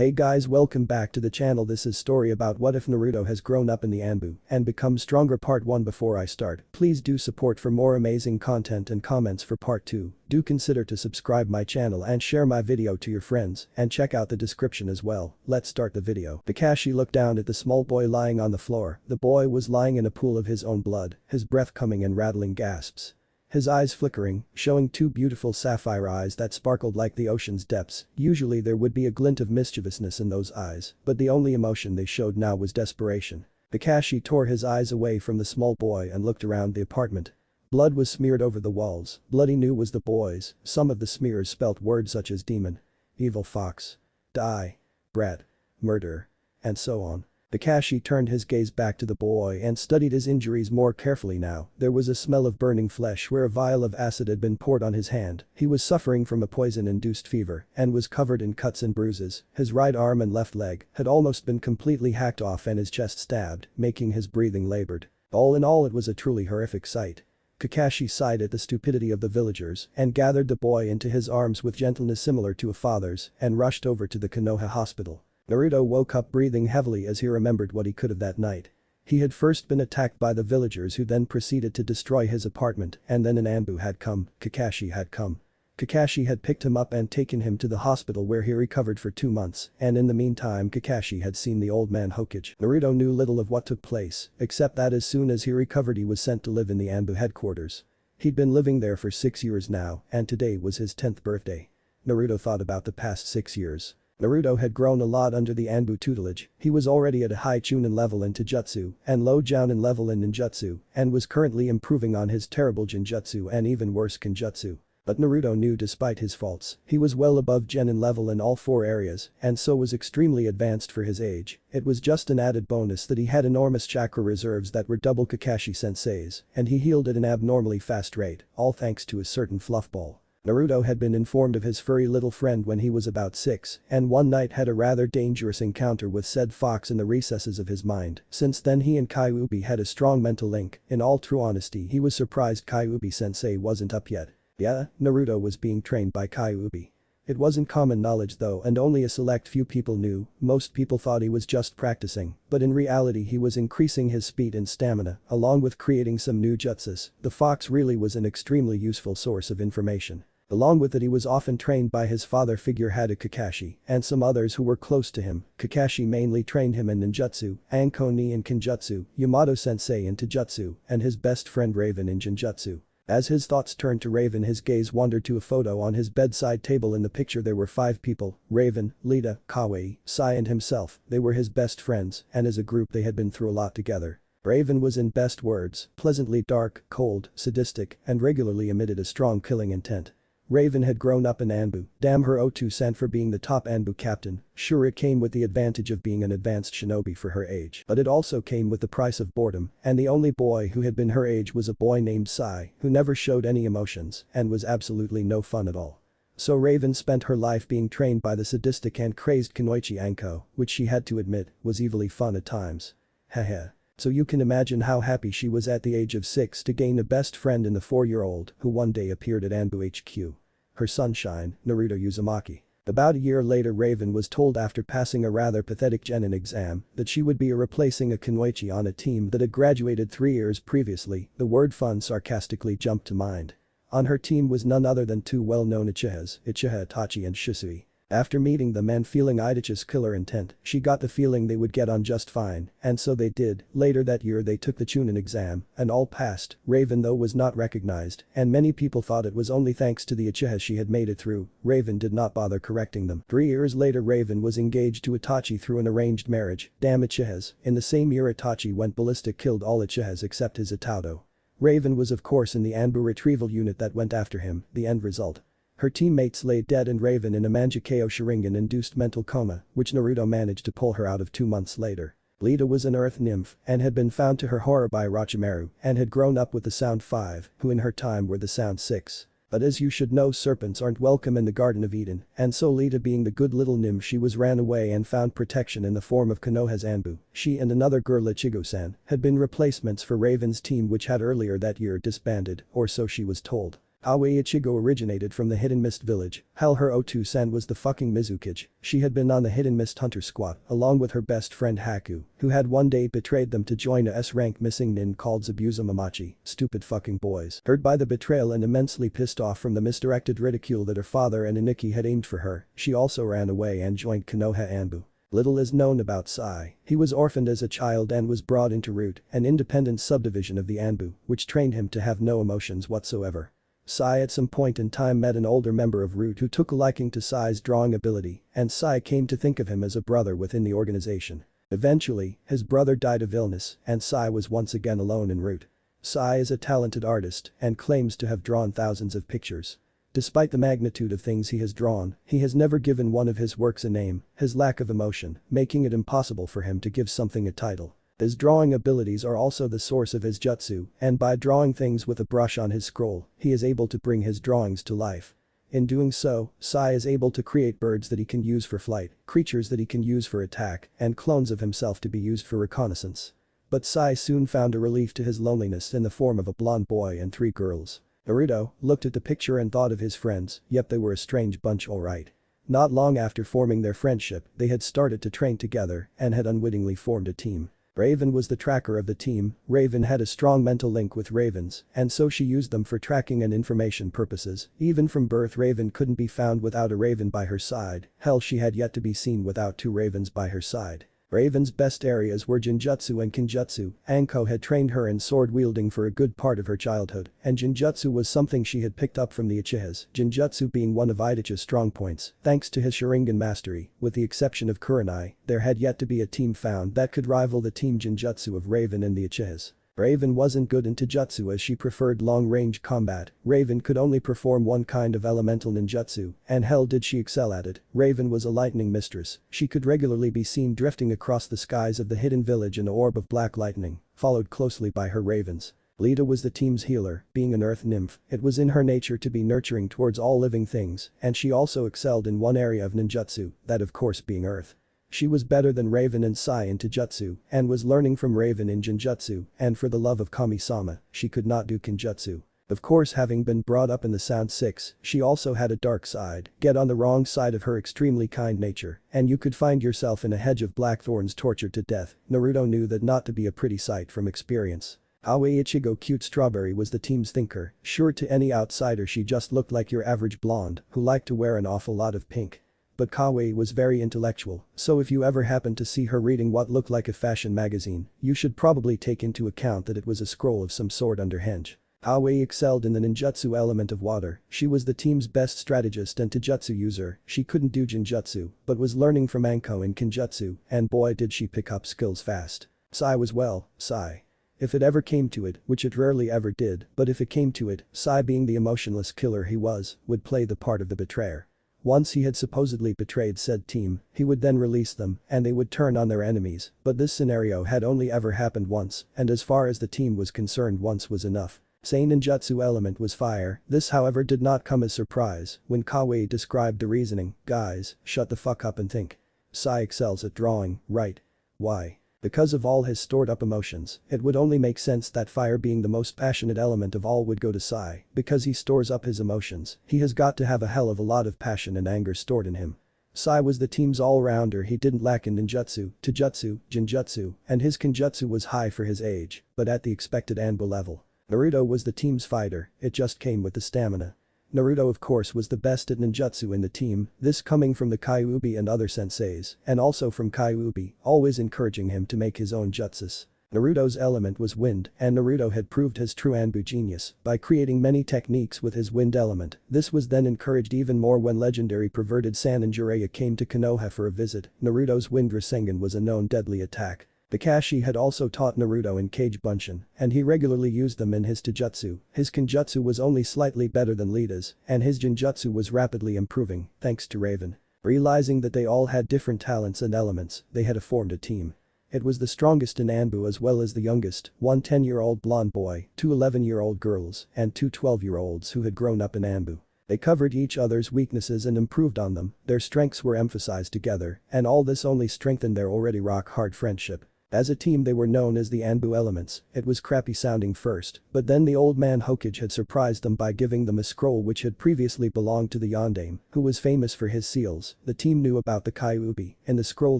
Hey guys, welcome back to the channel. This is story about what if Naruto has grown up in the Anbu and become stronger. Part 1. Before I start, please do support for more amazing content and comments for part 2. Do consider to subscribe my channel and share my video to your friends and check out the description as well. Let's start the video. Kakashi looked down at the small boy lying on the floor. The boy was lying in a pool of his own blood, his breath coming in rattling gasps. His eyes flickering, showing two beautiful sapphire eyes that sparkled like the ocean's depths. Usually there would be a glint of mischievousness in those eyes, but the only emotion they showed now was desperation. Kakashi tore his eyes away from the small boy and looked around the apartment. Blood was smeared over the walls. Blood he knew was the boy's. Some of the smears spelt words such as demon, evil fox, die, brat, murder, and so on. Kakashi turned his gaze back to the boy and studied his injuries more carefully now. There was a smell of burning flesh where a vial of acid had been poured on his hand. He was suffering from a poison-induced fever and was covered in cuts and bruises. His right arm and left leg had almost been completely hacked off and his chest stabbed, making his breathing labored. All in all, it was a truly horrific sight. Kakashi sighed at the stupidity of the villagers and gathered the boy into his arms with gentleness similar to a father's and rushed over to the Konoha hospital. Naruto woke up breathing heavily as he remembered what he could have that night. He had first been attacked by the villagers who then proceeded to destroy his apartment, and then an Anbu had come, Kakashi had come. Kakashi had picked him up and taken him to the hospital where he recovered for 2 months, and in the meantime Kakashi had seen the old man Hokage. Naruto knew little of what took place, except that as soon as he recovered he was sent to live in the Anbu headquarters. He'd been living there for 6 years now, and today was his 10th birthday. Naruto thought about the past 6 years. Naruto had grown a lot under the Anbu tutelage. He was already at a high Chunin level in Taijutsu and low Jounin level in Ninjutsu and was currently improving on his terrible Genjutsu and even worse Kenjutsu. But Naruto knew despite his faults, he was well above Genin level in all 4 areas and so was extremely advanced for his age. It was just an added bonus that he had enormous chakra reserves that were double Kakashi Sensei's and he healed at an abnormally fast rate, all thanks to a certain fluffball. Naruto had been informed of his furry little friend when he was about 6 and one night had a rather dangerous encounter with said fox in the recesses of his mind. Since then he and Kyuubi had a strong mental link. In all true honesty, he was surprised Kyuubi sensei wasn't up yet. Yeah, Naruto was being trained by Kyuubi. It wasn't common knowledge though and only a select few people knew. Most people thought he was just practicing, but in reality he was increasing his speed and stamina along with creating some new jutsus. The fox really was an extremely useful source of information. Along with it he was often trained by his father figure Hada Kakashi and some others who were close to him. Kakashi mainly trained him in ninjutsu, Anko-ni in Kenjutsu, Yamato-sensei in Taijutsu, and his best friend Raven in Genjutsu. As his thoughts turned to Raven his gaze wandered to a photo on his bedside table. In the picture there were 5 people, Raven, Lita, Kawaii, Sai and himself. They were his best friends and as a group they had been through a lot together. Raven was in best words, pleasantly dark, cold, sadistic, and regularly emitted a strong killing intent. Raven had grown up in Anbu. Damn her O2 for being the top Anbu captain. Sure, it came with the advantage of being an advanced shinobi for her age, but it also came with the price of boredom, and the only boy who had been her age was a boy named Sai, who never showed any emotions and was absolutely no fun at all. So Raven spent her life being trained by the sadistic and crazed Kunoichi Anko, which she had to admit was evilly fun at times. Heh. So you can imagine how happy she was at the age of 6 to gain a best friend in the 4-year-old who one day appeared at Anbu HQ. Her sunshine, Naruto Uzumaki. About a year later Raven was told after passing a rather pathetic Genin exam that she would be replacing a Kunoichi on a team that had graduated 3 years previously. The word fun sarcastically jumped to mind. On her team was none other than 2 well-known Uchihas, Uchiha Itachi and Shisui. After meeting them and feeling Itachi's killer intent, she got the feeling they would get on just fine, and so they did. Later that year they took the Chunin exam, and all passed. Raven though was not recognized, and many people thought it was only thanks to the Uchiha she had made it through. Raven did not bother correcting them. 3 years later Raven was engaged to Itachi through an arranged marriage. Damn Uchihas. In the same year Itachi went ballistic, killed all Uchihas except his Itaudo. Raven was of course in the Anbu retrieval unit that went after him. The end result. Her teammates lay dead and Raven in a Manjikeo Sharingan-induced mental coma, which Naruto managed to pull her out of 2 months later. Lita was an earth nymph and had been found to her horror by Orochimaru and had grown up with the Sound 5, who in her time were the Sound 6. But as you should know, serpents aren't welcome in the Garden of Eden, and so Lita being the good little nymph she was ran away and found protection in the form of Konoha's Anbu. She and another girl Ichigo-san had been replacements for Raven's team which had earlier that year disbanded, or so she was told. Aoi Ichigo originated from the Hidden Mist village. Hell, her Otu-san was the fucking Mizukage. She had been on the Hidden Mist hunter squad along with her best friend Haku, who had one day betrayed them to join a S-rank missing nin called Zabuza Mamachi. Stupid fucking boys. Hurt by the betrayal and immensely pissed off from the misdirected ridicule that her father and Iniki had aimed for her, she also ran away and joined Konoha Anbu. Little is known about Sai. He was orphaned as a child and was brought into Root, an independent subdivision of the Anbu, which trained him to have no emotions whatsoever. Sai at some point in time met an older member of Root who took a liking to Sai's drawing ability, and Sai came to think of him as a brother within the organization. Eventually, his brother died of illness and Sai was once again alone in Root. Sai is a talented artist and claims to have drawn thousands of pictures. Despite the magnitude of things he has drawn, he has never given one of his works a name, his lack of emotion, making it impossible for him to give something a title. His drawing abilities are also the source of his jutsu, and by drawing things with a brush on his scroll, he is able to bring his drawings to life. In doing so, Sai is able to create birds that he can use for flight, creatures that he can use for attack, and clones of himself to be used for reconnaissance. But Sai soon found a relief to his loneliness in the form of a blonde boy and 3 girls. Naruto looked at the picture and thought of his friends, yep, they were a strange bunch alright. Not long after forming their friendship, they had started to train together and had unwittingly formed a team. Raven was the tracker of the team. Raven had a strong mental link with ravens, and so she used them for tracking and information purposes. Even from birth, Raven couldn't be found without a raven by her side. Hell, she had yet to be seen without 2 ravens by her side. Raven's best areas were Jinjutsu and Kinjutsu. Anko had trained her in sword wielding for a good part of her childhood, and Jinjutsu was something she had picked up from the Uchihas, Jinjutsu being one of Itachi's strong points. Thanks to his Sharingan mastery, with the exception of Kurenai, there had yet to be a team found that could rival the team Jinjutsu of Raven and the Uchihas. Raven wasn't good in Taijutsu as she preferred long-range combat. Raven could only perform one kind of elemental ninjutsu, and hell did she excel at it. Raven was a lightning mistress. She could regularly be seen drifting across the skies of the hidden village in an orb of black lightning, followed closely by her ravens. Lita was the team's healer, being an earth nymph. It was in her nature to be nurturing towards all living things, and she also excelled in one area of ninjutsu, that of course being earth. She was better than Raven and Sai in Taijutsu and was learning from Raven in Jinjutsu, and for the love of Kami-sama, she could not do Kinjutsu. Of course, having been brought up in the Sound Six, she also had a dark side. Get on the wrong side of her extremely kind nature, and you could find yourself in a hedge of black thorns tortured to death. Naruto knew that not to be a pretty sight from experience. Aoi Ichigo Cute Strawberry was the team's thinker. Sure, to any outsider she just looked like your average blonde who liked to wear an awful lot of pink. But Kawaii was very intellectual, so if you ever happened to see her reading what looked like a fashion magazine, you should probably take into account that it was a scroll of some sort under hench. Aoi excelled in the ninjutsu element of water. She was the team's best strategist and taijutsu user. She couldn't do jinjutsu, but was learning from Anko in kinjutsu, and boy did she pick up skills fast. Sai was well, Sai. If it ever came to it, which it rarely ever did, but if it came to it, Sai, being the emotionless killer he was, would play the part of the betrayer. Once he had supposedly betrayed said team, he would then release them and they would turn on their enemies, but this scenario had only ever happened once, and as far as the team was concerned, once was enough. Same ninjutsu element was fire. This however did not come as surprise when Kawaii described the reasoning. Guys, shut the fuck up and think. Sai excels at drawing, right? Why? Because of all his stored up emotions, it would only make sense that fire, being the most passionate element of all, would go to Sai. Because he stores up his emotions, he has got to have a hell of a lot of passion and anger stored in him. Sai was the team's all-rounder. He didn't lack in ninjutsu, taijutsu, jinjutsu, and his kinjutsu was high for his age, but at the expected Anbu level. Naruto was the team's fighter, it just came with the stamina. Naruto of course was the best at ninjutsu in the team, this coming from the Kyuubi and other senseis, and also from Kyuubi, always encouraging him to make his own jutsus. Naruto's element was wind, and Naruto had proved his true Anbu genius by creating many techniques with his wind element. This was then encouraged even more when legendary perverted San and Jiraiya came to Konoha for a visit. Naruto's wind Rasengan was a known deadly attack. Kakashi had also taught Naruto in Kage Bunshin, and he regularly used them in his taijutsu. His kinjutsu was only slightly better than Lita's, and his jinjutsu was rapidly improving, thanks to Raven. Realizing that they all had different talents and elements, they had formed a team. It was the strongest in Anbu as well as the youngest, one 10-year-old blonde boy, 2 11-year-old girls, and 2 12-year-olds who had grown up in Anbu. They covered each other's weaknesses and improved on them, their strengths were emphasized together, and all this only strengthened their already rock-hard friendship. As a team they were known as the Anbu Elements. It was crappy sounding first, but then the old man Hokage had surprised them by giving them a scroll which had previously belonged to the Yondaime, who was famous for his seals. The team knew about the Kyuubi. In the scroll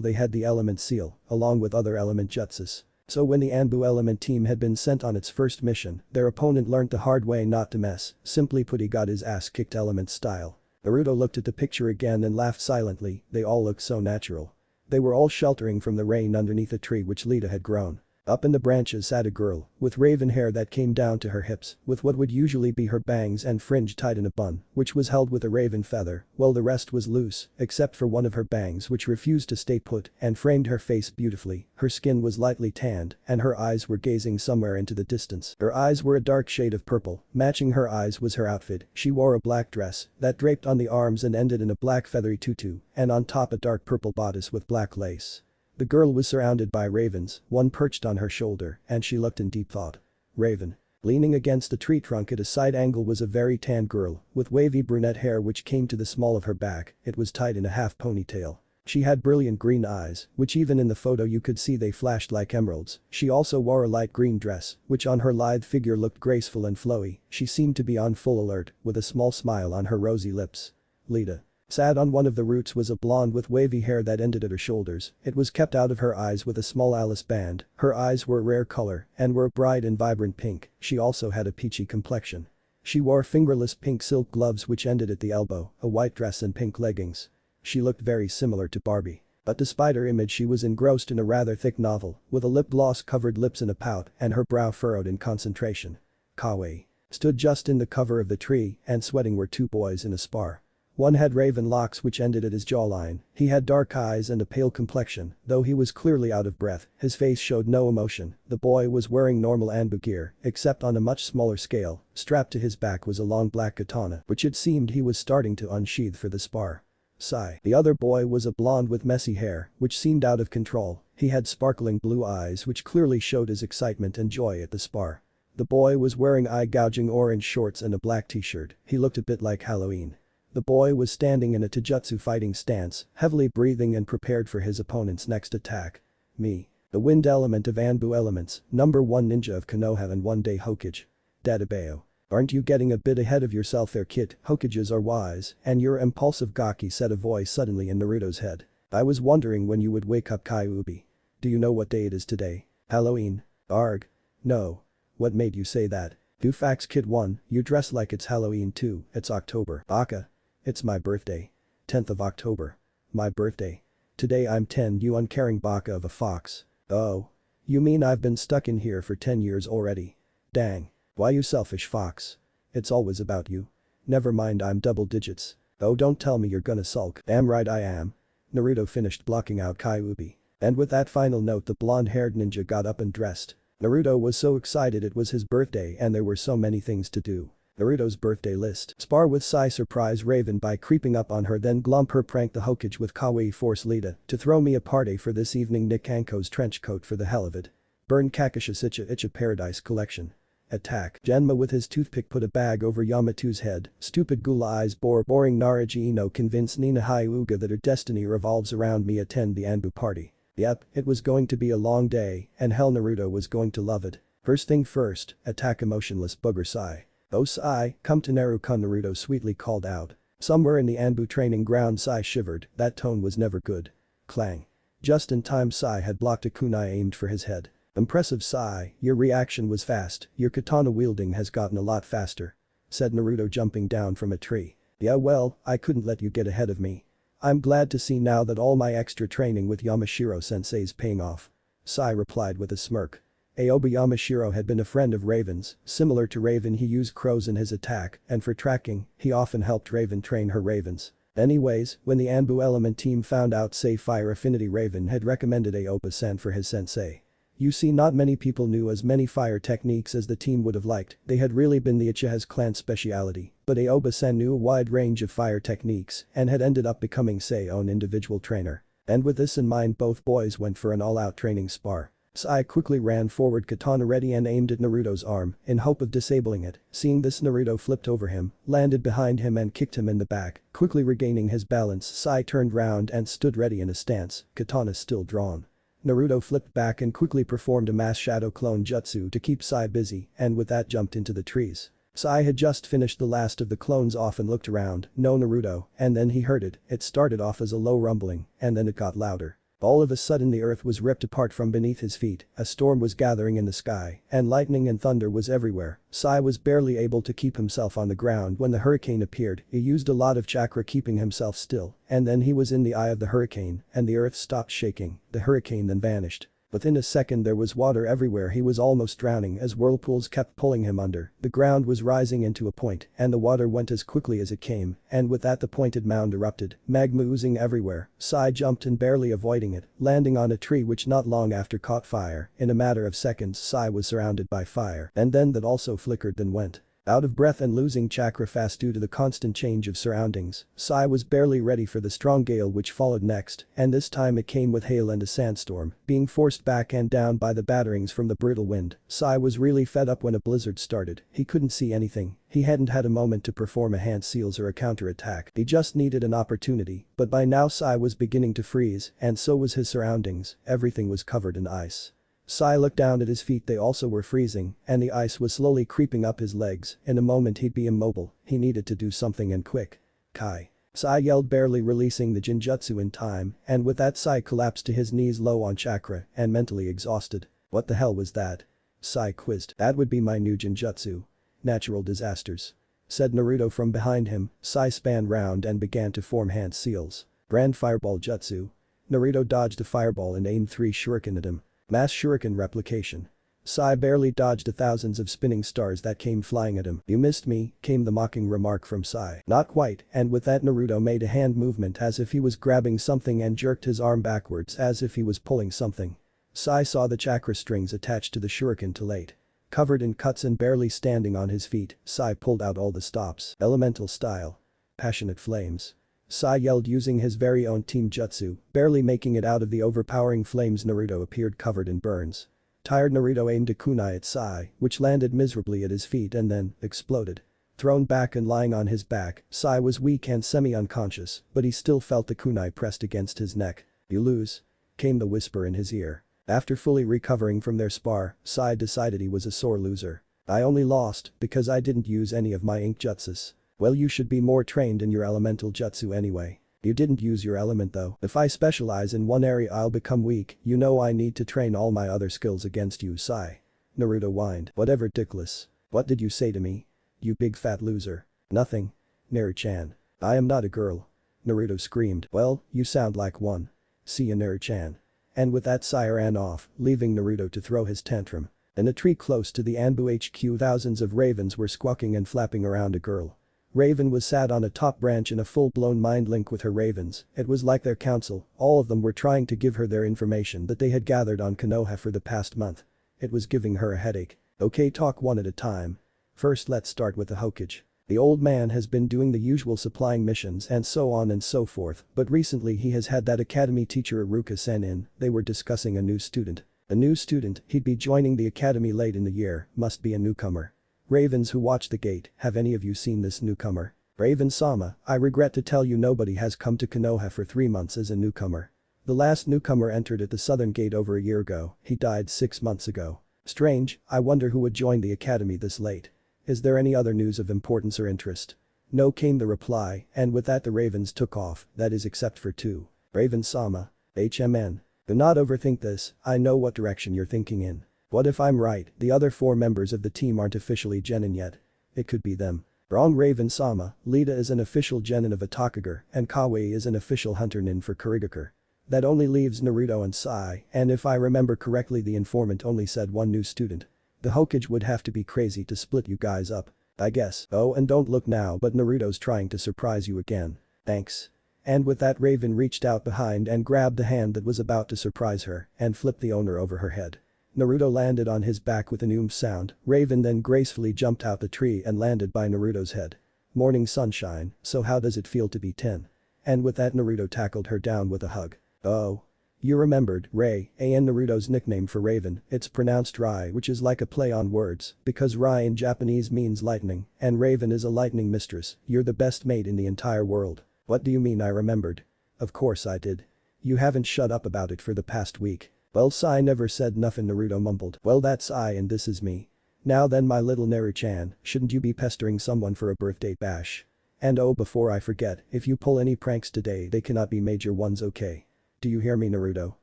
they had the element seal, along with other element jutsus. So when the Anbu element team had been sent on its first mission, their opponent learnt the hard way not to mess, simply put he got his ass kicked element style. Naruto looked at the picture again and laughed silently, they all looked so natural. They were all sheltering from the rain underneath a tree which Lita had grown. Up in the branches sat a girl, with raven hair that came down to her hips, with what would usually be her bangs and fringe tied in a bun, which was held with a raven feather, while the rest was loose, except for one of her bangs which refused to stay put and framed her face beautifully. Her skin was lightly tanned, and her eyes were gazing somewhere into the distance. Her eyes were a dark shade of purple, matching her eyes was her outfit. She wore a black dress that draped on the arms and ended in a black feathery tutu, and on top a dark purple bodice with black lace. The girl was surrounded by ravens, one perched on her shoulder, and she looked in deep thought. Raven. Leaning against a tree trunk at a side angle was a very tanned girl, with wavy brunette hair which came to the small of her back, it was tied in a half ponytail. She had brilliant green eyes, which even in the photo you could see they flashed like emeralds. She also wore a light green dress, which on her lithe figure looked graceful and flowy. She seemed to be on full alert, with a small smile on her rosy lips. Lita. Sat on one of the roots was a blonde with wavy hair that ended at her shoulders. It was kept out of her eyes with a small Alice band. Her eyes were a rare color and were bright and vibrant pink. She also had a peachy complexion. She wore fingerless pink silk gloves which ended at the elbow, a white dress and pink leggings. She looked very similar to Barbie. But despite her image she was engrossed in a rather thick novel, with a lip gloss covered lips and a pout and her brow furrowed in concentration. Kawaii. Stood just in the cover of the tree and sweating were two boys in a spar. One had raven locks which ended at his jawline. He had dark eyes and a pale complexion, though he was clearly out of breath, his face showed no emotion. The boy was wearing normal Anbu gear, except on a much smaller scale. Strapped to his back was a long black katana, which it seemed he was starting to unsheath for the spar. Sigh. The other boy was a blonde with messy hair, which seemed out of control. He had sparkling blue eyes which clearly showed his excitement and joy at the spar. The boy was wearing eye-gouging orange shorts and a black t-shirt. He looked a bit like Halloween. The boy was standing in a taijutsu fighting stance, heavily breathing and prepared for his opponent's next attack. Me. The wind element of Anbu elements, number 1 ninja of Konoha and one-day Hokage. Databeo. Aren't you getting a bit ahead of yourself there kid? Hokages are wise, and you're impulsive Gaki said a voice suddenly in Naruto's head. I was wondering when you would wake up Kyuubi. Do you know what day it is today? Halloween. Arg. No. What made you say that? Do facts kid 1, you dress like it's Halloween too, it's October. Baka. It's my birthday. 10th of October. My birthday. Today I'm 10 you uncaring baka of a fox. Oh. You mean I've been stuck in here for 10 years already? Dang. Why you selfish fox? It's always about you. Never mind I'm double digits. Oh don't tell me you're gonna sulk. Damn right I am. Naruto finished blocking out Kyuubi. And with that final note the blonde-haired ninja got up and dressed. Naruto was so excited it was his birthday and there were so many things to do. Naruto's birthday list. Spar with Sai surprise Raven by creeping up on her then glump her prank the Hokage with Kawaii force Lita to throw me a party for this evening Nick Anko's trench coat for the hell of it. Burn Kakashi's Icha Paradise collection. Attack. Genma with his toothpick put a bag over Yamato's head. Stupid Gula eyes boring Naraji Ino convinced Nina Hyuga that her destiny revolves around me attend the Anbu party. Yep, it was going to be a long day and hell Naruto was going to love it. First thing first, attack emotionless booger Sai. Oh Sai, come to Naruto Naruto sweetly called out. Somewhere in the Anbu training ground Sai shivered, that tone was never good. Clang. Just in time Sai had blocked a kunai aimed for his head. Impressive Sai, your reaction was fast, your katana wielding has gotten a lot faster. Said Naruto jumping down from a tree. Yeah well, I couldn't let you get ahead of me. I'm glad to see now that all my extra training with Yamashiro-sensei's paying off. Sai replied with a smirk. Aoba Yamashiro had been a friend of Raven's, similar to Raven he used crows in his attack, and for tracking, he often helped Raven train her ravens. Anyways, when the Anbu element team found out Say Fire Affinity Raven had recommended Aoba-san for his sensei. You see not many people knew as many fire techniques as the team would have liked, they had really been the Uchiha's clan speciality, but Aoba-san knew a wide range of fire techniques and had ended up becoming Say's own individual trainer. And with this in mind both boys went for an all-out training spar. Sai quickly ran forward katana ready and aimed at Naruto's arm in hope of disabling it. Seeing this Naruto flipped over him, landed behind him and kicked him in the back. Quickly regaining his balance Sai turned round and stood ready in a stance, katana still drawn. Naruto flipped back and quickly performed a mass shadow clone jutsu to keep Sai busy and with that jumped into the trees. Sai had just finished the last of the clones off and looked around, no Naruto, and then he heard it. It started off as a low rumbling and then it got louder. All of a sudden the earth was ripped apart from beneath his feet, a storm was gathering in the sky, and lightning and thunder was everywhere. Sai was barely able to keep himself on the ground when the hurricane appeared. He used a lot of chakra keeping himself still, and then he was in the eye of the hurricane, and the earth stopped shaking. The hurricane then vanished. Within a second there was water everywhere. He was almost drowning as whirlpools kept pulling him under. The ground was rising into a point and the water went as quickly as it came, and with that the pointed mound erupted, magma oozing everywhere. Sai jumped and barely avoiding it, landing on a tree which not long after caught fire. In a matter of seconds Sai was surrounded by fire, and then that also flickered then went. Out of breath and losing chakra fast due to the constant change of surroundings, Sai was barely ready for the strong gale which followed next, and this time it came with hail and a sandstorm, being forced back and down by the batterings from the brutal wind. Sai was really fed up when a blizzard started. He couldn't see anything. He hadn't had a moment to perform a hand seals or a counter-attack. He just needed an opportunity, but by now Sai was beginning to freeze, and so was his surroundings. Everything was covered in ice. Sai looked down at his feet, they also were freezing, and the ice was slowly creeping up his legs. In a moment he'd be immobile. He needed to do something and quick. Kai. Sai yelled, barely releasing the Jinjutsu in time, and with that Sai collapsed to his knees low on chakra and mentally exhausted. What the hell was that? Sai quizzed. That would be my new Jinjutsu. Natural disasters. Said Naruto from behind him. Sai span round and began to form hand seals. Brand Fireball Jutsu. Naruto dodged a fireball and aimed 3 shuriken at him. Mass shuriken replication. Sai barely dodged the thousands of spinning stars that came flying at him. You missed me, came the mocking remark from Sai. Not quite, and with that Naruto made a hand movement as if he was grabbing something and jerked his arm backwards as if he was pulling something. Sai saw the chakra strings attached to the shuriken too late. Covered in cuts and barely standing on his feet, Sai pulled out all the stops. Elemental style. Passionate flames. Sai yelled using his very own team jutsu, barely making it out of the overpowering flames. Naruto appeared covered in burns. Tired Naruto aimed a kunai at Sai, which landed miserably at his feet and then exploded. Thrown back and lying on his back, Sai was weak and semi-unconscious, but he still felt the kunai pressed against his neck. You lose. Came the whisper in his ear. After fully recovering from their spar, Sai decided he was a sore loser. I only lost because I didn't use any of my ink jutsus. Well, you should be more trained in your elemental jutsu anyway. You didn't use your element though. If I specialize in one area I'll become weak, you know I need to train all my other skills against you, Sai. Naruto whined. Whatever, dickless. What did you say to me? You big fat loser. Nothing. Naru-chan. I am not a girl. Naruto screamed. Well, you sound like one. See ya, Naru-chan. And with that Sai ran off, leaving Naruto to throw his tantrum. In a tree close to the Anbu HQ, thousands of ravens were squawking and flapping around a girl. Raven was sat on a top branch in a full-blown mind link with her ravens. It was like their council, all of them were trying to give her their information that they had gathered on Konoha for the past month. It was giving her a headache. Okay, talk one at a time. First let's start with the Hokage. The old man has been doing the usual supplying missions and so on and so forth, but recently he has had that academy teacher Iruka-sen in. They were discussing a new student. A new student, he'd be joining the academy late in the year, must be a newcomer. Ravens who watch the gate, have any of you seen this newcomer? Raven-sama, I regret to tell you nobody has come to Konoha for 3 months as a newcomer. The last newcomer entered at the southern gate over a year ago, he died 6 months ago. Strange, I wonder who would join the academy this late. Is there any other news of importance or interest? No, came the reply, and with that the ravens took off, that is except for 2. Raven-sama. HMN. Do not overthink this, I know what direction you're thinking in. What if I'm right, the other 4 members of the team aren't officially genin yet? It could be them. Wrong, Raven-sama, Lita is an official genin of a Tokugure and Kawei is an official hunter nin for Kurigakure. That only leaves Naruto and Sai, and if I remember correctly the informant only said 1 new student. The Hokage would have to be crazy to split you guys up. I guess. Oh, and don't look now, but Naruto's trying to surprise you again. Thanks. And with that Raven reached out behind and grabbed the hand that was about to surprise her and flipped the owner over her head. Naruto landed on his back with an sound. Raven then gracefully jumped out the tree and landed by Naruto's head. Morning sunshine, so how does it feel to be 10? And with that Naruto tackled her down with a hug. Oh. You remembered, Ray, and Naruto's nickname for Raven, it's pronounced Rai, which is like a play on words, because Rai in Japanese means lightning, and Raven is a lightning mistress. You're the best mate in the entire world. What do you mean I remembered? Of course I did. You haven't shut up about it for the past week. Well, Sai never said nothing, Naruto mumbled. Well, that's I and this is me. Now then, my little Naru-chan, shouldn't you be pestering someone for a birthday bash? And oh, before I forget, if you pull any pranks today they cannot be major ones, okay? Do you hear me, Naruto?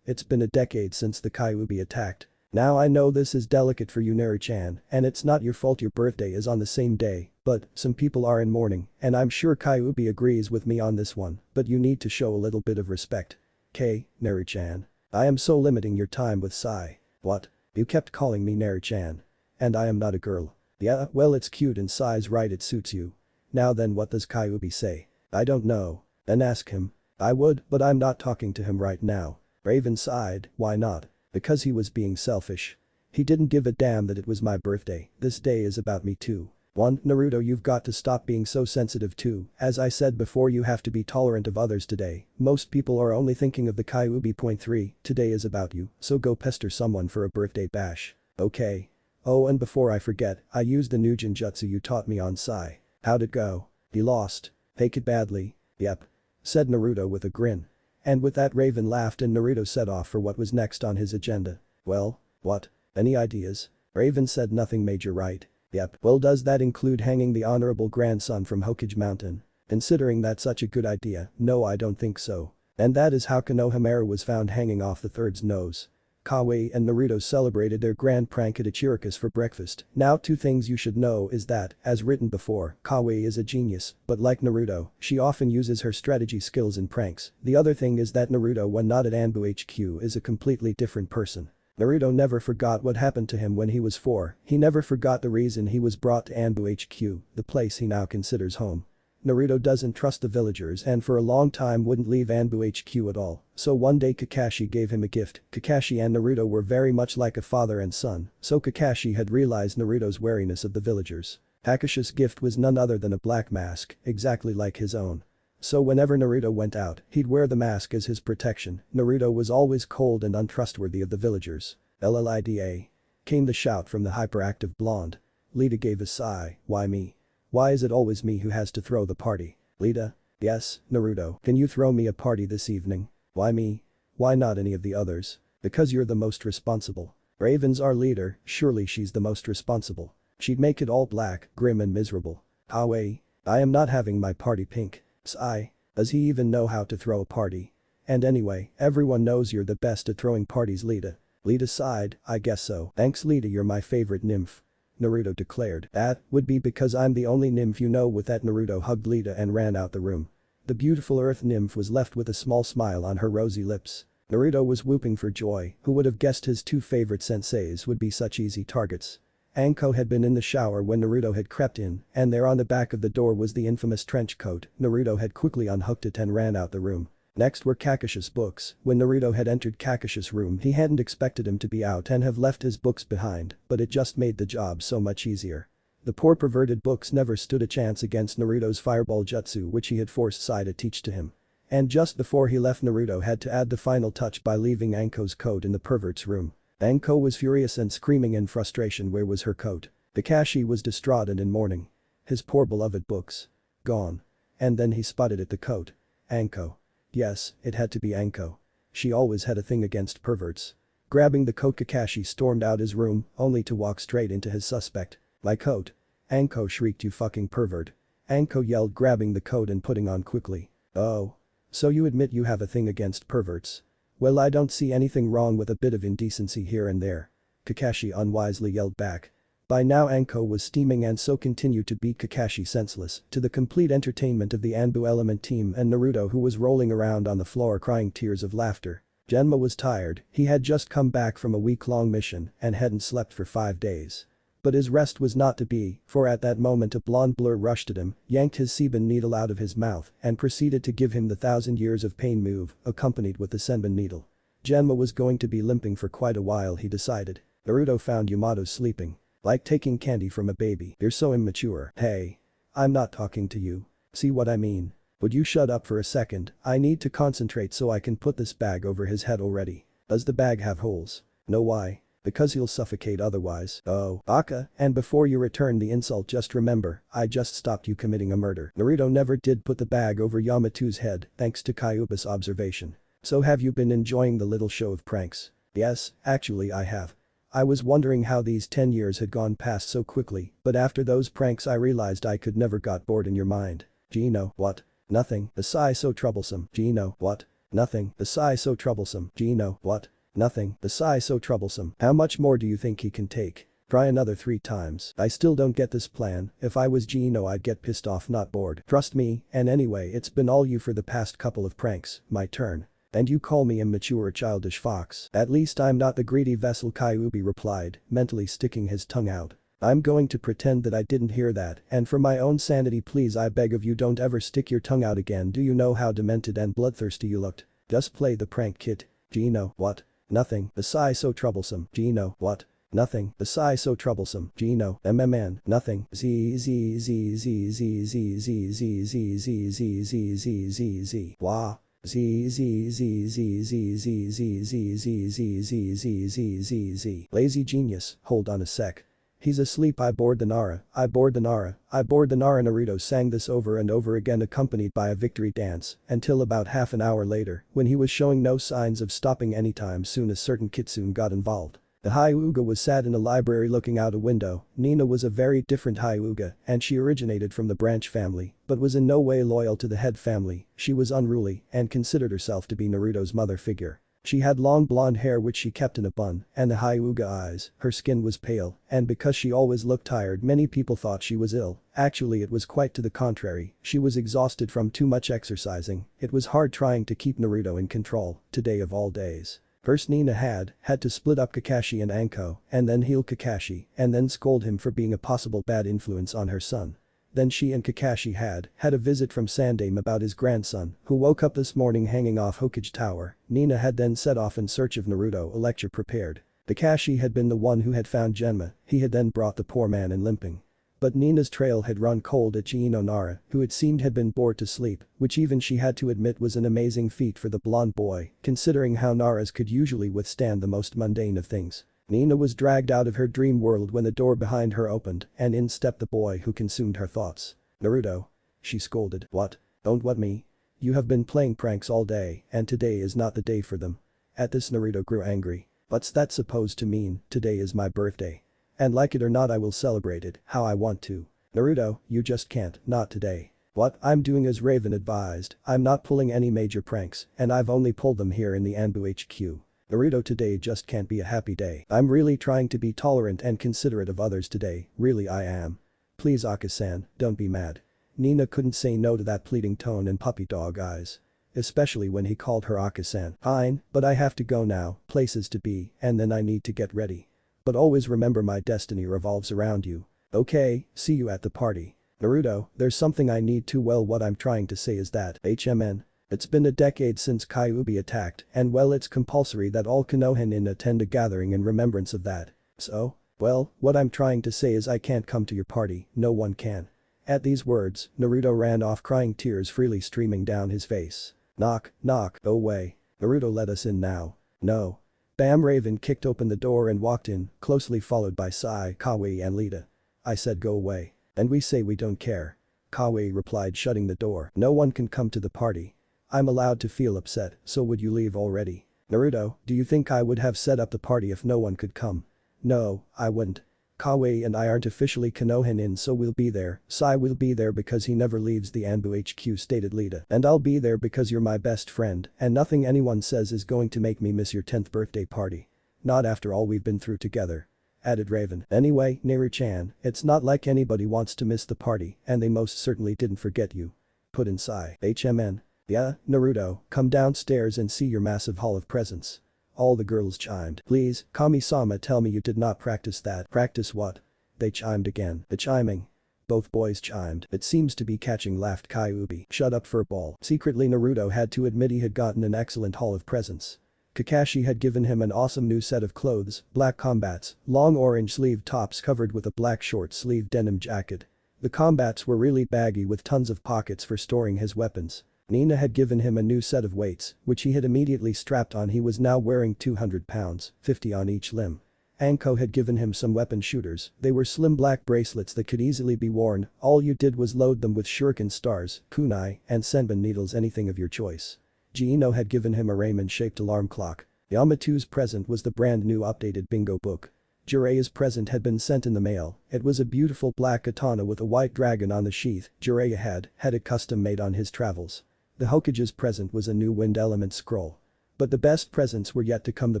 It's been a decade since the Kyuubi attacked. Now I know this is delicate for you, Naru-chan, and it's not your fault your birthday is on the same day, but some people are in mourning, and I'm sure Kyuubi agrees with me on this one, but you need to show a little bit of respect. K, Naru-chan. I am so limiting your time with Sai. What? You kept calling me Naru-chan. And I am not a girl. Yeah, well, it's cute and Sai's right, it suits you. Now then, what does Kyuubi say? I don't know. Then ask him. I would, but I'm not talking to him right now. Raven sighed. Why not? Because he was being selfish. He didn't give a damn that it was my birthday. This day is about me too. 1. Naruto, you've got to stop being so sensitive too. As I said before, you have to be tolerant of others today. Most people are only thinking of the Kyuubi. Point 3. Today is about you, so go pester someone for a birthday bash. Okay. Oh, and before I forget, I used the new Genjutsu you taught me on Sai. How'd it go? He lost. Fake it badly. Yep. Said Naruto with a grin. And with that, Raven laughed and Naruto set off for what was next on his agenda. Well, what? Any ideas? Raven said nothing major, right? Yep. Well, does that include hanging the honorable grandson from Hokage Mountain? Considering that's such a good idea, no, I don't think so. And that is how Konohamaru was found hanging off the third's nose. Kawaii and Naruto celebrated their grand prank at Ichiraku's for breakfast. Now, 2 things you should know is that, as written before, Kawaii is a genius, but like Naruto, she often uses her strategy skills in pranks. The other thing is that Naruto, when not at Anbu HQ, is a completely different person. Naruto never forgot what happened to him when he was 4, he never forgot the reason he was brought to Anbu HQ, the place he now considers home. Naruto doesn't trust the villagers and for a long time wouldn't leave Anbu HQ at all, so one day Kakashi gave him a gift. Kakashi and Naruto were very much like a father and son, so Kakashi had realized Naruto's wariness of the villagers. Kakashi's gift was none other than a black mask, exactly like his own. So whenever Naruto went out, he'd wear the mask as his protection. Naruto was always cold and untrustworthy of the villagers. LLIDA. Came the shout from the hyperactive blonde. Lita gave a sigh. Why me? Why is it always me who has to throw the party? Lita? Yes, Naruto. Can you throw me a party this evening? Why me? Why not any of the others? Because you're the most responsible. Raven's our leader, surely she's the most responsible. She'd make it all black, grim and miserable. Kawaii. I am not having my party pink. Sai. Does he even know how to throw a party? And anyway, everyone knows you're the best at throwing parties, Lita. Lita sighed. I guess so. Thanks, Lita, you're my favorite nymph. Naruto declared. That would be because I'm the only nymph you know. With that, Naruto hugged Lita and ran out the room. The beautiful earth nymph was left with a small smile on her rosy lips. Naruto was whooping for joy. Who would have guessed his 2 favorite senseis would be such easy targets? Anko had been in the shower when Naruto had crept in, and there on the back of the door was the infamous trench coat. Naruto had quickly unhooked it and ran out the room. Next were Kakashi's books. When Naruto had entered Kakashi's room, he hadn't expected him to be out and have left his books behind, but it just made the job so much easier. The poor perverted books never stood a chance against Naruto's fireball jutsu, which he had forced Sai to teach to him. And just before he left, Naruto had to add the final touch by leaving Anko's coat in the pervert's room. Anko was furious and screaming in frustration. Where was her coat? Kakashi was distraught and in mourning. His poor beloved books. Gone. And then he spotted at the coat. Anko. Yes, it had to be Anko. She always had a thing against perverts. Grabbing the coat, Kakashi stormed out his room, only to walk straight into his suspect. My coat. Anko shrieked, you fucking pervert. Anko yelled, grabbing the coat and putting on quickly. Oh. So you admit you have a thing against perverts? Well, I don't see anything wrong with a bit of indecency here and there. Kakashi unwisely yelled back. By now Anko was steaming and so continued to beat Kakashi senseless, to the complete entertainment of the Anbu Element team and Naruto, who was rolling around on the floor crying tears of laughter. Genma was tired. He had just come back from a week-long mission and hadn't slept for 5 days. But his rest was not to be, for at that moment a blonde blur rushed at him, yanked his Senbon needle out of his mouth and proceeded to give him the 1,000 years of pain move, accompanied with the Senbon needle. Genma was going to be limping for quite a while, he decided. Naruto found Yamato sleeping. Like taking candy from a baby. You're so immature. Hey. I'm not talking to you. See what I mean? Would you shut up for a second? I need to concentrate so I can put this bag over his head already. Does the bag have holes? No, why? Because he'll suffocate otherwise. Oh, Aka, and before you return the insult, just remember, I just stopped you committing a murder. Naruto never did put the bag over Yamato's head, thanks to Kyuubi's observation. So have you been enjoying the little show of pranks? Yes, actually I have. I was wondering how these 10 years had gone past so quickly, but after those pranks I realized I could never got bored in your mind. Gino, what? Nothing, the sigh so troublesome. Gino, what? Nothing, the sigh so troublesome. Gino, what? Nothing, the sigh so troublesome. How much more do you think he can take? Try another 3 times. I still don't get this plan. If I was Gino I'd get pissed off not bored. Trust me, and anyway it's been all you for the past couple of pranks. My turn. And you call me immature childish fox. At least I'm not the greedy vessel, Kyuubi replied, mentally sticking his tongue out. I'm going to pretend that I didn't hear that, and for my own sanity please I beg of you don't ever stick your tongue out again. Do you know how demented and bloodthirsty you looked? Just play the prank, kid. Gino, what? Nothing, the sigh so troublesome. Gino, what? Nothing, the sigh so troublesome. Gino, MMN, nothing. Z Z Z Z Z Z Z Z Z Z Z Z Z Z Z. Wah. Z Z Z Z Z Z Z Z Z Z Z Z Z Z Z. Lazy genius, hold on a sec. He's asleep. I bored the Nara, I bored the Nara, I bored the Nara. Naruto sang this over and over again accompanied by a victory dance until about half an hour later when he was showing no signs of stopping anytime soon. A certain kitsune got involved. The Hyuga was sat in a library looking out a window. Nina was a very different Hyuga and she originated from the branch family but was in no way loyal to the head family. She was unruly and considered herself to be Naruto's mother figure. She had long blonde hair which she kept in a bun and the Hyuga eyes. Her skin was pale and because she always looked tired many people thought she was ill. Actually it was quite to the contrary. She was exhausted from too much exercising. It was hard trying to keep Naruto in control, today of all days. First Nina had to split up Kakashi and Anko and then heal Kakashi and then scold him for being a possible bad influence on her son. Then she and Kakashi had a visit from Sandame about his grandson who woke up this morning hanging off Hokage Tower. Nina had then set off in search of Naruto, a lecture prepared. Kakashi had been the one who had found Genma, he had then brought the poor man in limping. But Nina's trail had run cold at Chino Nara, who it seemed had been bored to sleep, which even she had to admit was an amazing feat for the blonde boy, considering how Naras could usually withstand the most mundane of things. Nina was dragged out of her dream world when the door behind her opened and in stepped the boy who consumed her thoughts. Naruto. She scolded. What? Don't what me? You have been playing pranks all day and today is not the day for them. At this Naruto grew angry. What's that supposed to mean? Today is my birthday. And like it or not I will celebrate it how I want to. Naruto, you just can't, not today. What I'm doing as Raven advised, I'm not pulling any major pranks and I've only pulled them here in the Anbu HQ. Naruto, today just can't be a happy day. I'm really trying to be tolerant and considerate of others today, really I am. Please Aka-san, don't be mad. Nina couldn't say no to that pleading tone and puppy dog eyes. Especially when he called her Aka-san. Fine, but I have to go now, places to be, and then I need to get ready. But always remember my destiny revolves around you. Okay, see you at the party. Naruto, there's something I need to. Well, what I'm trying to say is that HMN. It's been a decade since Kyuubi attacked and well it's compulsory that all Konohinin attend a gathering in remembrance of that. So? Well, what I'm trying to say is I can't come to your party, no one can. At these words, Naruto ran off crying, tears freely streaming down his face. Knock, knock, go away. Naruto, let us in now. No. Bam! Raven kicked open the door and walked in, closely followed by Sai, Kawaii and Lita. I said go away. And we say we don't care. Kawaii replied, shutting the door. No one can come to the party. I'm allowed to feel upset, so would you leave already? Naruto, do you think I would have set up the party if no one could come? No, I wouldn't. Kawaii and I aren't officially Konohinin, so we'll be there. Sai will be there because he never leaves the Anbu HQ, stated Lita. And I'll be there because you're my best friend and nothing anyone says is going to make me miss your 10th birthday party. Not after all we've been through together. Added Raven. Anyway, Neru-chan, it's not like anybody wants to miss the party and they most certainly didn't forget you. Put in Sai. HMN. Yeah, Naruto, come downstairs and see your massive hall of presents. All the girls chimed. Please, Kami-sama, tell me you did not practice that. Practice what? They chimed again. The chiming. Both boys chimed. It seems to be catching, laughed Kyuubi. Shut up, furball. Secretly Naruto had to admit he had gotten an excellent haul of presents. Kakashi had given him an awesome new set of clothes, black combats, long orange sleeve tops covered with a black short sleeve denim jacket. The combats were really baggy with tons of pockets for storing his weapons. Nina had given him a new set of weights, which he had immediately strapped on. He was now wearing 200 pounds, 50 on each limb. Anko had given him some weapon shooters. They were slim black bracelets that could easily be worn. All you did was load them with shuriken stars, kunai, and senbon needles, anything of your choice. Gino had given him a Raymond-shaped alarm clock. Yamato's present was the brand new updated bingo book. Jireya's present had been sent in the mail. It was a beautiful black katana with a white dragon on the sheath. Jireya had it custom made on his travels. The Hokage's present was a new wind element scroll. But the best presents were yet to come, the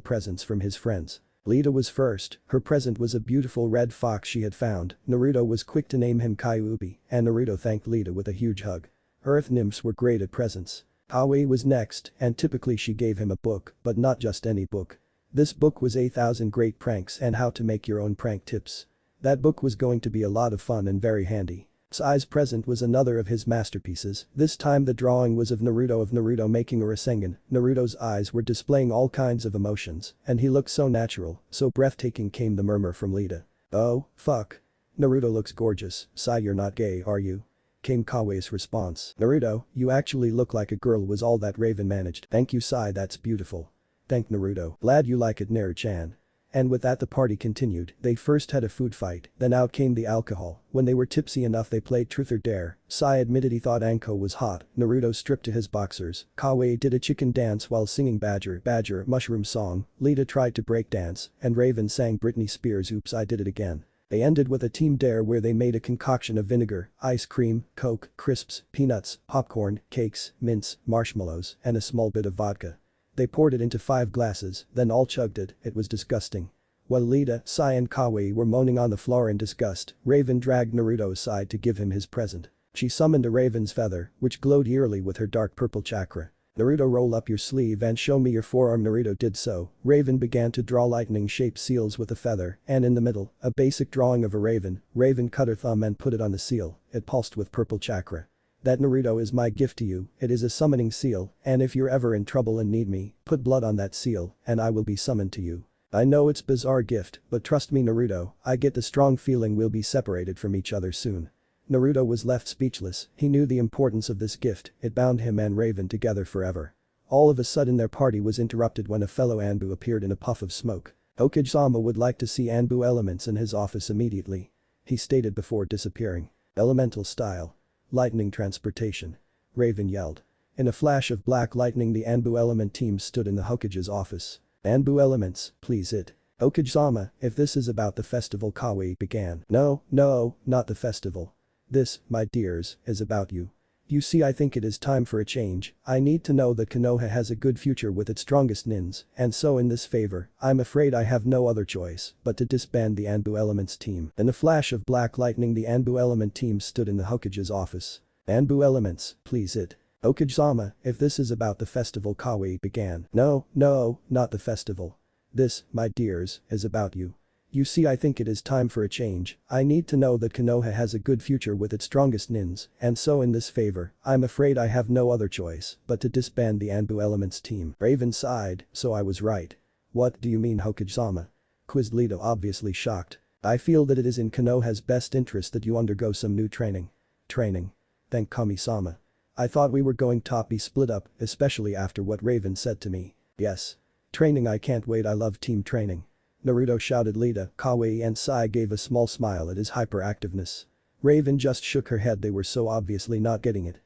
presents from his friends. Lita was first. Her present was a beautiful red fox she had found. Naruto was quick to name him Kyuubi, and Naruto thanked Lita with a huge hug. Earth nymphs were great at presents. Kawaii was next, and typically she gave him a book, but not just any book. This book was 8,000 great pranks and how to make your own prank tips. That book was going to be a lot of fun and very handy. Sai's present was another of his masterpieces. This time the drawing was of Naruto making a Rasengan. Naruto's eyes were displaying all kinds of emotions, and he looked so natural, so breathtaking, came the murmur from Lita. "Oh, fuck. Naruto looks gorgeous. Sai, you're not gay, are you?" Came Kawaii's response. "Naruto, you actually look like a girl," was all that Raven managed. "Thank you, Sai, that's beautiful." "Thank Naruto. Glad you like it, Naru-chan." And with that the party continued. They first had a food fight, then out came the alcohol. When they were tipsy enough they played truth or dare. Sai admitted he thought Anko was hot. Naruto stripped to his boxers. Kawaii did a chicken dance while singing Badger Mushroom Song. Lita tried to break dance, and Raven sang Britney Spears' Oops, I Did It Again. They ended with a team dare where they made a concoction of vinegar, ice cream, coke, crisps, peanuts, popcorn, cakes, mints, marshmallows, and a small bit of vodka. They poured it into 5 glasses, then all chugged it. It was disgusting. While Lita, Sai and Kawaii were moaning on the floor in disgust, Raven dragged Naruto aside to give him his present. She summoned a raven's feather, which glowed eerily with her dark purple chakra. "Naruto, roll up your sleeve and show me your forearm." Naruto did so. Raven began to draw lightning-shaped seals with a feather, and in the middle, a basic drawing of a raven. Raven cut her thumb and put it on the seal. It pulsed with purple chakra. "That, Naruto, is my gift to you. It is a summoning seal, and if you're ever in trouble and need me, put blood on that seal, and I will be summoned to you. I know it's a bizarre gift, but trust me, Naruto, I get the strong feeling we'll be separated from each other soon." Naruto was left speechless. He knew the importance of this gift. It bound him and Raven together forever. All of a sudden their party was interrupted when a fellow Anbu appeared in a puff of smoke. Hokage-sama would like to see Anbu elements in his office immediately. He stated before disappearing. "Elemental style. Lightning transportation." Raven yelled. In a flash of black lightning the Anbu element team stood in the Hokage's office. "Anbu elements, please it." "Hokage-sama, if this is about the festival," Kawaii began. No, not the festival. This, my dears, is about you. You see, I think it is time for a change. I need to know that Konoha has a good future with its strongest nins, and so in this favor, I'm afraid I have no other choice but to disband the Anbu Elements team. In a flash of black lightning the Anbu Element team stood in the Hokage's office. "Anbu Elements, please it." "Hokage-sama, if this is about the festival," Kawaii began. No, not the festival. This, my dears, is about you. You see, I think it is time for a change. I need to know that Konoha has a good future with its strongest nins, and so in this favor, I'm afraid I have no other choice but to disband the Anbu Elements team. Raven sighed, so I was right. "What do you mean, Hokage-sama?" quizzed Lita, obviously shocked. "I feel that it is in Konoha's best interest that you undergo some new training." "Training? Thank Kami-sama. I thought we were going to be split up, especially after what Raven said to me." "Yes. Training, I can't wait, I love team training." Naruto shouted. Lita, Kawaii and Sai gave a small smile at his hyperactiveness. Raven just shook her head, they were so obviously not getting it.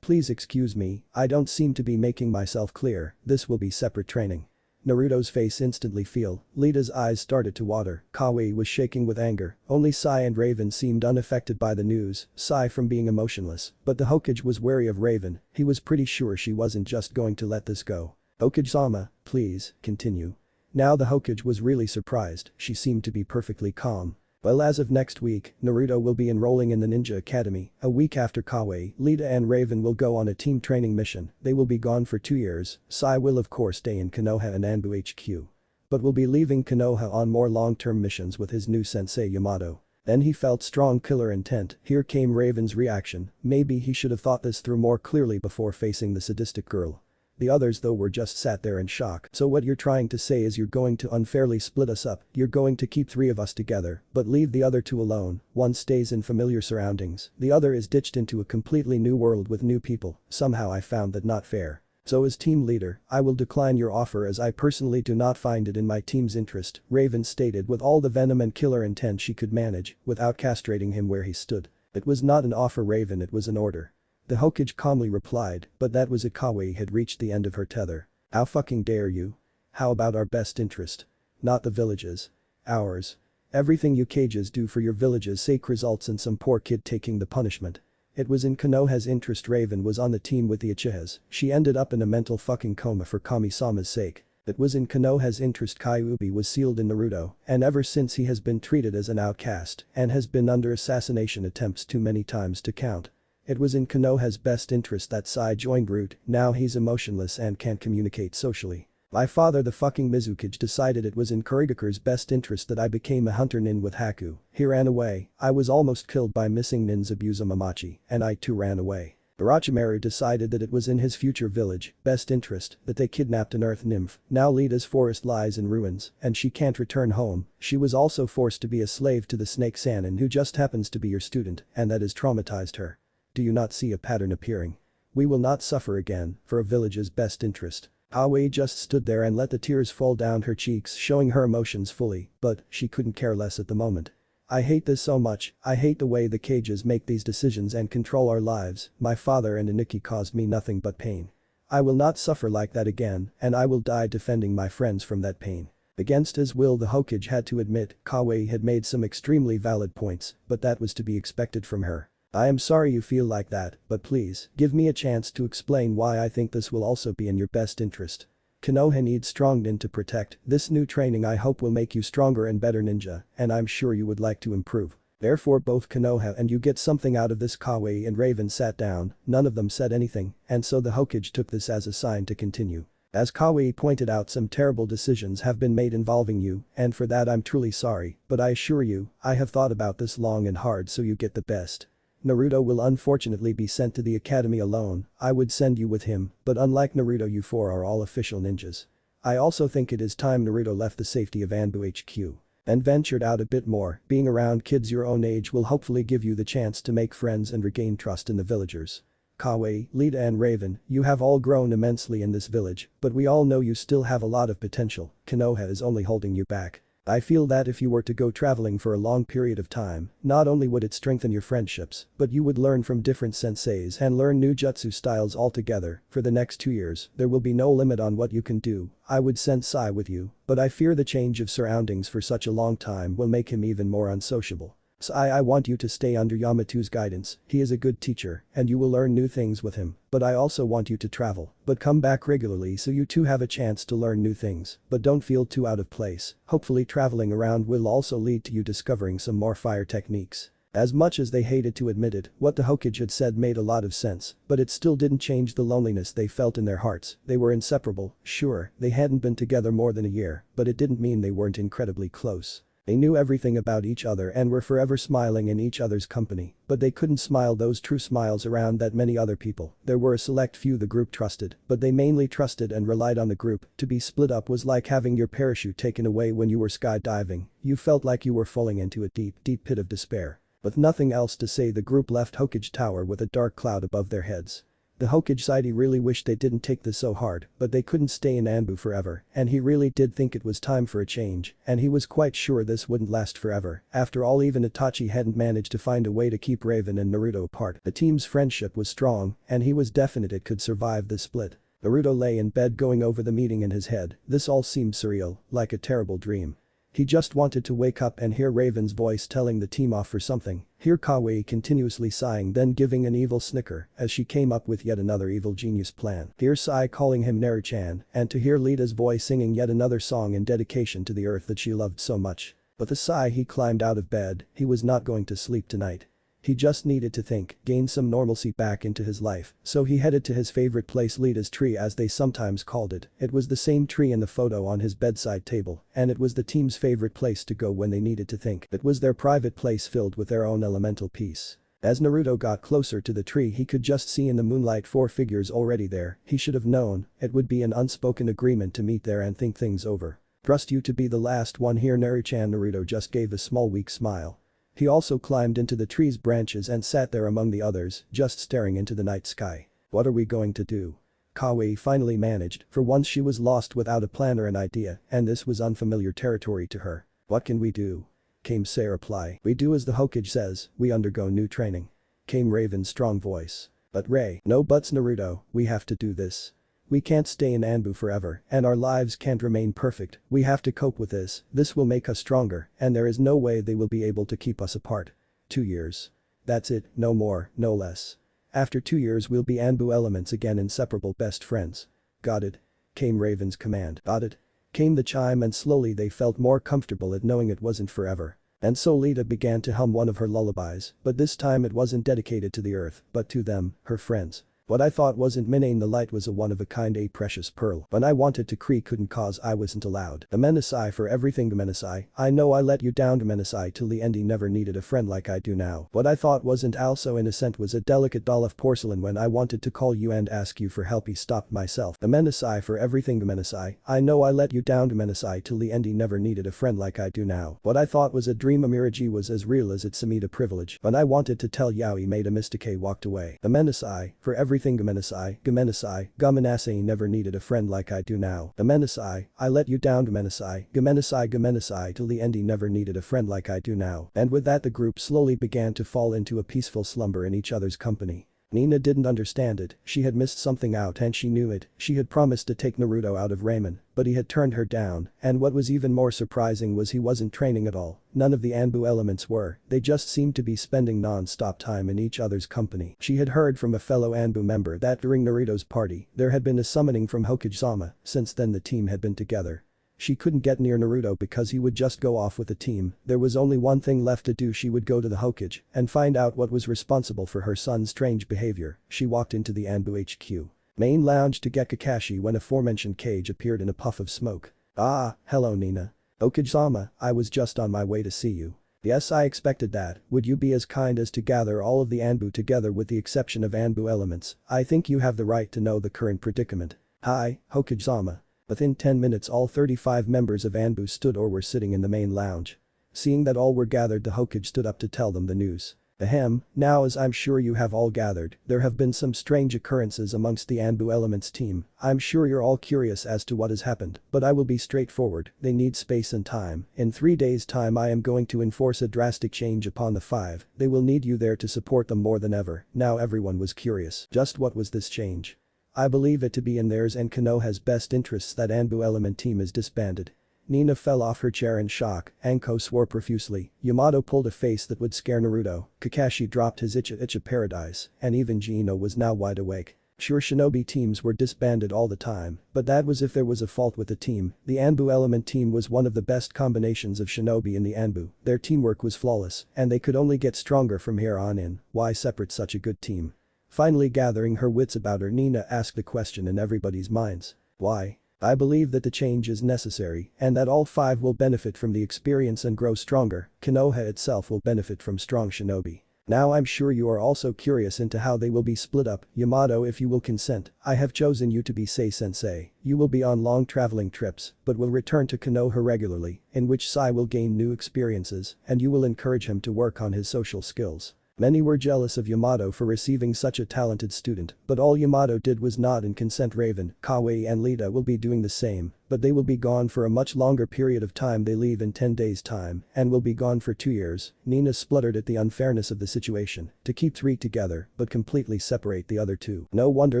Please excuse me, I don't seem to be making myself clear, this will be separate training." Naruto's face instantly fell. Lita's eyes started to water. Kawaii was shaking with anger. Only Sai and Raven seemed unaffected by the news, Sai from being emotionless, but the Hokage was wary of Raven. He was pretty sure she wasn't just going to let this go. "Hokage-sama, please, continue." Now the Hokage was really surprised, she seemed to be perfectly calm. "Well, as of next week, Naruto will be enrolling in the Ninja Academy. A week after Kawaii, Lita and Raven will go on a team training mission. They will be gone for 2 years. Sai will of course stay in Konoha and Anbu HQ. But will be leaving Konoha on more long-term missions with his new sensei Yamato." Then he felt strong killer intent. Here came Raven's reaction. Maybe he should have thought this through more clearly before facing the sadistic girl. The others though were just sat there in shock. "So what you're trying to say is you're going to unfairly split us up, you're going to keep 3 of us together, but leave the other 2 alone. One stays in familiar surroundings, the other is ditched into a completely new world with new people. Somehow I found that not fair. So as team leader, I will decline your offer as I personally do not find it in my team's interest," Raven stated with all the venom and killer intent she could manage without castrating him where he stood. "It was not an offer, Raven, it was an order." The Hokage calmly replied, but that was it. Kawaii had reached the end of her tether. "How fucking dare you?" How about our best interest? Not the villages. Ours. Everything you cages do for your village's sake results in some poor kid taking the punishment. It was in Konoha's interest Raven was on the team with the Uchihas, she ended up in a mental fucking coma for Kami-sama's sake. It was in Konoha's interest Kyuubi was sealed in Naruto, and ever since he has been treated as an outcast and has been under assassination attempts too many times to count. It was in Konoha's best interest that Sai joined Root, now he's emotionless and can't communicate socially. My father the fucking Mizukage decided it was in Kurigakure's best interest that I became a hunter nin with Haku, he ran away, I was almost killed by missing nins Abusa Mamachi, and I too ran away. Orochimaru decided that it was in his future village, best interest, that they kidnapped an earth nymph, now Lita's forest lies in ruins, and she can't return home, she was also forced to be a slave to the snake Sannin who just happens to be your student, and that has traumatized her. Do you not see a pattern appearing? We will not suffer again, for a village's best interest. Aoi just stood there and let the tears fall down her cheeks showing her emotions fully, but she couldn't care less at the moment. I hate this so much, I hate the way the cages make these decisions and control our lives, my father and Aniki caused me nothing but pain. I will not suffer like that again, and I will die defending my friends from that pain. Against his will the Hokage had to admit Kawaii had made some extremely valid points, but that was to be expected from her. I am sorry you feel like that, but please, give me a chance to explain why I think this will also be in your best interest. Konoha needs strong nin to protect, this new training I hope will make you stronger and better ninja, and I'm sure you would like to improve. Therefore both Konoha and you get something out of this. Kawaii and Raven sat down, none of them said anything, and so the Hokage took this as a sign to continue. As Kawaii pointed out, some terrible decisions have been made involving you, and for that I'm truly sorry, but I assure you, I have thought about this long and hard so you get the best. Naruto will unfortunately be sent to the academy alone, I would send you with him, but unlike Naruto you four are all official ninjas. I also think it is time Naruto left the safety of Anbu HQ and ventured out a bit more, being around kids your own age will hopefully give you the chance to make friends and regain trust in the villagers. Kawaii, Lita and Raven, you have all grown immensely in this village, but we all know you still have a lot of potential, Konoha is only holding you back. I feel that if you were to go traveling for a long period of time, not only would it strengthen your friendships, but you would learn from different senseis and learn new jutsu styles altogether. For the next 2 years, there will be no limit on what you can do. I would send Sai with you, but I fear the change of surroundings for such a long time will make him even more unsociable. Sai, I want you to stay under Yamato's guidance, he is a good teacher, and you will learn new things with him, but I also want you to travel, but come back regularly so you too have a chance to learn new things, but don't feel too out of place, hopefully traveling around will also lead to you discovering some more fire techniques. As much as they hated to admit it, what the Hokage had said made a lot of sense, but it still didn't change the loneliness they felt in their hearts, they were inseparable, sure, they hadn't been together more than a year, but it didn't mean they weren't incredibly close. They knew everything about each other and were forever smiling in each other's company, but they couldn't smile those true smiles around that many other people. There were a select few the group trusted, but they mainly trusted and relied on the group. To be split up was like having your parachute taken away when you were skydiving, you felt like you were falling into a deep, deep pit of despair. With nothing else to say, the group left Hokage Tower with a dark cloud above their heads. The Hokage Society really wished they didn't take this so hard, but they couldn't stay in Anbu forever, and he really did think it was time for a change, and he was quite sure this wouldn't last forever. After all, even Itachi hadn't managed to find a way to keep Raven and Naruto apart. The team's friendship was strong, and he was definite it could survive the split. Naruto lay in bed going over the meeting in his head, this all seemed surreal, like a terrible dream. He just wanted to wake up and hear Raven's voice telling the team off for something, hear Kawaii continuously sighing then giving an evil snicker as she came up with yet another evil genius plan, hear Sai calling him Naru-chan, and to hear Lita's voice singing yet another song in dedication to the earth that she loved so much. With a sigh he climbed out of bed, he was not going to sleep tonight. He just needed to think, gain some normalcy back into his life, so he headed to his favorite place, Lita's tree as they sometimes called it. It was the same tree in the photo on his bedside table, and it was the team's favorite place to go when they needed to think. It was their private place filled with their own elemental peace. As Naruto got closer to the tree he could just see in the moonlight 4 figures already there, he should have known, it would be an unspoken agreement to meet there and think things over. Trust you to be the last one here, Naru-chan. Naruto just gave a small weak smile. He also climbed into the tree's branches and sat there among the others, just staring into the night sky. What are we going to do? Kawaii finally managed, for once she was lost without a plan or an idea, and this was unfamiliar territory to her. What can we do? Came Sei's reply. We do as the Hokage says, we undergo new training. Came Raven's strong voice. But Ray, no buts Naruto, we have to do this. We can't stay in Anbu forever, and our lives can't remain perfect, we have to cope with this will make us stronger, and there is no way they will be able to keep us apart. 2 years. That's it, no more, no less. After 2 years we'll be Anbu elements again, inseparable best friends. Got it? Came Raven's command. Got it? Came the chime, and slowly they felt more comfortable at knowing it wasn't forever. And so Lita began to hum one of her lullabies, but this time it wasn't dedicated to the earth, but to them, her friends. What I thought wasn't Minane the light was a one-of-a-kind, a precious pearl. When I wanted to creak couldn't cause I wasn't allowed. The Menasai for everything. The Menasai, I know I let you down. The Menasai till the end. He never needed a friend like I do now. What I thought wasn't also innocent was a delicate doll of porcelain. When I wanted to call you and ask you for help he stopped myself. The Menasai for everything. The Menasai, I know I let you down. The Menasai till the end. He never needed a friend like I do now. What I thought was a dream. Amiriji was as real as it's Samita privilege. When I wanted to tell Yaoi made a mistake walked away. The Menasai for everything. Gamenasai, Gamenasai never needed a friend like I do now. The Menasai, I let you down. Gamenasai till the end. He never needed a friend like I do now. And with that the group slowly began to fall into a peaceful slumber in each other's company. Nina didn't understand it, she had missed something out and she knew it. She had promised to take Naruto out of Ramen, but he had turned her down, and what was even more surprising was he wasn't training at all. None of the Anbu elements were, they just seemed to be spending non-stop time in each other's company. She had heard from a fellow Anbu member that during Naruto's party, there had been a summoning from Hokage-sama, since then the team had been together. She couldn't get near Naruto because he would just go off with the team. There was only one thing left to do. She would go to the Hokage and find out what was responsible for her son's strange behavior. She walked into the Anbu HQ main lounge to get Kakashi when aforementioned Cage appeared in a puff of smoke. Ah, hello Nina. Hokage-sama, I was just on my way to see you. Yes, I expected that. Would you be as kind as to gather all of the Anbu together with the exception of Anbu elements? I think you have the right to know the current predicament. Hi, Hokage-sama. Within 10 minutes all 35 members of Anbu stood or were sitting in the main lounge. Seeing that all were gathered, the Hokage stood up to tell them the news. Ahem, now as I'm sure you have all gathered, there have been some strange occurrences amongst the Anbu Elements team. I'm sure you're all curious as to what has happened, but I will be straightforward, they need space and time. In 3 days' time I am going to enforce a drastic change upon the 5, they will need you there to support them more than ever. Now everyone was curious. Just what was this change? I believe it to be in theirs and Konoha's best interests that Anbu Element team is disbanded. Nina fell off her chair in shock, Anko swore profusely, Yamato pulled a face that would scare Naruto, Kakashi dropped his Icha paradise, and even Gino was now wide awake. Sure, shinobi teams were disbanded all the time, but that was if there was a fault with the team. The Anbu Element team was one of the best combinations of shinobi in the Anbu, their teamwork was flawless, and they could only get stronger from here on in. Why separate such a good team? Finally gathering her wits about her, Nina asked the question in everybody's minds. Why? I believe that the change is necessary and that all 5 will benefit from the experience and grow stronger. Konoha itself will benefit from strong shinobi. Now I'm sure you are also curious into how they will be split up. Yamato, if you will consent, I have chosen you to be Sei-sensei. You will be on long traveling trips, but will return to Konoha regularly, in which Sai will gain new experiences and you will encourage him to work on his social skills. Many were jealous of Yamato for receiving such a talented student, but all Yamato did was nod and consent. Raven, Kawaii and Lita will be doing the same, but they will be gone for a much longer period of time. They leave in 10 days' time and will be gone for 2 years. Nina spluttered at the unfairness of the situation, to keep 3 together but completely separate the other 2. No wonder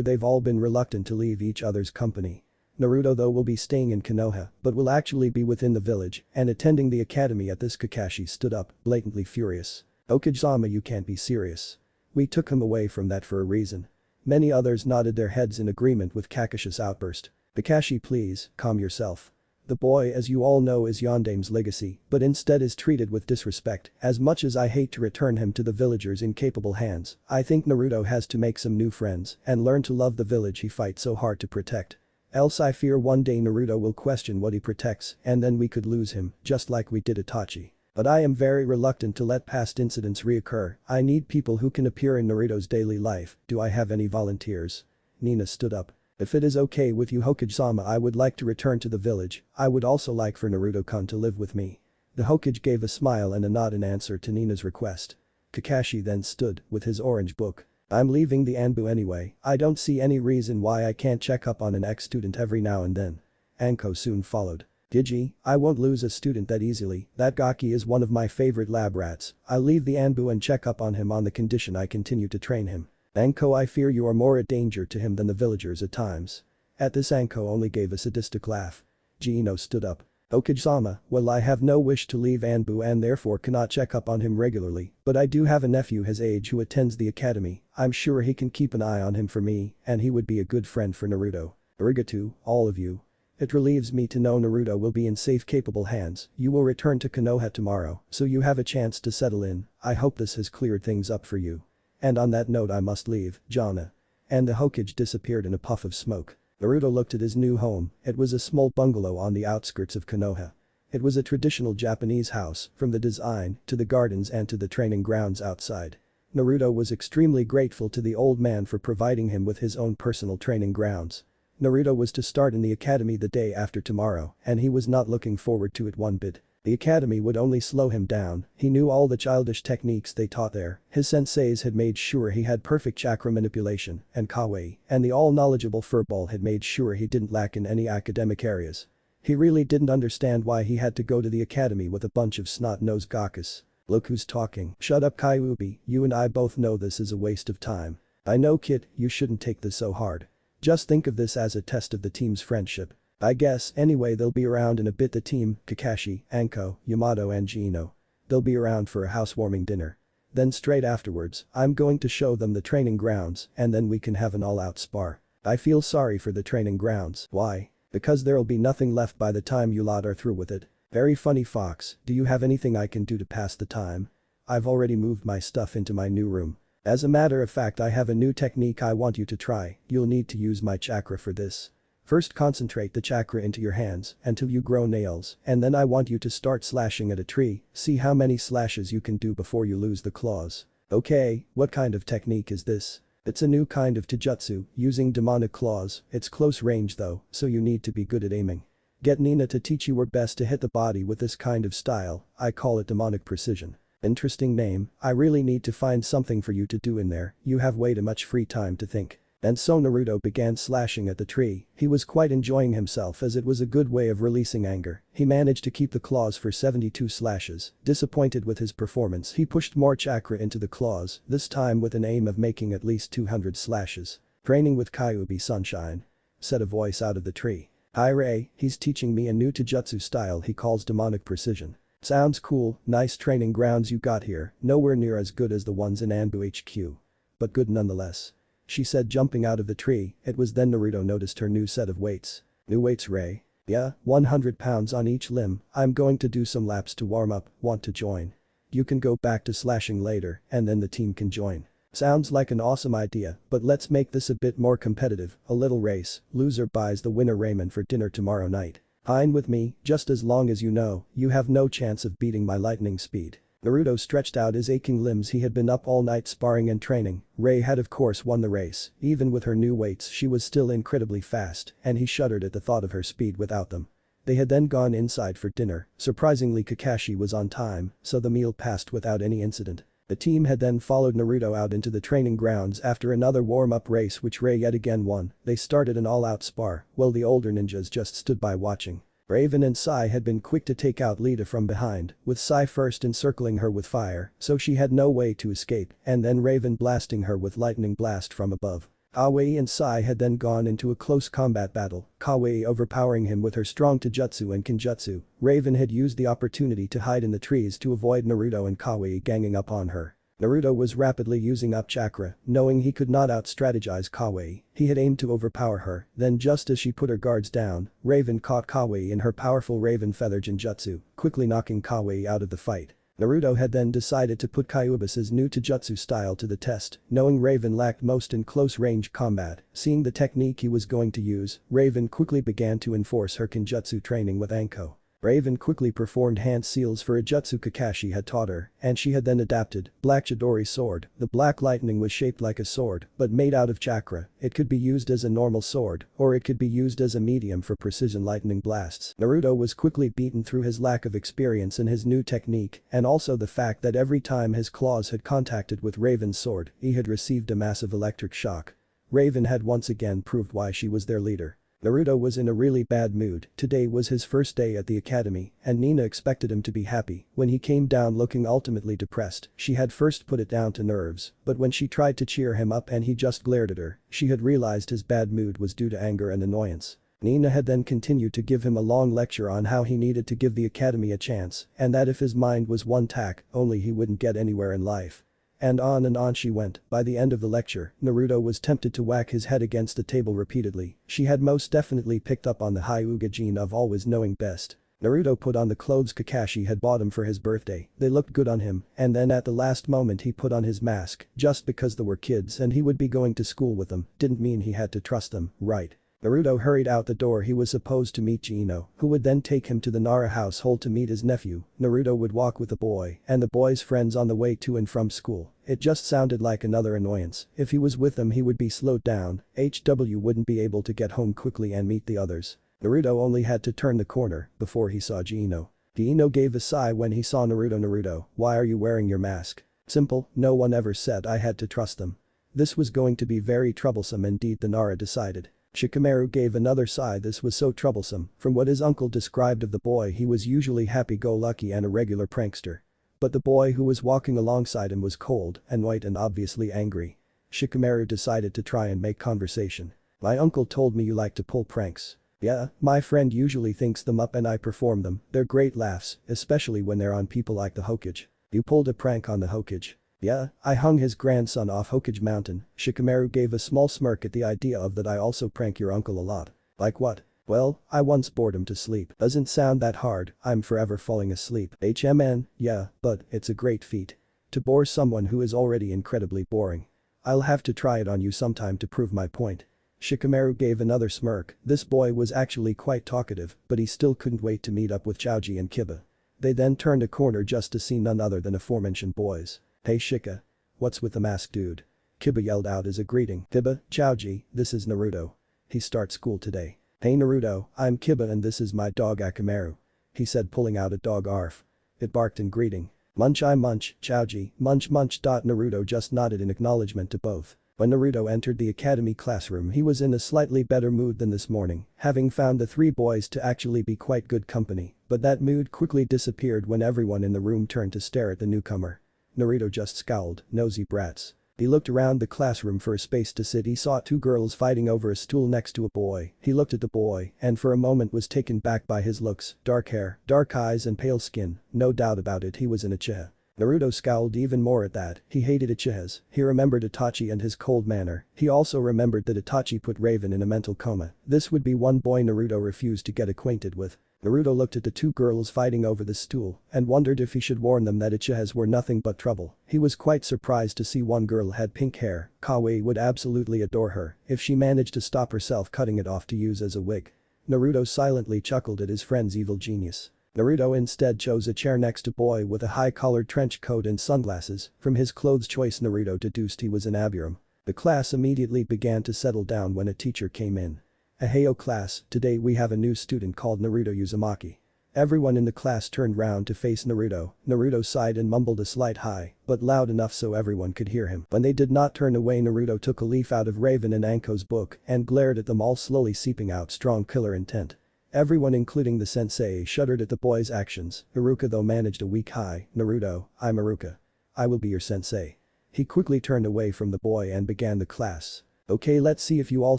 they've all been reluctant to leave each other's company. Naruto though will be staying in Konoha, but will actually be within the village and attending the academy. At this Kakashi stood up, blatantly furious. Hokage-sama, you can't be serious. We took him away from that for a reason. Many others nodded their heads in agreement with Kakashi's outburst. Kakashi, please, calm yourself. The boy, as you all know, is Yondame's legacy, but instead is treated with disrespect. As much as I hate to return him to the villagers' incapable hands, I think Naruto has to make some new friends and learn to love the village he fights so hard to protect. Else I fear one day Naruto will question what he protects and then we could lose him, just like we did Itachi. But I am very reluctant to let past incidents reoccur. I need people who can appear in Naruto's daily life. Do I have any volunteers? Nina stood up. If it is okay with you, Hokage-sama, I would like to return to the village. I would also like for Naruto-kun to live with me. The Hokage gave a smile and a nod in answer to Nina's request. Kakashi then stood with his orange book. I'm leaving the Anbu anyway. I don't see any reason why I can't check up on an ex-student every now and then. Anko soon followed. Gigi, I won't lose a student that easily. That Gaki is one of my favorite lab rats. I'll leave the Anbu and check up on him on the condition I continue to train him. Anko, I fear you are more a danger to him than the villagers at times. At this Anko only gave a sadistic laugh. Gino stood up. Okage-sama, well I have no wish to leave Anbu and therefore cannot check up on him regularly, but I do have a nephew his age who attends the academy, I'm sure he can keep an eye on him for me, and he would be a good friend for Naruto. Arigato, all of you. It relieves me to know Naruto will be in safe capable hands, you will return to Konoha tomorrow, so you have a chance to settle in, I hope this has cleared things up for you. And on that note I must leave, Jana. And the Hokage disappeared in a puff of smoke. Naruto looked at his new home, it was a small bungalow on the outskirts of Konoha. It was a traditional Japanese house, from the design, to the gardens and to the training grounds outside. Naruto was extremely grateful to the old man for providing him with his own personal training grounds. Naruto was to start in the academy the day after tomorrow, and he was not looking forward to it one bit. The academy would only slow him down, he knew all the childish techniques they taught there, his senseis had made sure he had perfect chakra manipulation, and kawaii, and the all-knowledgeable furball had made sure he didn't lack in any academic areas. He really didn't understand why he had to go to the academy with a bunch of snot-nosed gakkus. Look who's talking. Shut up Kyuubi, you and I both know this is a waste of time. I know kid, you shouldn't take this so hard. Just think of this as a test of the team's friendship. I guess anyway they'll be around in a bit the team, Kakashi, Anko, Yamato and Gino. They'll be around for a housewarming dinner. Then straight afterwards, I'm going to show them the training grounds and then we can have an all-out spar. I feel sorry for the training grounds. Why? Because there'll be nothing left by the time you lot are through with it. Very funny Fox, do you have anything I can do to pass the time? I've already moved my stuff into my new room. As a matter of fact I have a new technique I want you to try, you'll need to use my chakra for this. First concentrate the chakra into your hands until you grow nails and then I want you to start slashing at a tree, see how many slashes you can do before you lose the claws. Okay, what kind of technique is this? It's a new kind of taijutsu, using demonic claws, it's close range though, so you need to be good at aiming. Get Nina to teach you her best to hit the body with this kind of style, I call it demonic precision. Interesting name, I really need to find something for you to do in there, you have way too much free time to think. And so Naruto began slashing at the tree, he was quite enjoying himself as it was a good way of releasing anger, he managed to keep the claws for 72 slashes, disappointed with his performance he pushed more chakra into the claws, this time with an aim of making at least 200 slashes. Training with Kyuubi Sunshine. Said a voice out of the tree. Hi Ray, he's teaching me a new taijutsu style he calls demonic precision. Sounds cool, nice training grounds you got here, nowhere near as good as the ones in Anbu HQ. But good nonetheless. She said jumping out of the tree, it was then Naruto noticed her new set of weights. New weights Ray? Yeah, 100 pounds on each limb, I'm going to do some laps to warm up, want to join? You can go back to slashing later and then the team can join. Sounds like an awesome idea, but let's make this a bit more competitive, a little race, loser buys the winner ramen for dinner tomorrow night. Fine with me, just as long as you know, you have no chance of beating my lightning speed. Naruto stretched out his aching limbs he had been up all night sparring and training, Ray had of course won the race, even with her new weights she was still incredibly fast and he shuddered at the thought of her speed without them. They had then gone inside for dinner, surprisingly Kakashi was on time, so the meal passed without any incident. The team had then followed Naruto out into the training grounds after another warm-up race which Ray yet again won, they started an all-out spar, while the older ninjas just stood by watching. Raven and Sai had been quick to take out Lita from behind, with Sai first encircling her with fire, so she had no way to escape, and then Raven blasting her with lightning blast from above. Kawaii and Sai had then gone into a close combat battle, Kawaii overpowering him with her strong taijutsu and kinjutsu, Raven had used the opportunity to hide in the trees to avoid Naruto and Kawaii ganging up on her. Naruto was rapidly using up chakra, knowing he could not out-strategize Kawaii, he had aimed to overpower her, then just as she put her guards down, Raven caught Kawaii in her powerful Raven Feather Genjutsu, quickly knocking Kawaii out of the fight. Naruto had then decided to put Kyuubi's new taijutsu style to the test, knowing Raven lacked most in close-range combat, seeing the technique he was going to use, Raven quickly began to enforce her kinjutsu training with Anko. Raven quickly performed hand seals for a jutsu Kakashi had taught her, and she had then adapted, Black Chidori sword, the black lightning was shaped like a sword, but made out of chakra, it could be used as a normal sword, or it could be used as a medium for precision lightning blasts. Naruto was quickly beaten through his lack of experience in his new technique, and also the fact that every time his claws had contacted with Raven's sword, he had received a massive electric shock. Raven had once again proved why she was their leader. Naruto was in a really bad mood. Today was his first day at the academy, and Nina expected him to be happy. When he came down looking ultimately depressed, she had first put it down to nerves, but when she tried to cheer him up and he just glared at her, she had realized his bad mood was due to anger and annoyance. Nina had then continued to give him a long lecture on how he needed to give the academy a chance, and that if his mind was one tack, only he wouldn't get anywhere in life. And on she went. By the end of the lecture, Naruto was tempted to whack his head against the table repeatedly. She had most definitely picked up on the Hyuga gene of always knowing best. Naruto put on the clothes Kakashi had bought him for his birthday. They looked good on him, and then at the last moment he put on his mask, just because they were kids and he would be going to school with them, didn't mean he had to trust them, right? Naruto hurried out the door. He was supposed to meet Gino, who would then take him to the Nara household to meet his nephew. Naruto would walk with the boy and the boy's friends on the way to and from school. It just sounded like another annoyance. If he was with them he would be slowed down, HW wouldn't be able to get home quickly and meet the others. Naruto only had to turn the corner before he saw Gino. Gino gave a sigh when he saw Naruto. Naruto, why are you wearing your mask? Simple, no one ever said I had to trust them. This was going to be very troublesome indeed, the Nara decided. Shikamaru gave another sigh. This was so troublesome. From what his uncle described of the boy, he was usually happy-go-lucky and a regular prankster. But the boy who was walking alongside him was cold and white and obviously angry. Shikamaru decided to try and make conversation. My uncle told me you like to pull pranks. Yeah, my friend usually thinks them up and I perform them. They're great laughs, especially when they're on people like the Hokage. You pulled a prank on the Hokage. Yeah, I hung his grandson off Hokage Mountain. Shikamaru gave a small smirk at the idea of that. I also prank your uncle a lot. Like what? Well, I once bored him to sleep. Doesn't sound that hard, I'm forever falling asleep. Yeah, but it's a great feat. To bore someone who is already incredibly boring. I'll have to try it on you sometime to prove my point. Shikamaru gave another smirk. This boy was actually quite talkative, but he still couldn't wait to meet up with Choji and Kiba. They then turned a corner just to see none other than aforementioned boys. Hey Shika. What's with the mask, dude? Kiba yelled out as a greeting. Kiba, Choji, this is Naruto. He starts school today. Hey Naruto, I'm Kiba and this is my dog Akamaru. He said, pulling out a dog arf. It barked in greeting. Munch I munch, Choji, munch munch. Naruto just nodded in acknowledgement to both. When Naruto entered the academy classroom he was in a slightly better mood than this morning, having found the three boys to actually be quite good company, but that mood quickly disappeared when everyone in the room turned to stare at the newcomer. Naruto just scowled, nosy brats. He looked around the classroom for a space to sit. He saw two girls fighting over a stool next to a boy. He looked at the boy and for a moment was taken back by his looks, dark hair, dark eyes and pale skin, no doubt about it he was an Uchiha. Naruto scowled even more at that. He hated Uchihas. He remembered Itachi and his cold manner. He also remembered that Itachi put Raven in a mental coma. This would be one boy Naruto refused to get acquainted with. Naruto looked at the two girls fighting over the stool and wondered if he should warn them that Uchihas were nothing but trouble. He was quite surprised to see one girl had pink hair. Kawaii would absolutely adore her if she managed to stop herself cutting it off to use as a wig. Naruto silently chuckled at his friend's evil genius. Naruto instead chose a chair next to boy with a high-collared trench coat and sunglasses. From his clothes choice Naruto deduced he was an Abiram. The class immediately began to settle down when a teacher came in. Aheyo class, today we have a new student called Naruto Uzumaki. Everyone in the class turned round to face Naruto. Naruto sighed and mumbled a slight hi, but loud enough so everyone could hear him. When they did not turn away Naruto took a leaf out of Raven and Anko's book and glared at them all, slowly seeping out strong killer intent. Everyone including the sensei shuddered at the boy's actions. Iruka though managed a weak hi. Naruto, I'm Iruka. I will be your sensei. He quickly turned away from the boy and began the class. Okay, let's see if you all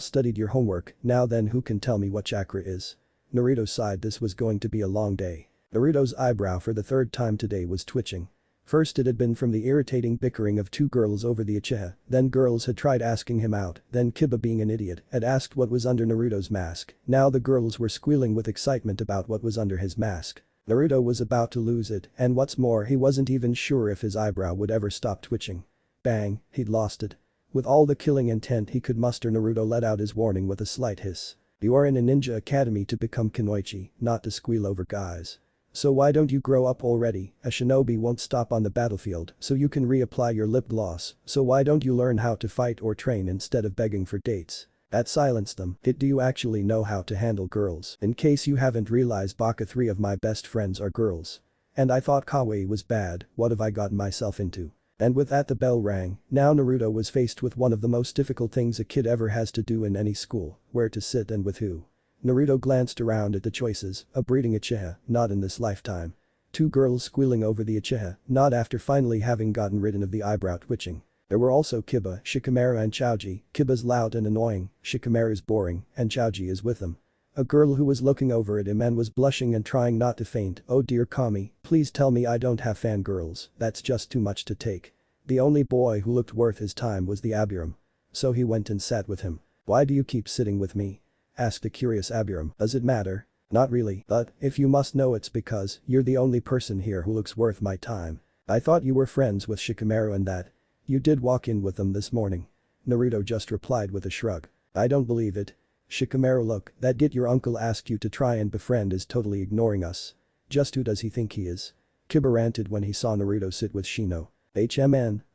studied your homework. Now then, who can tell me what chakra is? Naruto sighed. This was going to be a long day. Naruto's eyebrow for the third time today was twitching. First it had been from the irritating bickering of two girls over the Uchiha, then girls had tried asking him out, then Kiba being an idiot had asked what was under Naruto's mask. Now the girls were squealing with excitement about what was under his mask. Naruto was about to lose it, and what's more he wasn't even sure if his eyebrow would ever stop twitching. Bang, he'd lost it. With all the killing intent he could muster Naruto let out his warning with a slight hiss. You are in a ninja academy to become kunoichi, not to squeal over guys. So why don't you grow up already? A shinobi won't stop on the battlefield so you can reapply your lip gloss, so why don't you learn how to fight or train instead of begging for dates? That silenced them. Do you actually know how to handle girls? In case you haven't realized, Baka, 3 of my best friends are girls. And I thought kawaii was bad, what have I gotten myself into? And with that the bell rang. Now Naruto was faced with one of the most difficult things a kid ever has to do in any school, where to sit and with who. Naruto glanced around at the choices, a breeding Uchiha, not in this lifetime. Two girls squealing over the Uchiha, not after finally having gotten rid of the eyebrow twitching. There were also Kiba, Shikamaru and Choji. Kiba's loud and annoying, Shikamaru's boring, and Choji is with them. A girl who was looking over at him and was blushing and trying not to faint. Oh dear Kami, please tell me I don't have fangirls, that's just too much to take. The only boy who looked worth his time was the Abiram. So he went and sat with him. Why do you keep sitting with me? Asked the curious Abiram. Does it matter? Not really, but if you must know it's because you're the only person here who looks worth my time. I thought you were friends with Shikamaru and that. You did walk in with them this morning. Naruto just replied with a shrug. I don't believe it. Shikamaru, look, that git your uncle asked you to try and befriend is totally ignoring us. Just who does he think he is? Kiba ranted when he saw Naruto sit with Shino.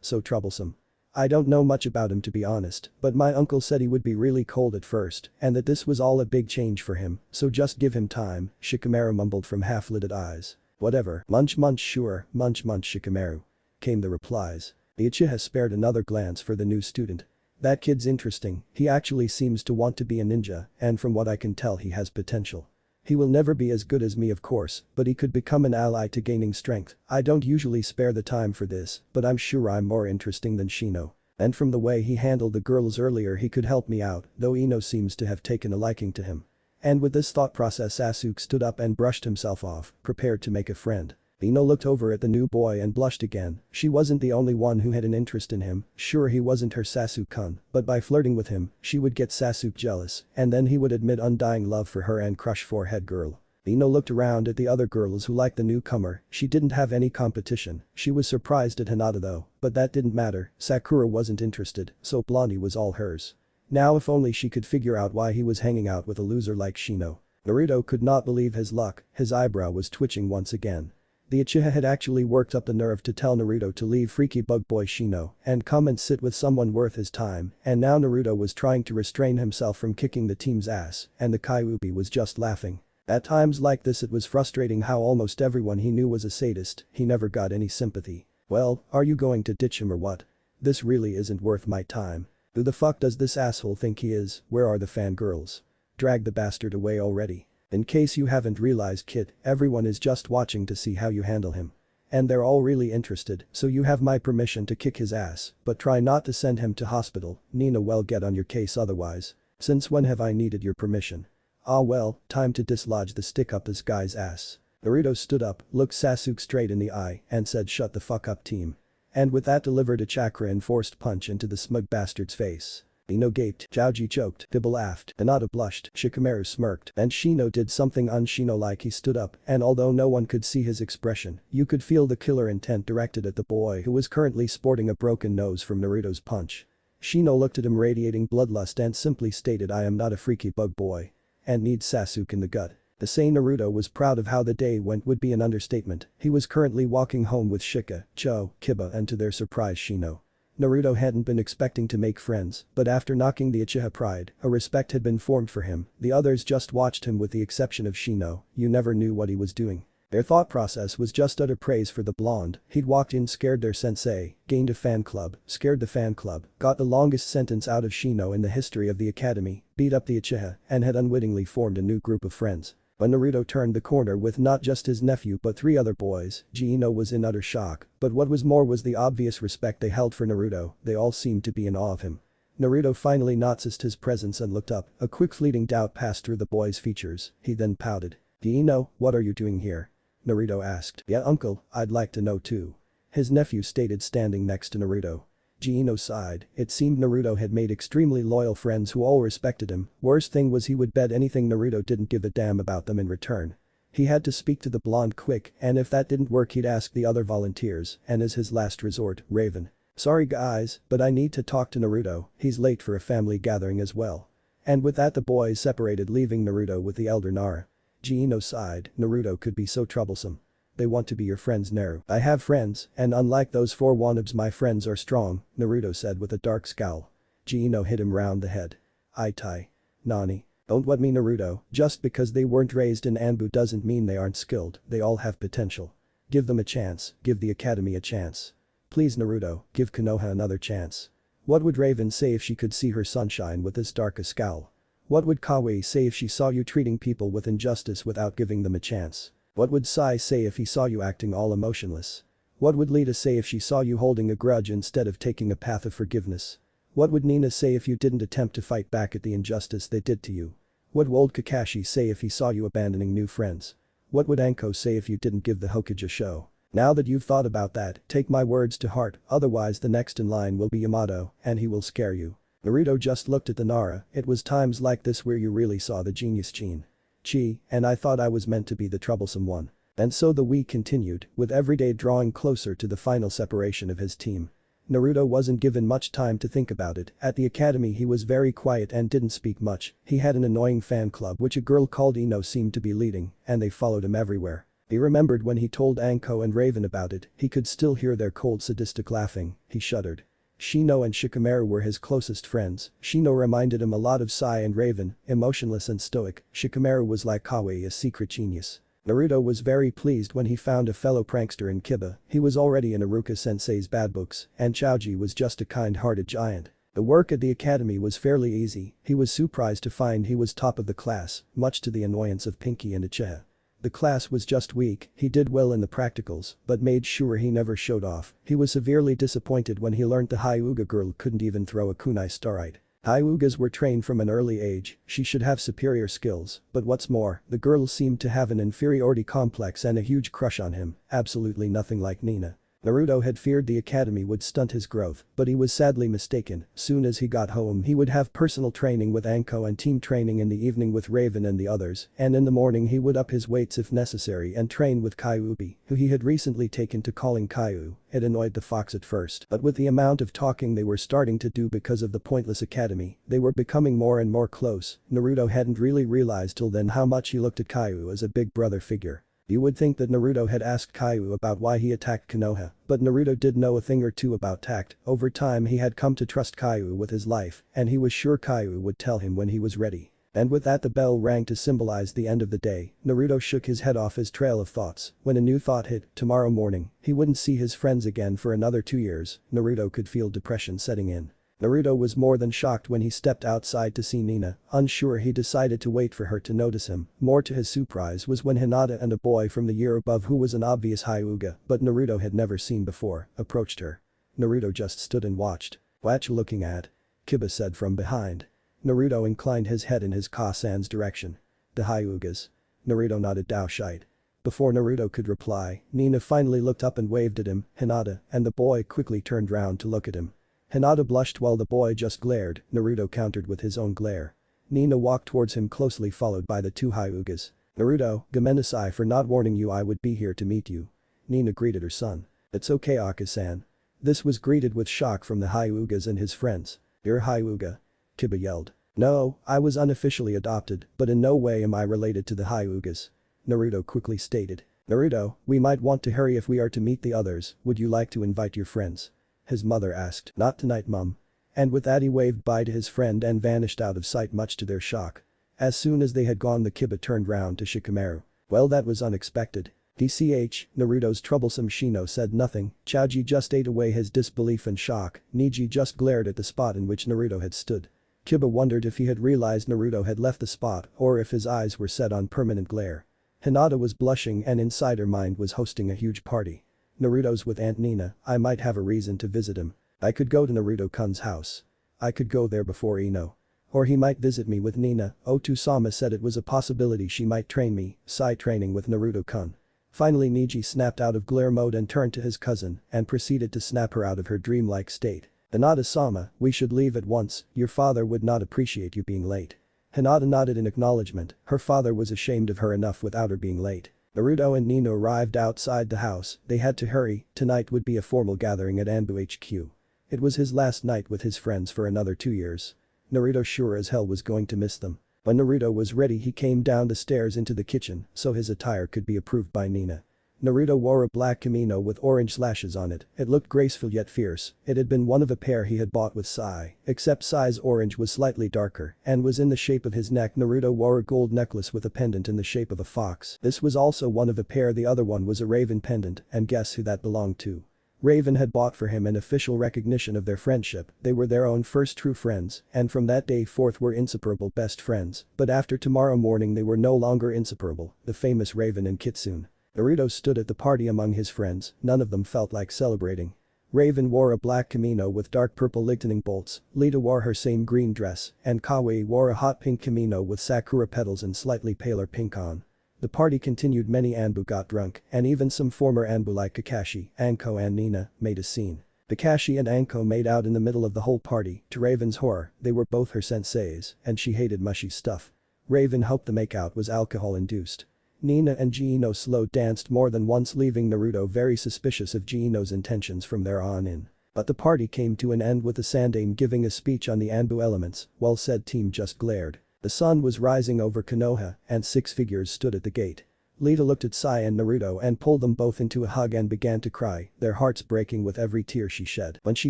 So troublesome. I don't know much about him to be honest, but my uncle said he would be really cold at first and that this was all a big change for him, so just give him time, Shikamaru mumbled from half-lidded eyes. Whatever, munch munch sure, munch munch Shikamaru. Came the replies. The Uchiha spared another glance for the new student. That kid's interesting, he actually seems to want to be a ninja, and from what I can tell he has potential. He will never be as good as me of course, but he could become an ally to gaining strength. I don't usually spare the time for this, but I'm sure I'm more interesting than Shino. And from the way he handled the girls earlier he could help me out, though Ino seems to have taken a liking to him. And with this thought process Sasuke stood up and brushed himself off, prepared to make a friend. Ino looked over at the new boy and blushed again. She wasn't the only one who had an interest in him, sure he wasn't her Sasuke-kun, but by flirting with him, she would get Sasuke jealous, and then he would admit undying love for her and crush forehead girl. Ino looked around at the other girls who liked the newcomer, she didn't have any competition, she was surprised at Hinata though, but that didn't matter, Sakura wasn't interested, so Blondie was all hers. Now if only she could figure out why he was hanging out with a loser like Shino. Naruto could not believe his luck, his eyebrow was twitching once again. The Uchiha had actually worked up the nerve to tell Naruto to leave freaky bug boy Shino and come and sit with someone worth his time, and now Naruto was trying to restrain himself from kicking the team's ass, and the Kyuubi was just laughing. At times like this it was frustrating how almost everyone he knew was a sadist, he never got any sympathy. Well, are you going to ditch him or what? This really isn't worth my time. Who the fuck does this asshole think he is, where are the fangirls? Drag the bastard away already. In case you haven't realized kid, everyone is just watching to see how you handle him. And they're all really interested, so you have my permission to kick his ass, but try not to send him to hospital, Nina will get on your case otherwise. Since when have I needed your permission? Ah well, time to dislodge the stick up this guy's ass. Naruto stood up, looked Sasuke straight in the eye, and said shut the fuck up team. And with that delivered a chakra-enforced punch into the smug bastard's face. Ino gaped, Choji choked, Kiba laughed, Hinata blushed, Shikamaru smirked, and Shino did something un-Shino-like he stood up, and although no one could see his expression, you could feel the killer intent directed at the boy who was currently sporting a broken nose from Naruto's punch. Shino looked at him radiating bloodlust and simply stated I am not a freaky bug boy. And need Sasuke in the gut. To say Naruto was proud of how the day went would be an understatement, he was currently walking home with Shika, Cho, Kiba and to their surprise Shino. Naruto hadn't been expecting to make friends, but after knocking the Uchiha pride, a respect had been formed for him, the others just watched him with the exception of Shino, you never knew what he was doing. Their thought process was just utter praise for the blonde, he'd walked in scared their sensei, gained a fan club, scared the fan club, got the longest sentence out of Shino in the history of the academy, beat up the Uchiha, and had unwittingly formed a new group of friends. When Naruto turned the corner with not just his nephew but 3 other boys, Ino was in utter shock, but what was more was the obvious respect they held for Naruto, they all seemed to be in awe of him. Naruto finally noticed his presence and looked up, a quick fleeting doubt passed through the boy's features, he then pouted. Ino, what are you doing here? Naruto asked. Yeah uncle, I'd like to know too. His nephew stated standing next to Naruto. Ino sighed, it seemed Naruto had made extremely loyal friends who all respected him, worst thing was he would bet anything Naruto didn't give a damn about them in return. He had to speak to the blonde quick and if that didn't work he'd ask the other volunteers and as his last resort, Raven. Sorry guys, but I need to talk to Naruto, he's late for a family gathering as well. And with that the boys separated leaving Naruto with the elder Nara. Ino sighed, Naruto could be so troublesome. They want to be your friends Naru. I have friends, and unlike those 4 wannabes my friends are strong, Naruto said with a dark scowl. Ino hit him round the head. Itai. Nani. Don't what me Naruto, just because they weren't raised in Anbu doesn't mean they aren't skilled, they all have potential. Give them a chance, give the academy a chance. Please Naruto, give Konoha another chance. What would Raven say if she could see her sunshine with this dark a scowl? What would Kawaii say if she saw you treating people with injustice without giving them a chance? What would Sai say if he saw you acting all emotionless? What would Lita say if she saw you holding a grudge instead of taking a path of forgiveness? What would Nina say if you didn't attempt to fight back at the injustice they did to you? What would Kakashi say if he saw you abandoning new friends? What would Anko say if you didn't give the Hokage a show? Now that you've thought about that, take my words to heart, otherwise the next in line will be Yamato, and he will scare you. Naruto just looked at the Nara, it was times like this where you really saw the genius gene. Chi, and I thought I was meant to be the troublesome one. And so the week continued, with every day drawing closer to the final separation of his team. Naruto wasn't given much time to think about it, at the academy he was very quiet and didn't speak much, he had an annoying fan club which a girl called Ino seemed to be leading, and they followed him everywhere. He remembered when he told Anko and Raven about it, he could still hear their cold sadistic laughing, he shuddered. Shino and Shikamaru were his closest friends, Shino reminded him a lot of Sai and Raven, emotionless and stoic, Shikamaru was like Kawaii, a secret genius. Naruto was very pleased when he found a fellow prankster in Kiba, he was already in Iruka-sensei's bad books, and Choji was just a kind-hearted giant. The work at the academy was fairly easy, he was surprised to find he was top of the class, much to the annoyance of Pinky and Uchiha. The class was just weak, he did well in the practicals, but made sure he never showed off. He was severely disappointed when he learned the Hyuga girl couldn't even throw a kunai starite. Hyugas were trained from an early age, she should have superior skills, but what's more, the girl seemed to have an inferiority complex and a huge crush on him, absolutely nothing like Nina. Naruto had feared the academy would stunt his growth, but he was sadly mistaken, soon as he got home he would have personal training with Anko and team training in the evening with Raven and the others, and in the morning he would up his weights if necessary and train with Kyuubi, who he had recently taken to calling Kyu. It annoyed the fox at first, but with the amount of talking they were starting to do because of the pointless academy, they were becoming more and more close. Naruto hadn't really realized till then how much he looked at Kyu as a big brother figure. You would think that Naruto had asked Kyu about why he attacked Konoha, but Naruto did know a thing or two about tact, over time he had come to trust Kyu with his life, and he was sure Kyu would tell him when he was ready. And with that the bell rang to symbolize the end of the day, Naruto shook his head off his trail of thoughts, when a new thought hit, tomorrow morning, he wouldn't see his friends again for another 2 years, Naruto could feel depression setting in. Naruto was more than shocked when he stepped outside to see Nina, unsure he decided to wait for her to notice him, more to his surprise was when Hinata and a boy from the year above who was an obvious Hyuga but Naruto had never seen before, approached her. Naruto just stood and watched. "What you looking at?" Kiba said from behind. Naruto inclined his head in his Ka-san's direction. "The Hyugas." Naruto nodded douchite. Before Naruto could reply, Nina finally looked up and waved at him, Hinata, and the boy quickly turned round to look at him. Hinata blushed while the boy just glared, Naruto countered with his own glare. Nina walked towards him closely followed by the 2 Hyugas. "Naruto, gomenasai for not warning you I would be here to meet you." Nina greeted her son. "It's okay Aka-san." This was greeted with shock from the Hyugas and his friends. "You're Hyuga?" Kiba yelled. "No, I was unofficially adopted, but in no way am I related to the Hyugas." Naruto quickly stated. "Naruto, we might want to hurry if we are to meet the others, would you like to invite your friends?" His mother asked. "Not tonight mum." And with that he waved bye to his friend and vanished out of sight much to their shock. As soon as they had gone the Kiba turned round to Shikamaru. "Well that was unexpected." DCH, Naruto's troublesome Shino said nothing, Choji just ate away his disbelief and shock, Neji just glared at the spot in which Naruto had stood. Kiba wondered if he had realized Naruto had left the spot or if his eyes were set on permanent glare. Hinata was blushing and inside her mind was hosting a huge party. "Naruto's with Aunt Nina, I might have a reason to visit him. I could go to Naruto-kun's house. I could go there before Ino. Or he might visit me with Nina." Otusama said it was a possibility she might train me, Sai training with Naruto-kun. Finally Neji snapped out of glare mode and turned to his cousin and proceeded to snap her out of her dreamlike state. "Hinata-sama, we should leave at once, your father would not appreciate you being late." Hinata nodded in acknowledgement, her father was ashamed of her enough without her being late. Naruto and Nino arrived outside the house, they had to hurry, tonight would be a formal gathering at Anbu HQ. It was his last night with his friends for another 2 years. Naruto sure as hell was going to miss them. When Naruto was ready he came down the stairs into the kitchen so his attire could be approved by Nina. Naruto wore a black kimono with orange slashes on it, it looked graceful yet fierce, it had been one of a pair he had bought with Sai, except Sai's orange was slightly darker and was in the shape of his neck. Naruto wore a gold necklace with a pendant in the shape of a fox, this was also one of a pair, the other one was a raven pendant and guess who that belonged to? Raven had bought for him an official recognition of their friendship, they were their own first true friends, and from that day forth were inseparable best friends, but after tomorrow morning they were no longer inseparable, the famous Raven and Kitsune. Naruto stood at the party among his friends, none of them felt like celebrating. Raven wore a black kimono with dark purple lightning bolts, Lita wore her same green dress, and Kawaii wore a hot pink kimono with sakura petals and slightly paler pink on. The party continued, many Anbu got drunk, and even some former Anbu like Kakashi, Anko and Nina, made a scene. Kakashi and Anko made out in the middle of the whole party, to Raven's horror, they were both her senseis, and she hated mushy stuff. Raven hoped the makeout was alcohol-induced. Nina and Gino slow danced more than once, leaving Naruto very suspicious of Gino's intentions from there on in. But the party came to an end with the Sandaime giving a speech on the Anbu elements, while said team just glared. The sun was rising over Konoha, and 6 figures stood at the gate. Lita looked at Sai and Naruto and pulled them both into a hug and began to cry, their hearts breaking with every tear she shed. When she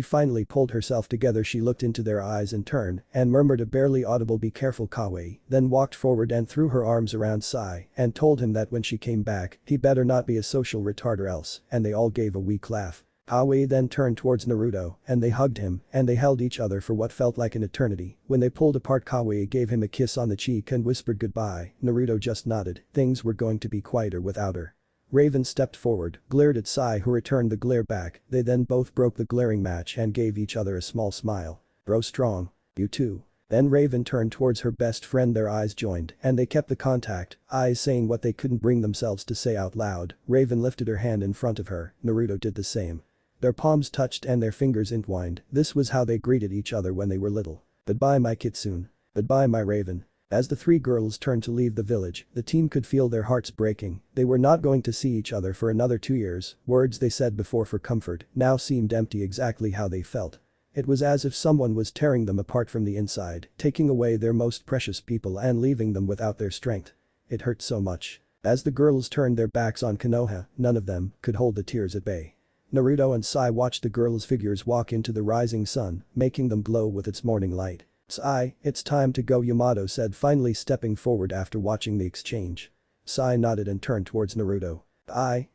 finally pulled herself together, she looked into their eyes in turn and murmured a barely audible "Be careful, Kawaii," then walked forward and threw her arms around Sai and told him that when she came back, he better not be a social retard or else, and they all gave a weak laugh. Kawaii then turned towards Naruto, and they hugged him, and they held each other for what felt like an eternity. When they pulled apart, Kawaii gave him a kiss on the cheek and whispered goodbye. Naruto just nodded, things were going to be quieter without her. Raven stepped forward, glared at Sai, who returned the glare back, they then both broke the glaring match and gave each other a small smile. "Bro strong. You too." Then Raven turned towards her best friend, their eyes joined, and they kept the contact, eyes saying what they couldn't bring themselves to say out loud. Raven lifted her hand in front of her, Naruto did the same. Their palms touched and their fingers entwined, this was how they greeted each other when they were little. "Goodbye my Kitsune. Goodbye my Raven." As the 3 girls turned to leave the village, the team could feel their hearts breaking, they were not going to see each other for another 2 years, words they said before for comfort now seemed empty, exactly how they felt. It was as if someone was tearing them apart from the inside, taking away their most precious people and leaving them without their strength. It hurt so much. As the girls turned their backs on Konoha, none of them could hold the tears at bay. Naruto and Sai watched the girls' figures walk into the rising sun, making them glow with its morning light. "Sai, it's time to go," Yamato said, finally stepping forward after watching the exchange. Sai nodded and turned towards Naruto.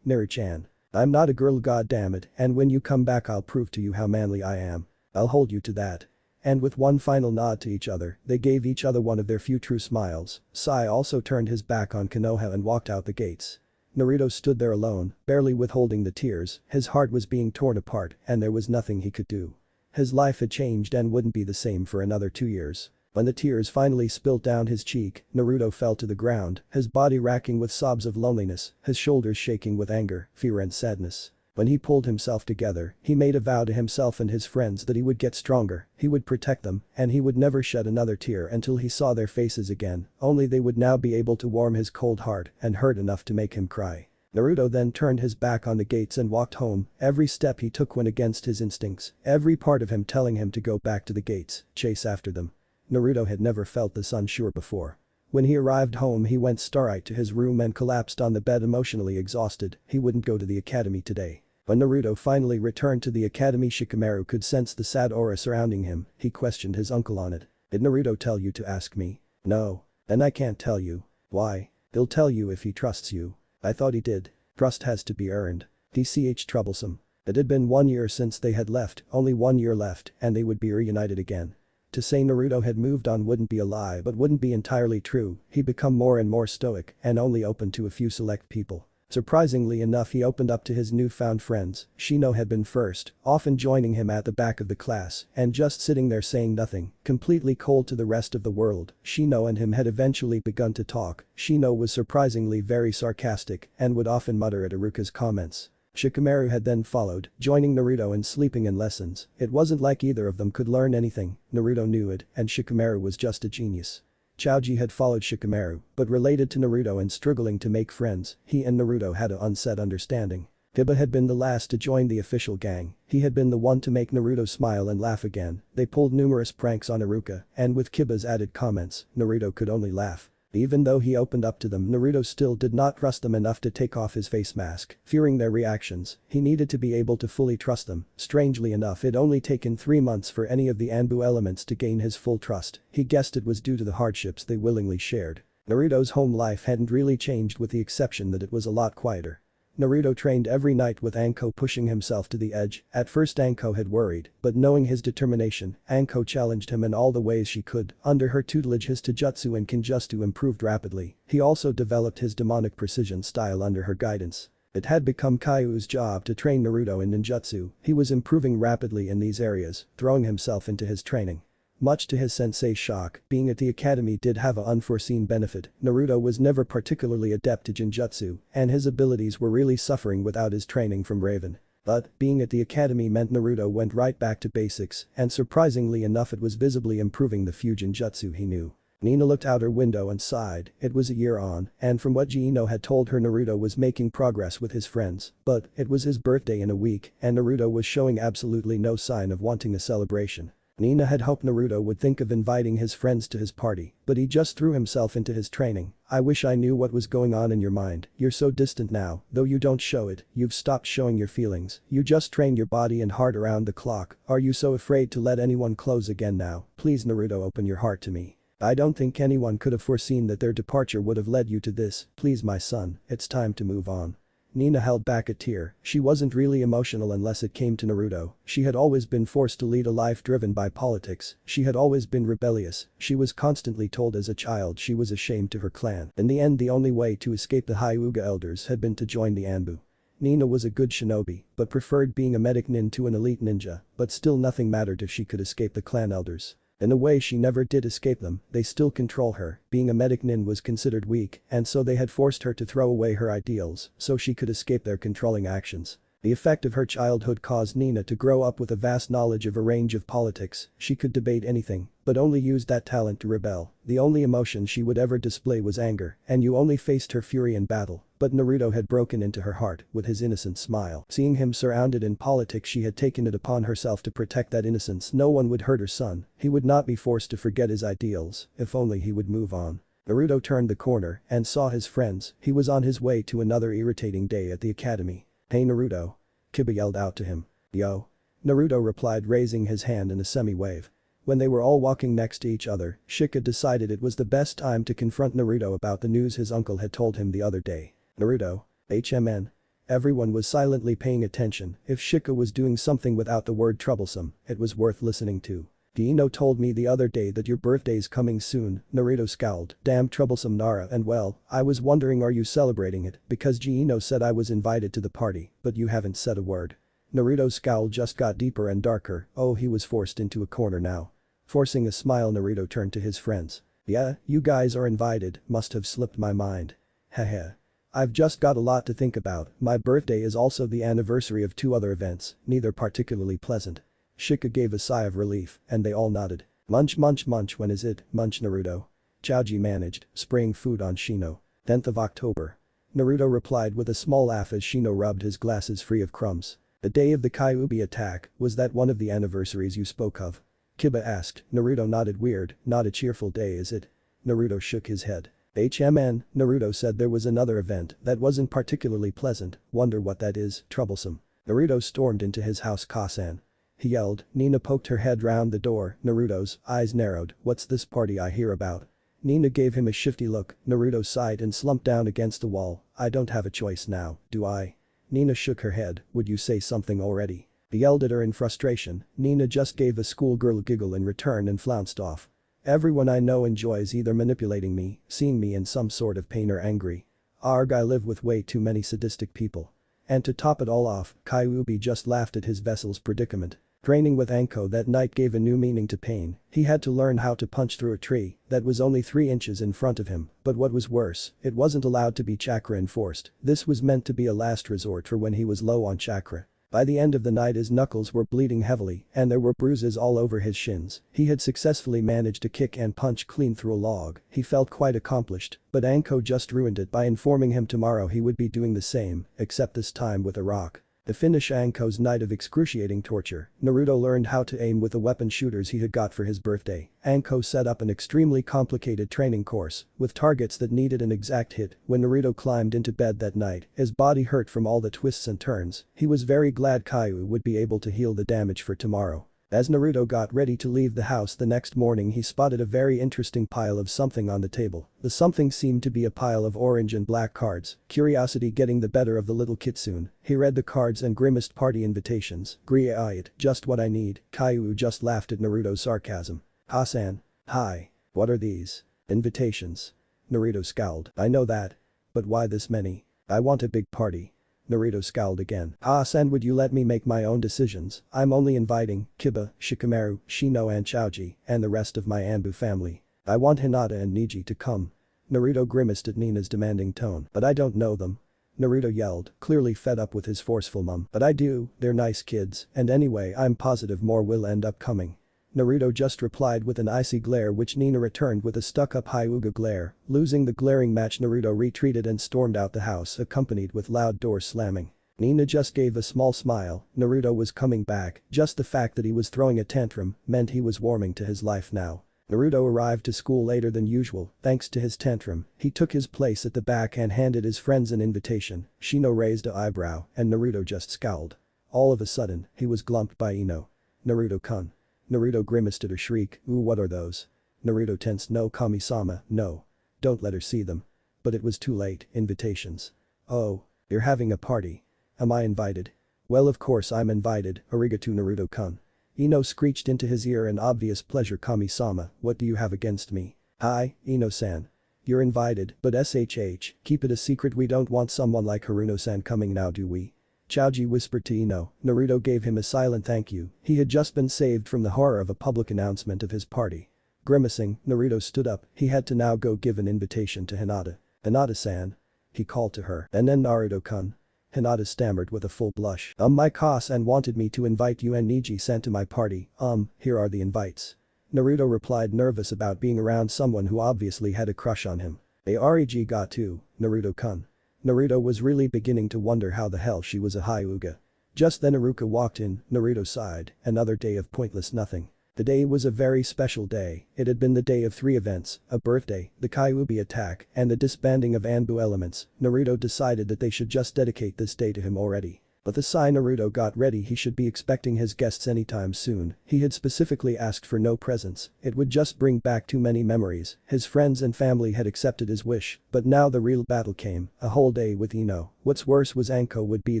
Naru-chan. I'm not a girl, goddammit, and when you come back I'll prove to you how manly I am. I'll hold you to that." And with one final nod to each other, they gave each other one of their few true smiles. Sai also turned his back on Konoha and walked out the gates. Naruto stood there alone, barely withholding the tears, his heart was being torn apart and there was nothing he could do. His life had changed and wouldn't be the same for another 2 years. When the tears finally spilled down his cheek, Naruto fell to the ground, his body racking with sobs of loneliness, his shoulders shaking with anger, fear and sadness. When he pulled himself together, he made a vow to himself and his friends that he would get stronger, he would protect them, and he would never shed another tear until he saw their faces again, only they would now be able to warm his cold heart and hurt enough to make him cry. Naruto then turned his back on the gates and walked home, every step he took went against his instincts, every part of him telling him to go back to the gates, chase after them. Naruto had never felt this unsure before. When he arrived home he went starry to his room and collapsed on the bed emotionally exhausted, he wouldn't go to the academy today. When Naruto finally returned to the academy, Shikamaru could sense the sad aura surrounding him, he questioned his uncle on it. "Did Naruto tell you to ask me?" "No. Then I can't tell you." "Why?" "He'll tell you if he trusts you." "I thought he did." "Trust has to be earned." TCH troublesome. It had been 1 year since they had left, only 1 year left, and they would be reunited again. To say Naruto had moved on wouldn't be a lie but wouldn't be entirely true, he'd become more and more stoic and only open to a few select people. Surprisingly enough, he opened up to his newfound friends. Shino had been first, often joining him at the back of the class and just sitting there saying nothing, completely cold to the rest of the world. Shino and him had eventually begun to talk. Shino was surprisingly very sarcastic and would often mutter at Iruka's comments. Shikamaru had then followed, joining Naruto and sleeping in lessons. It wasn't like either of them could learn anything, Naruto knew it, and Shikamaru was just a genius. Choji had followed Shikamaru, but related to Naruto and struggling to make friends, he and Naruto had an unsaid understanding. Kiba had been the last to join the official gang, he had been the one to make Naruto smile and laugh again. They pulled numerous pranks on Iruka, and with Kiba's added comments, Naruto could only laugh. Even though he opened up to them, Naruto still did not trust them enough to take off his face mask, fearing their reactions. He needed to be able to fully trust them. Strangely enough, it only taken 3 months for any of the Anbu elements to gain his full trust. He guessed it was due to the hardships they willingly shared. Naruto's home life hadn't really changed with the exception that it was a lot quieter. Naruto trained every night with Anko pushing himself to the edge. At first Anko had worried, but knowing his determination, Anko challenged him in all the ways she could. Under her tutelage his taijutsu and kinjutsu improved rapidly. He also developed his demonic precision style under her guidance. It had become Kaiu's job to train Naruto in ninjutsu. He was improving rapidly in these areas, throwing himself into his training. Much to his sensei's shock, being at the academy did have an unforeseen benefit. Naruto was never particularly adept to genjutsu, and his abilities were really suffering without his training from Raven. But, being at the academy meant Naruto went right back to basics, and surprisingly enough it was visibly improving the few genjutsu he knew. Nina looked out her window and sighed. It was a year on, and from what Gino had told her Naruto was making progress with his friends, but it was his birthday in a week, and Naruto was showing absolutely no sign of wanting a celebration. Nina had hoped Naruto would think of inviting his friends to his party, but he just threw himself into his training. I wish I knew what was going on in your mind. You're so distant now, though you don't show it. You've stopped showing your feelings. You just trained your body and heart around the clock. Are you so afraid to let anyone close again now? Please Naruto, open your heart to me. I don't think anyone could have foreseen that their departure would have led you to this. Please my son, it's time to move on. Nina held back a tear. She wasn't really emotional unless it came to Naruto. She had always been forced to lead a life driven by politics. She had always been rebellious. She was constantly told as a child she was ashamed to her clan. In the end the only way to escape the Hyuga elders had been to join the Anbu. Nina was a good shinobi, but preferred being a medic nin to an elite ninja, but still nothing mattered if she could escape the clan elders. In a way she never did escape them, they still control her. Being a medic nin was considered weak, and so they had forced her to throw away her ideals so she could escape their controlling actions. The effect of her childhood caused Nina to grow up with a vast knowledge of a range of politics. She could debate anything, but only used that talent to rebel. The only emotion she would ever display was anger, and you only faced her fury in battle. But Naruto had broken into her heart with his innocent smile. Seeing him surrounded in politics she had taken it upon herself to protect that innocence. No one would hurt her son. He would not be forced to forget his ideals. If only he would move on. Naruto turned the corner and saw his friends. He was on his way to another irritating day at the academy. Hey Naruto. Kiba yelled out to him. Yo. Naruto replied, raising his hand in a semi-wave. When they were all walking next to each other, Shika decided it was the best time to confront Naruto about the news his uncle had told him the other day. Naruto. HMN. Everyone was silently paying attention. If Shika was doing something without the word troublesome, it was worth listening to. Gino told me the other day that your birthday's coming soon. Naruto scowled. Damn troublesome Nara, and well, I was wondering, are you celebrating it? Because Gino said I was invited to the party, but you haven't said a word. Naruto's scowl just got deeper and darker. Oh, he was forced into a corner now. Forcing a smile, Naruto turned to his friends. Yeah, you guys are invited, must have slipped my mind. Heh. I've just got a lot to think about. My birthday is also the anniversary of two other events, neither particularly pleasant. Shika gave a sigh of relief, and they all nodded. Munch munch munch, when is it? Munch Naruto. Chaoji managed, spraying food on Shino. 10th of October. Naruto replied with a small laugh as Shino rubbed his glasses free of crumbs. The day of the Kyuubi attack, was that one of the anniversaries you spoke of? Kiba asked. Naruto nodded. Weird, not a cheerful day is it? Naruto shook his head. HMN, Naruto said there was another event that wasn't particularly pleasant. Wonder what that is, troublesome. Naruto stormed into his house. Kasan. He yelled. Nina poked her head round the door. Naruto's eyes narrowed. What's this party I hear about? Nina gave him a shifty look. Naruto sighed and slumped down against the wall. I don't have a choice now, do I? Nina shook her head. Would you say something already? He yelled at her in frustration. Nina just gave a schoolgirl giggle in return and flounced off. Everyone I know enjoys either manipulating me, seeing me in some sort of pain, or angry. Arg, I live with way too many sadistic people. And to top it all off, Kyuubi just laughed at his vessel's predicament. Training with Anko that night gave a new meaning to pain. He had to learn how to punch through a tree that was only 3 inches in front of him, but what was worse, it wasn't allowed to be chakra enforced. This was meant to be a last resort for when he was low on chakra. By the end of the night his knuckles were bleeding heavily and there were bruises all over his shins. He had successfully managed to kick and punch clean through a log. He felt quite accomplished, but Anko just ruined it by informing him tomorrow he would be doing the same, except this time with a rock. To finish Anko's night of excruciating torture, Naruto learned how to aim with the weapon shooters he had got for his birthday. Anko set up an extremely complicated training course with targets that needed an exact hit. When Naruto climbed into bed that night, his body hurt from all the twists and turns. He was very glad Kaiu would be able to heal the damage for tomorrow. As Naruto got ready to leave the house the next morning he spotted a very interesting pile of something on the table. The something seemed to be a pile of orange and black cards, curiosity getting the better of the little kitsune. He read the cards and grimaced party invitations. Great, just what I need. Caillou just laughed at Naruto's sarcasm. Hasan. Hi. What are these? Invitations. Naruto scowled. I know that. But why this many? I want a big party. Naruto scowled again. Hasan, would you let me make my own decisions? I'm only inviting Kiba, Shikamaru, Shino and Choji, and the rest of my Anbu family. I want Hinata and Neji to come. Naruto grimaced at Nina's demanding tone. But I don't know them. Naruto yelled, clearly fed up with his forceful mum. But I do, they're nice kids, and anyway I'm positive more will end up coming. Naruto just replied with an icy glare which Nina returned with a stuck-up Hyuga glare. Losing the glaring match Naruto retreated and stormed out the house accompanied with loud doors slamming. Nina just gave a small smile. Naruto was coming back, just the fact that he was throwing a tantrum meant he was warming to his life now. Naruto arrived to school later than usual, thanks to his tantrum. He took his place at the back and handed his friends an invitation. Shino raised an eyebrow and Naruto just scowled. All of a sudden, he was glumped by Ino. Naruto-kun. Naruto grimaced at her shriek, ooh what are those? Naruto tensed no Kami-sama, no. Don't let her see them. But it was too late, invitations. Oh. You're having a party. Am I invited? Well of course I'm invited, arigato Naruto-kun. Ino screeched into his ear in obvious pleasure Kami-sama, what do you have against me? Hi, Ino-san. You're invited, but SHH, keep it a secret we don't want someone like Haruno-san coming now do we? Choji whispered to Ino. Naruto gave him a silent thank you. He had just been saved from the horror of a public announcement of his party. Grimacing, Naruto stood up. He had to now go give an invitation to Hinata. Hinata-san. He called to her. And then Naruto-kun. Hinata stammered with a full blush. My Kasan wanted me to invite you and Neji-san to my party. Here are the invites. Naruto replied nervous about being around someone who obviously had a crush on him. Arg got too, Naruto-kun. Naruto was really beginning to wonder how the hell she was a Hyuga. Just then Iruka walked in, Naruto sighed, another day of pointless nothing. The day was a very special day, it had been the day of 3 events, a birthday, the Kyuubi attack, and the disbanding of Anbu elements. Naruto decided that they should just dedicate this day to him already. But the sign Naruto got ready he should be expecting his guests anytime soon. He had specifically asked for no presents, it would just bring back too many memories. His friends and family had accepted his wish, but now the real battle came, a whole day with Ino. What's worse was Anko would be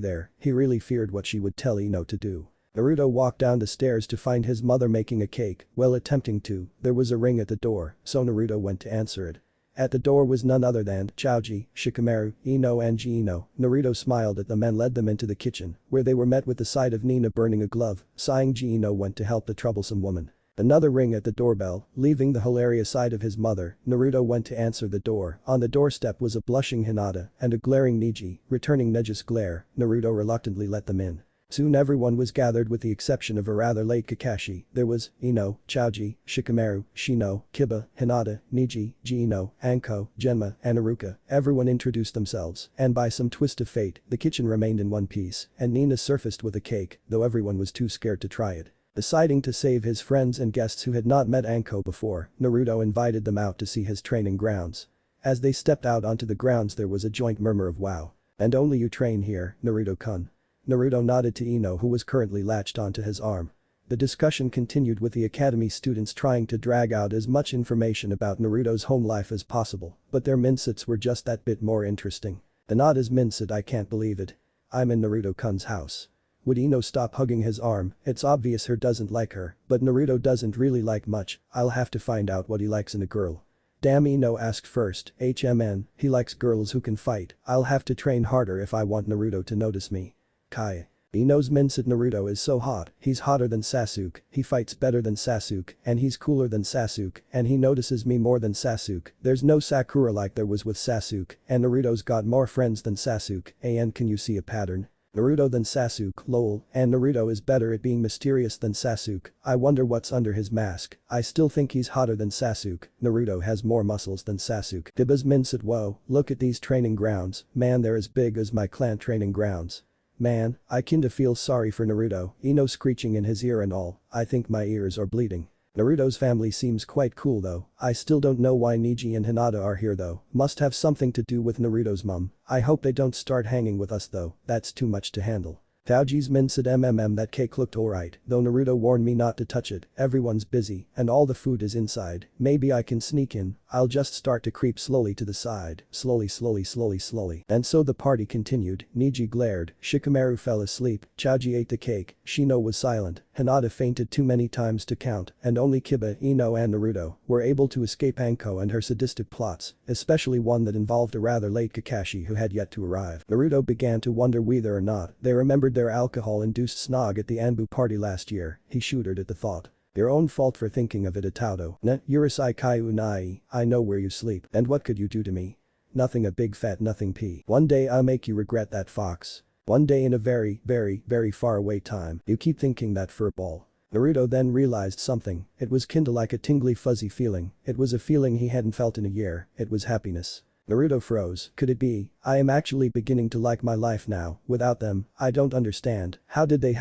there, he really feared what she would tell Ino to do. Naruto walked down the stairs to find his mother making a cake, while attempting to, there was a ring at the door, so Naruto went to answer it. At the door was none other than Choji, Shikamaru, Ino and Ji-Ino. Naruto smiled at them and led them into the kitchen, where they were met with the sight of Nina burning a glove. Sighing Ji-Ino went to help the troublesome woman. Another ring at the doorbell, leaving the hilarious side of his mother, Naruto went to answer the door. On the doorstep was a blushing Hinata and a glaring Neji, returning Neji's glare, Naruto reluctantly let them in. Soon everyone was gathered with the exception of a rather late Kakashi. There was Ino, Choji, Shikamaru, Shino, Kiba, Hinata, Neji, Ji-Ino, Anko, Genma, and Iruka. Everyone introduced themselves, and by some twist of fate, the kitchen remained in one piece, and Nina surfaced with a cake, though everyone was too scared to try it. Deciding to save his friends and guests who had not met Anko before, Naruto invited them out to see his training grounds. As they stepped out onto the grounds there was a joint murmur of wow. And only you train here, Naruto-kun. Naruto nodded to Ino who was currently latched onto his arm. The discussion continued with the academy students trying to drag out as much information about Naruto's home life as possible, but their minsits were just that bit more interesting. Hinata's minsit I can't believe it. I'm in Naruto-kun's house. Would Ino stop hugging his arm? It's obvious her doesn't like her, but Naruto doesn't really like much, I'll have to find out what he likes in a girl. Damn Ino asked first, HMN, he likes girls who can fight, I'll have to train harder if I want Naruto to notice me. Kai. Ino's minsit Naruto is so hot, he's hotter than Sasuke, he fights better than Sasuke, and he's cooler than Sasuke, and he notices me more than Sasuke. There's no Sakura like there was with Sasuke, and Naruto's got more friends than Sasuke, and can you see a pattern? Naruto than Sasuke, lol, and Naruto is better at being mysterious than Sasuke, I wonder what's under his mask, I still think he's hotter than Sasuke, Naruto has more muscles than Sasuke. Kiba's minsit whoa, look at these training grounds, man they're as big as my clan training grounds. Man, I kinda feel sorry for Naruto, Ino screeching in his ear and all, I think my ears are bleeding. Naruto's family seems quite cool though, I still don't know why Neji and Hinata are here though, must have something to do with Naruto's mum, I hope they don't start hanging with us though, that's too much to handle. Taoji's min said that cake looked alright, though Naruto warned me not to touch it, everyone's busy, and all the food is inside, maybe I can sneak in, I'll just start to creep slowly to the side, slowly. And so the party continued, Neji glared, Shikamaru fell asleep, Choji ate the cake, Shino was silent, Hinata fainted too many times to count, and only Kiba, Ino and Naruto were able to escape Anko and her sadistic plots, especially one that involved a rather late Kakashi who had yet to arrive. Naruto began to wonder whether or not they remembered their alcohol-induced snog at the Anbu party last year, he shuddered at the thought. Your own fault for thinking of it, Ataudo. Urusai kai unai, I know where you sleep, and what could you do to me? Nothing, a big fat nothing p. One day I'll make you regret that, fox. One day in a very far away time, you keep thinking that, furball. Naruto then realized something, it was kinda like a tingly fuzzy feeling, it was a feeling he hadn't felt in a year, it was happiness. Naruto froze, could it be? I am actually beginning to like my life now, without them, I don't understand, how did they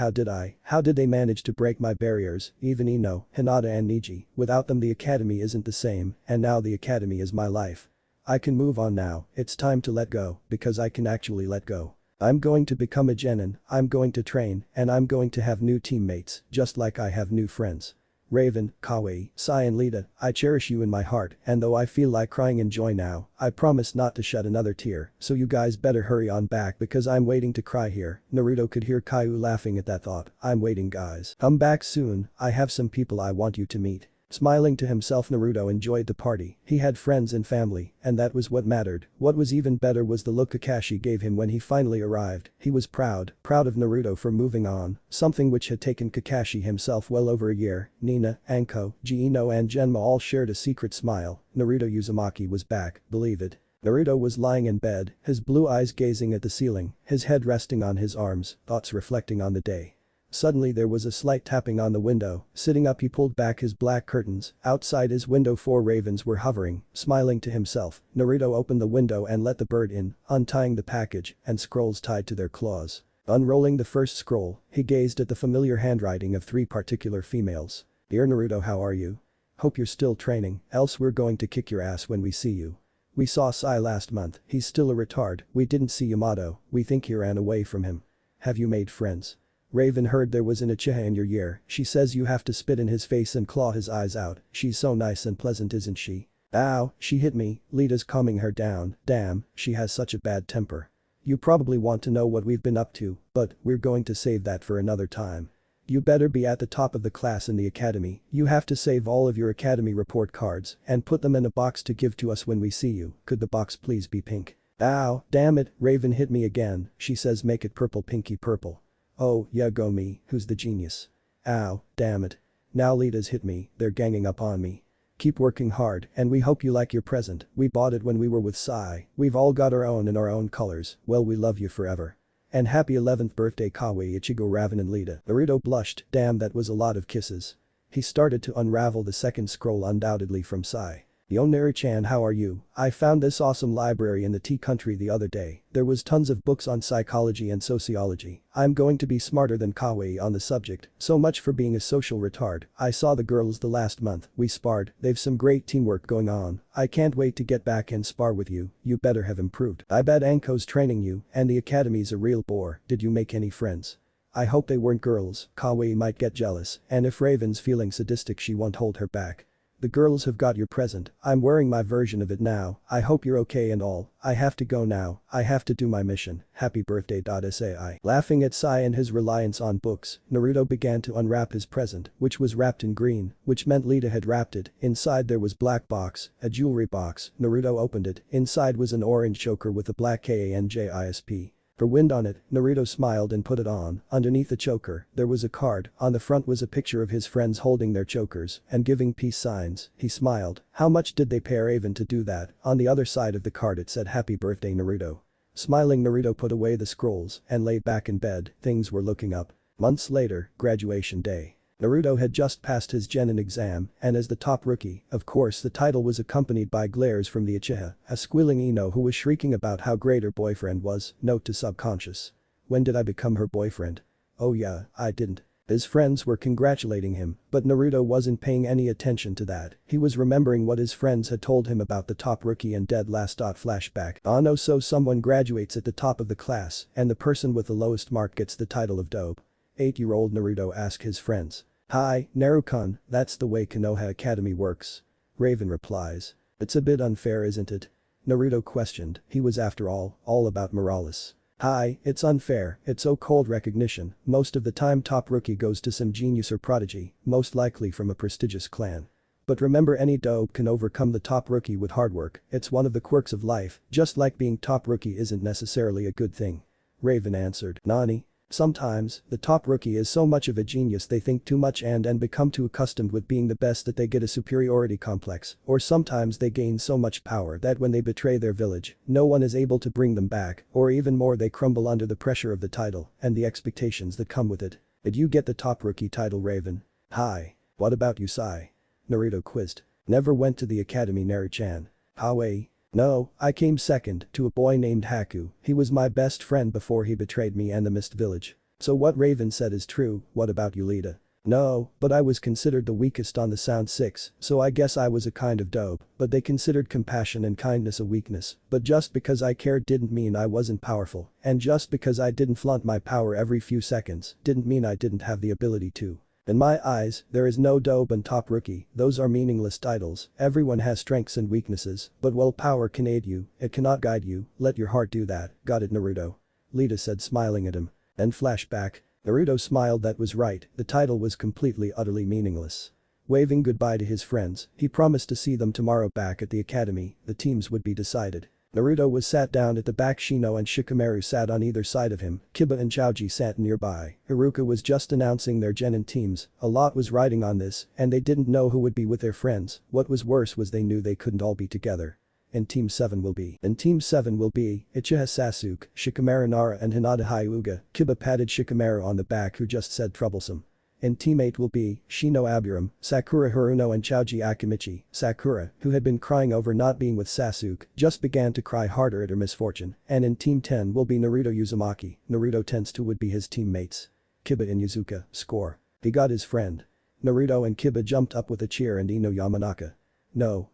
manage to break my barriers, even Ino, Hinata and Neji, without them the academy isn't the same, and now the academy is my life. I can move on now, it's time to let go, because I can actually let go. I'm going to become a genin, I'm going to train, and I'm going to have new teammates, just like I have new friends. Raven, Kawaii, Sai and Lita, I cherish you in my heart, and though I feel like crying in joy now, I promise not to shed another tear, so you guys better hurry on back because I'm waiting to cry here. Naruto could hear Caillou laughing at that thought, I'm waiting guys. Come back soon, I have some people I want you to meet. Smiling to himself, Naruto enjoyed the party, he had friends and family, and that was what mattered. What was even better was the look Kakashi gave him when he finally arrived, he was proud of Naruto for moving on, something which had taken Kakashi himself well over a year. Nina, Anko, Ino and Genma all shared a secret smile, Naruto Uzumaki was back, believe it. Naruto was lying in bed, his blue eyes gazing at the ceiling, his head resting on his arms, thoughts reflecting on the day. Suddenly there was a slight tapping on the window, sitting up he pulled back his black curtains, outside his window 4 ravens were hovering, smiling to himself, Naruto opened the window and let the bird in, untying the package, and scrolls tied to their claws. Unrolling the first scroll, he gazed at the familiar handwriting of 3 particular females. Dear Naruto, how are you? Hope you're still training, else we're going to kick your ass when we see you. We saw Sai last month, he's still a retard, we didn't see Yamato, we think he ran away from him. Have you made friends? Raven heard there was an Uchiha in your year, she says you have to spit in his face and claw his eyes out, she's so nice and pleasant isn't she? Ow, she hit me, Lita's calming her down, damn, she has such a bad temper. You probably want to know what we've been up to, but we're going to save that for another time. You better be at the top of the class in the academy, you have to save all of your academy report cards and put them in a box to give to us when we see you, could the box please be pink? Ow, damn it, Raven hit me again, she says make it purple pinky purple. Oh, yeah go me, who's the genius? Ow, damn it. Now Lita's hit me, they're ganging up on me. Keep working hard and we hope you like your present, we bought it when we were with Sai, we've all got our own in our own colors, well we love you forever. And happy 11th birthday Kawaii Ichigo Raven and Lita. Naruto blushed, damn that was a lot of kisses. He started to unravel the second scroll undoubtedly from Sai. Yoneri-chan, how are you? I found this awesome library in the tea country the other day, there was tons of books on psychology and sociology, I'm going to be smarter than Kawaii on the subject, so much for being a social retard, I saw the girls the last month, we sparred, they've some great teamwork going on, I can't wait to get back and spar with you, you better have improved. I bet Anko's training you, and the academy's a real bore, did you make any friends? I hope they weren't girls, Kawaii might get jealous, and if Raven's feeling sadistic she won't hold her back. The girls have got your present, I'm wearing my version of it now, I hope you're okay and all, I have to go now, I have to do my mission, happy birthday. Sai. Laughing at Sai and his reliance on books, Naruto began to unwrap his present, which was wrapped in green, which meant Lita had wrapped it, inside there was black box, a jewelry box, Naruto opened it, inside was an orange choker with a black KANJISP. For wind on it, Naruto smiled and put it on, underneath the choker, there was a card, on the front was a picture of his friends holding their chokers and giving peace signs, he smiled, how much did they pay Raven to do that, on the other side of the card it said happy birthday Naruto. Smiling Naruto put away the scrolls and lay back in bed, things were looking up. Months later, graduation day. Naruto had just passed his Genin exam, and as the top rookie, of course the title was accompanied by glares from the Uchiha, a squealing Ino who was shrieking about how great her boyfriend was, note to subconscious. When did I become her boyfriend? Oh yeah, I didn't. His friends were congratulating him, but Naruto wasn't paying any attention to that. He was remembering what his friends had told him about the top rookie and dead last. Flashback. Oh no, so someone graduates at the top of the class and the person with the lowest mark gets the title of dope. 8-year-old Naruto asked his friends. Hi, Naruto-kun, that's the way Konoha Academy works. Raven replies. It's a bit unfair, isn't it? Naruto questioned. He was after all about Morales. Hi, it's unfair, it's so-called recognition. Most of the time top rookie goes to some genius or prodigy, most likely from a prestigious clan. But remember, any dope can overcome the top rookie with hard work. It's one of the quirks of life, just like being top rookie isn't necessarily a good thing. Raven answered. Nani? Sometimes, the top rookie is so much of a genius they think too much and become too accustomed with being the best that they get a superiority complex, or sometimes they gain so much power that when they betray their village, no one is able to bring them back, or even more, they crumble under the pressure of the title and the expectations that come with it. Did you get the top rookie title, Raven? Hi. What about you, Sai? Naruto quizzed. Never went to the academy, Naru-chan. How? No, I came second to a boy named Haku. He was my best friend before he betrayed me and the Mist Village. So what Raven said is true. What about you, Lita? No, but I was considered the weakest on the Sound 6, so I guess I was a kind of dope, but they considered compassion and kindness a weakness, but just because I cared didn't mean I wasn't powerful, and just because I didn't flaunt my power every few seconds didn't mean I didn't have the ability to. In my eyes, there is no dope and top rookie, those are meaningless titles. Everyone has strengths and weaknesses, but while power can aid you, it cannot guide you. Let your heart do that. Got it, Naruto? Lita said, smiling at him. Then flashback. Naruto smiled. That was right, the title was completely utterly meaningless. Waving goodbye to his friends, he promised to see them tomorrow back at the academy. The teams would be decided. Naruto was sat down at the back. Shino and Shikamaru sat on either side of him. Kiba and Choji sat nearby. Haruka was just announcing their genin teams. A lot was riding on this, and they didn't know who would be with their friends. What was worse was they knew they couldn't all be together. And Team 7 will be. Uchiha Sasuke, Shikamaru Nara and Hinata Hyuga. Kiba patted Shikamaru on the back, who just said troublesome. And Team 8 will be Shino Aburam, Sakura Haruno and Choji Akimichi. Sakura, who had been crying over not being with Sasuke, just began to cry harder at her misfortune. And in Team 10 will be Naruto Uzumaki. Naruto Ten's 2 would be his teammates. Kiba and Yuzuka, score. He got his friend. Naruto and Kiba jumped up with a cheer and Ino Yamanaka. No.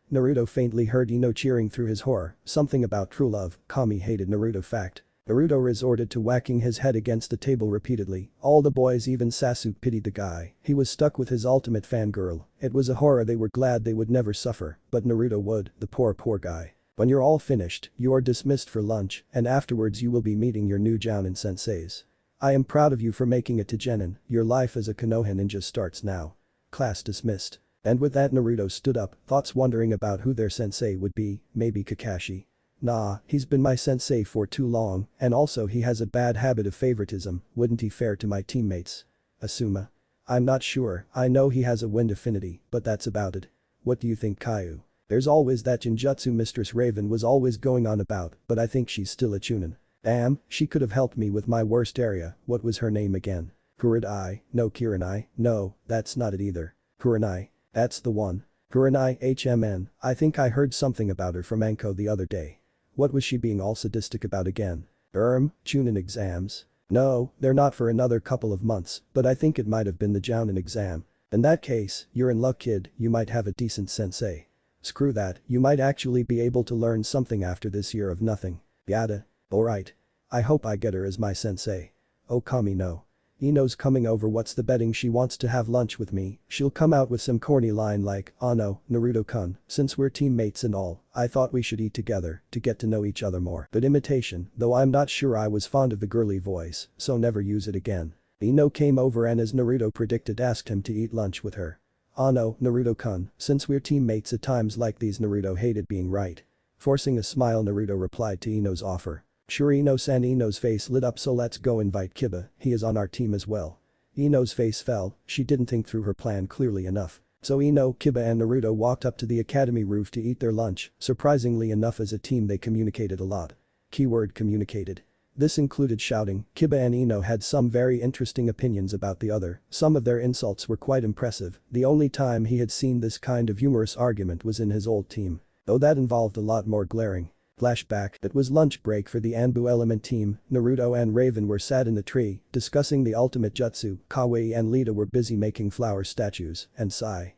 Naruto faintly heard Ino cheering through his horror. Something about true love. Kami hated Naruto. Fact. Naruto resorted to whacking his head against the table repeatedly. All the boys, even Sasuke, pitied the guy. He was stuck with his ultimate fangirl. It was a horror they were glad they would never suffer, but Naruto would, the poor guy. When you're all finished, you are dismissed for lunch, and afterwards you will be meeting your new Jounin senseis. I am proud of you for making it to Genin. Your life as a Konoha ninja starts now. Class dismissed. And with that, Naruto stood up, thoughts wondering about who their sensei would be. Maybe Kakashi. Nah, he's been my sensei for too long, and also he has a bad habit of favoritism. Wouldn't he fair to my teammates? Asuma. I'm not sure. I know he has a wind affinity, but that's about it. What do you think, Caillou? There's always that Jinjutsu Mistress Raven was always going on about, but I think she's still a chunin. Damn, she could have helped me with my worst area. What was her name again? Kurenai? No, Kiranai? No, that's not it either. Kurenai. That's the one. Kurenai HMN. I think I heard something about her from Anko the other day. What was she being all sadistic about again? Chunin exams? No, they're not for another couple of months, but I think it might have been the Jounin exam. In that case, you're in luck, kid, you might have a decent sensei. Screw that, you might actually be able to learn something after this year of nothing. Yada. Alright. I hope I get her as my sensei. Oh, Kami, no. Ino's coming over. What's the betting? She wants to have lunch with me. She'll come out with some corny line like, "Oh no, Naruto-kun, since we're teammates and all, I thought we should eat together to get to know each other more." But imitation, though I'm not sure I was fond of the girly voice, so never use it again. Ino came over and as Naruto predicted asked him to eat lunch with her. "Oh no, Naruto-kun, since we're teammates at times like these." Naruto hated being right. Forcing a smile, Naruto replied to Ino's offer. "Sure, Ino-san." Ino's face lit up. "So let's go invite Kiba, he is on our team as well." Ino's face fell, she didn't think through her plan clearly enough. So Ino, Kiba and Naruto walked up to the academy roof to eat their lunch. Surprisingly enough, as a team they communicated a lot. Keyword communicated. This included shouting. Kiba and Ino had some very interesting opinions about the other. Some of their insults were quite impressive. The only time he had seen this kind of humorous argument was in his old team. Though that involved a lot more glaring. Flashback. It was lunch break for the Anbu element team. Naruto and Raven were sat in the tree, discussing the ultimate jutsu. Kawaii and Lita were busy making flower statues, and Sai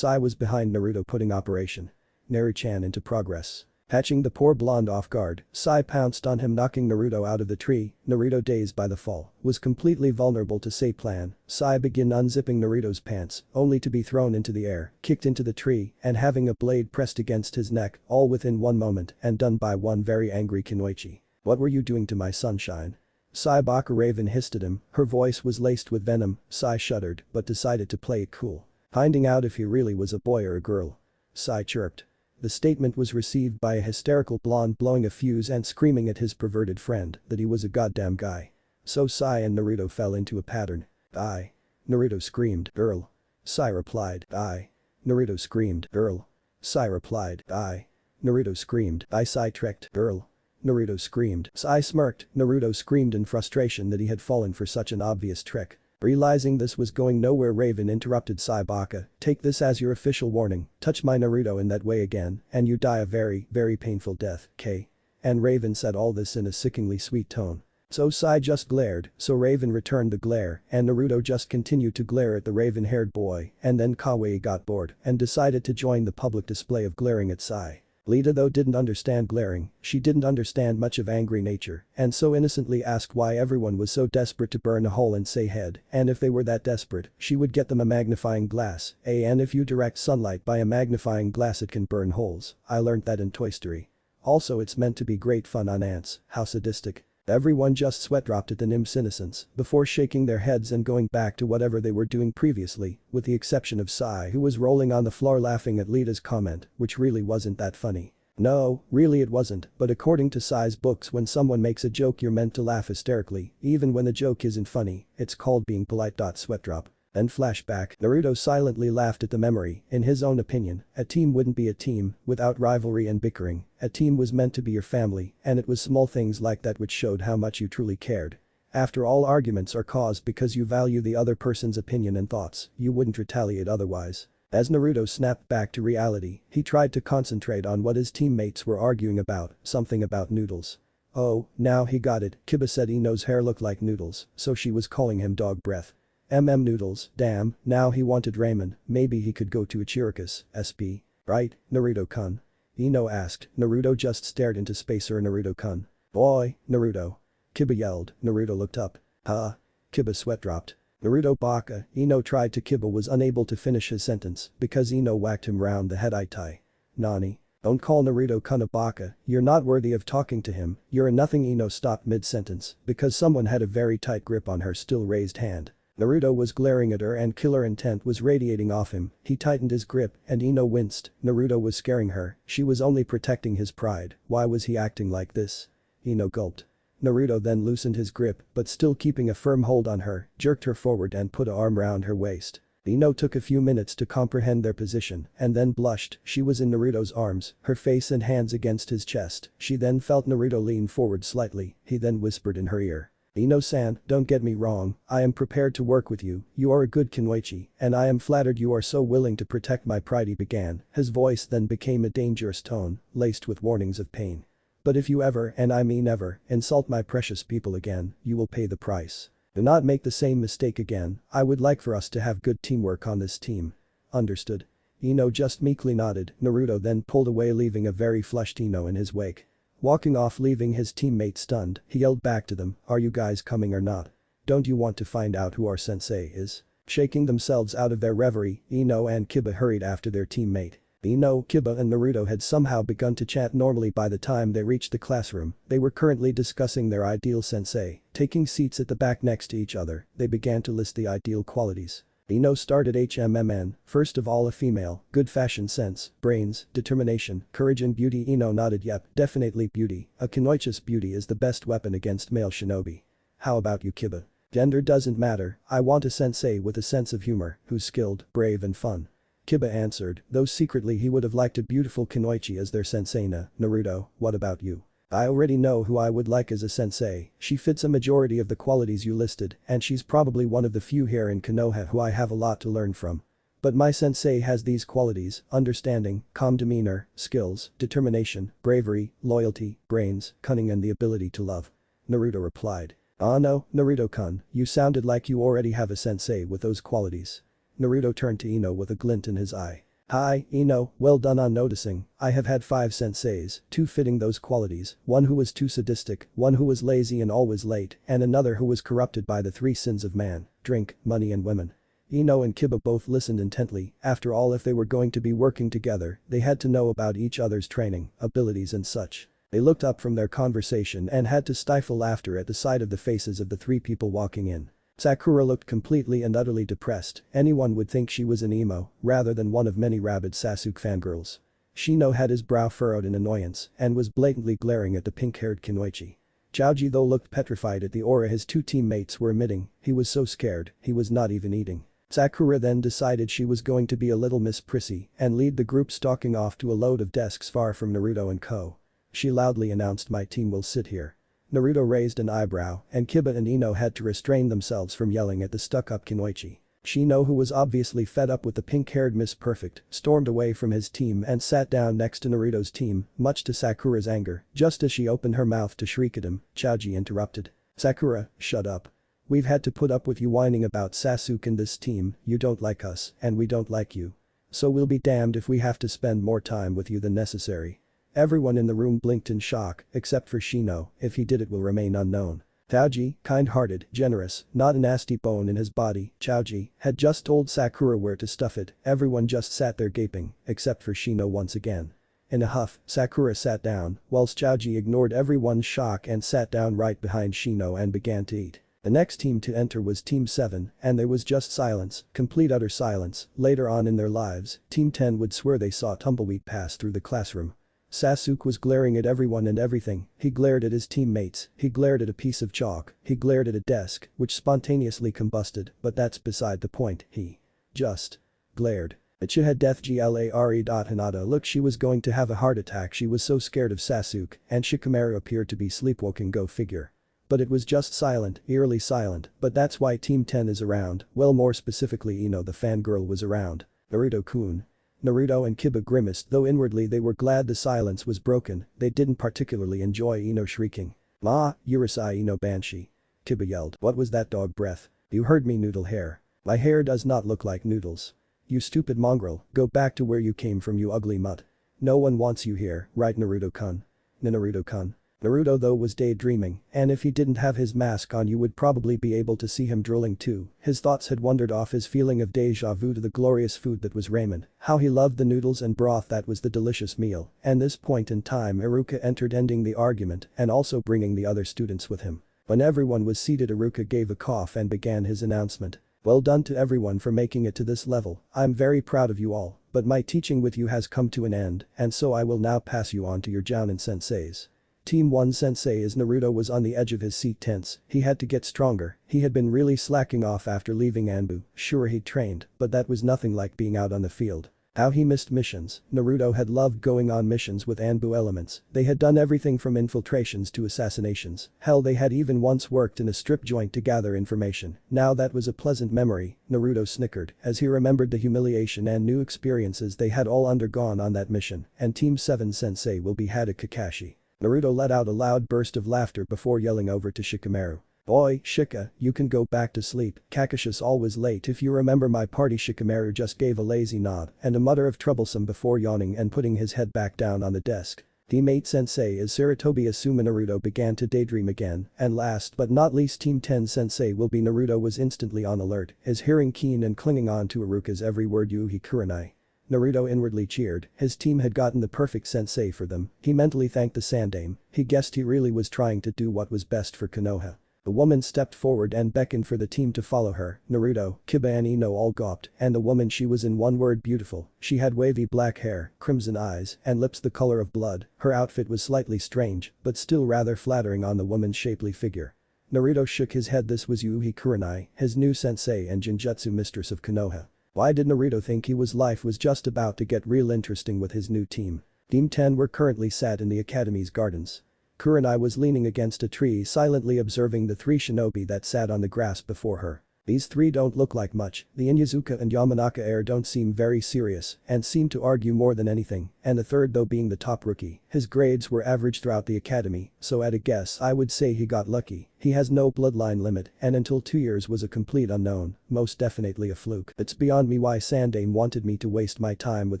was behind Naruto putting Operation Naru-chan into progress. Catching the poor blonde off guard, Sai pounced on him, knocking Naruto out of the tree. Naruto, dazed by the fall, was completely vulnerable to Sai plan. Sai began unzipping Naruto's pants, only to be thrown into the air, kicked into the tree, and having a blade pressed against his neck, all within 1 moment, and done by one very angry Kunoichi. "What were you doing to my sunshine?" Sai Baka Raven hissed at him, her voice was laced with venom. Sai shuddered, but decided to play it cool. Finding out if he really was a boy or a girl. Sai chirped. The statement was received by a hysterical blonde blowing a fuse and screaming at his perverted friend that he was a goddamn guy. So Sai and Naruto fell into a pattern. "I." Naruto screamed, "Girl." Sai replied, "I." Naruto screamed, "Girl." Sai replied, "I." Naruto screamed, "I." Sai tricked, "Girl." Naruto screamed. Sai smirked. Naruto screamed in frustration that he had fallen for such an obvious trick. Realizing this was going nowhere, Raven interrupted Sai Baka. "Take this as your official warning. Touch my Naruto in that way again, and you die a very, very painful death, K." And Raven said all this in a sickeningly sweet tone. So Sai just glared, so Raven returned the glare, and Naruto just continued to glare at the raven-haired boy, and then Kawaii got bored and decided to join the public display of glaring at Sai. Lita though didn't understand glaring, she didn't understand much of angry nature, and so innocently asked why everyone was so desperate to burn a hole in Sei's head, and if they were that desperate, she would get them a magnifying glass. And if you direct sunlight by a magnifying glass it can burn holes. I learned that in Toy Story. Also, it's meant to be great fun on ants. How sadistic. Everyone just sweat dropped at the nymph's innocence before shaking their heads and going back to whatever they were doing previously, with the exception of Sai, who was rolling on the floor laughing at Lita's comment, which really wasn't that funny. No, really it wasn't, but according to Sai's books, when someone makes a joke you're meant to laugh hysterically, even when the joke isn't funny. It's called being polite. Sweat drop. Then flashback. Naruto silently laughed at the memory. In his own opinion, a team wouldn't be a team without rivalry and bickering. A team was meant to be your family, and it was small things like that which showed how much you truly cared. After all, arguments are caused because you value the other person's opinion and thoughts. You wouldn't retaliate otherwise. As Naruto snapped back to reality, he tried to concentrate on what his teammates were arguing about, something about noodles. Oh, now he got it. Kiba said Ino's hair looked like noodles, so she was calling him dog breath. Noodles, damn, now he wanted ramen. Maybe he could go to Ichiraku's, SP. Right, Naruto-kun? Ino asked. Naruto just stared into space. Naruto-kun. Boy, Naruto. Kiba yelled. Naruto looked up. Huh? Kiba sweat dropped. Naruto Baka. Ino tried to. Kiba was unable to finish his sentence because Ino whacked him round the head. Itai. Nani? Don't call Naruto-kun a baka, you're not worthy of talking to him, you're a nothing. Ino stopped mid-sentence because someone had a very tight grip on her still raised hand. Naruto was glaring at her and killer intent was radiating off him. He tightened his grip and Ino winced. Naruto was scaring her, she was only protecting his pride. Why was he acting like this? Ino gulped. Naruto then loosened his grip, but still keeping a firm hold on her, jerked her forward and put an arm round her waist. Ino took a few minutes to comprehend their position and then blushed. She was in Naruto's arms, her face and hands against his chest. She then felt Naruto lean forward slightly. He then whispered in her ear. Ino-san, don't get me wrong, I am prepared to work with you, you are a good Kunoichi, and I am flattered you are so willing to protect my pride. He began, his voice then became a dangerous tone, laced with warnings of pain. But if you ever, and I mean ever, insult my precious people again, you will pay the price. Do not make the same mistake again. I would like for us to have good teamwork on this team. Understood? Ino just meekly nodded. Naruto then pulled away, leaving a very flushed Ino in his wake. Walking off, leaving his teammates stunned, he yelled back to them, are you guys coming or not? Don't you want to find out who our sensei is? Shaking themselves out of their reverie, Ino and Kiba hurried after their teammate. Ino, Kiba and Naruto had somehow begun to chat normally by the time they reached the classroom. They were currently discussing their ideal sensei. Taking seats at the back next to each other, they began to list the ideal qualities. Ino started HMMN, first of all a female, good fashion sense, brains, determination, courage and beauty. Ino nodded, yep, definitely beauty, a Kunoichi's beauty is the best weapon against male shinobi. How about you, Kiba? Gender doesn't matter, I want a sensei with a sense of humor, who's skilled, brave and fun. Kiba answered, though secretly he would have liked a beautiful Kunoichi as their sensei. Naruto, what about you? I already know who I would like as a sensei, she fits a majority of the qualities you listed and she's probably one of the few here in Konoha who I have a lot to learn from. But my sensei has these qualities: understanding, calm demeanor, skills, determination, bravery, loyalty, brains, cunning and the ability to love. Naruto replied. Ah no, Naruto-kun, you sounded like you already have a sensei with those qualities. Naruto turned to Ino with a glint in his eye. Hi, Ino, well done on noticing. I have had 5 senseis, 2 fitting those qualities, one who was too sadistic, one who was lazy and always late, and another who was corrupted by the 3 sins of man: drink, money and women. Ino and Kiba both listened intently. After all, if they were going to be working together, they had to know about each other's training, abilities and such. They looked up from their conversation and had to stifle laughter at the sight of the faces of the 3 people walking in. Sakura looked completely and utterly depressed. Anyone would think she was an emo, rather than one of many rabid Sasuke fangirls. Shino had his brow furrowed in annoyance and was blatantly glaring at the pink-haired Kunoichi. Chaoji though looked petrified at the aura his 2 teammates were emitting. He was so scared, he was not even eating. Sakura then decided she was going to be a little Miss Prissy and lead the group stalking off to a load of desks far from Naruto and Co. She loudly announced, "My team will sit here." Naruto raised an eyebrow and Kiba and Ino had to restrain themselves from yelling at the stuck-up Kunoichi. Shino, who was obviously fed up with the pink-haired Miss Perfect, stormed away from his team and sat down next to Naruto's team, much to Sakura's anger. Just as she opened her mouth to shriek at him, Chaoji interrupted. "Sakura, shut up. We've had to put up with you whining about Sasuke and this team, you don't like us, and we don't like you. So we'll be damned if we have to spend more time with you than necessary." Everyone in the room blinked in shock, except for Shino. If he did, it will remain unknown. Chaoji, kind-hearted, generous, not a nasty bone in his body, Chaoji had just told Sakura where to stuff it. Everyone just sat there gaping, except for Shino once again. In a huff, Sakura sat down, whilst Chaoji ignored everyone's shock and sat down right behind Shino and began to eat. The next team to enter was Team 7, and there was just silence, complete utter silence. Later on in their lives, Team 10 would swear they saw tumbleweed pass through the classroom. Sasuke was glaring at everyone and everything. He glared at his teammates, he glared at a piece of chalk, he glared at a desk, which spontaneously combusted, but that's beside the point, he just glared. Ichiha had death glare. Hinata looked she was going to have a heart attack, she was so scared of Sasuke, and Shikamaru appeared to be sleepwalking, go figure. But it was just silent, eerily silent, but that's why Team 10 is around, well more specifically Ino the fangirl was around. Naruto-kun. Naruto and Kiba grimaced, though inwardly they were glad the silence was broken. They didn't particularly enjoy Ino shrieking. "Ma, Urusai Ino Banshee." Kiba yelled. "What was that dog breath?" "You heard me, noodle hair. My hair does not look like noodles. You stupid mongrel, go back to where you came from, you ugly mutt. No one wants you here, right Naruto-kun?" Naruto-kun. Naruto though was daydreaming, and if he didn't have his mask on you would probably be able to see him drooling too. His thoughts had wandered off his feeling of deja vu to the glorious food that was ramen, how he loved the noodles and broth that was the delicious meal, and this point in time Iruka entered, ending the argument and also bringing the other students with him. When everyone was seated, Iruka gave a cough and began his announcement. "Well done to everyone for making it to this level. I'm very proud of you all, but my teaching with you has come to an end, and so I will now pass you on to your Jounin senseis." Team 1 sensei as Naruto was on the edge of his seat tense, he had to get stronger, he had been really slacking off after leaving Anbu. Sure, he'd trained, but that was nothing like being out on the field. How he missed missions. Naruto had loved going on missions with Anbu elements. They had done everything from infiltrations to assassinations. Hell, they had even once worked in a strip joint to gather information. Now that was a pleasant memory. Naruto snickered as he remembered the humiliation and new experiences they had all undergone on that mission, and Team 7 sensei will be Hada Kakashi. Naruto let out a loud burst of laughter before yelling over to Shikamaru. "Boy, Shika, you can go back to sleep. Kakashi's always late if you remember my party." Shikamaru just gave a lazy nod and a mutter of troublesome before yawning and putting his head back down on the desk. Team 8 sensei as Sarutobi Asuma Naruto began to daydream again, and last but not least Team 10 sensei will be Naruto was instantly on alert, his hearing keen and clinging on to Iruka's every word. Yuhi Kurenai. Naruto inwardly cheered, his team had gotten the perfect sensei for them. He mentally thanked the Sandame, he guessed he really was trying to do what was best for Konoha. The woman stepped forward and beckoned for the team to follow her. Naruto, Kiba and Ino all gawped, and the woman, she was in one word beautiful. She had wavy black hair, crimson eyes, and lips the color of blood. Her outfit was slightly strange, but still rather flattering on the woman's shapely figure. Naruto shook his head. This was Yuhi Kurenai, his new sensei and Jinjutsu mistress of Konoha. Why did Naruto think life was just about to get real interesting with his new team? Team 10 were currently sat in the academy's gardens. Kurenai was leaning against a tree silently observing the 3 shinobi that sat on the grass before her. These three don't look like much, the Inyazuka and Yamanaka heir don't seem very serious and seem to argue more than anything, and the third though being the top rookie, his grades were average throughout the academy, so at a guess I would say he got lucky, he has no bloodline limit and until 2 years was a complete unknown, most definitely a fluke. It's beyond me why Sandane wanted me to waste my time with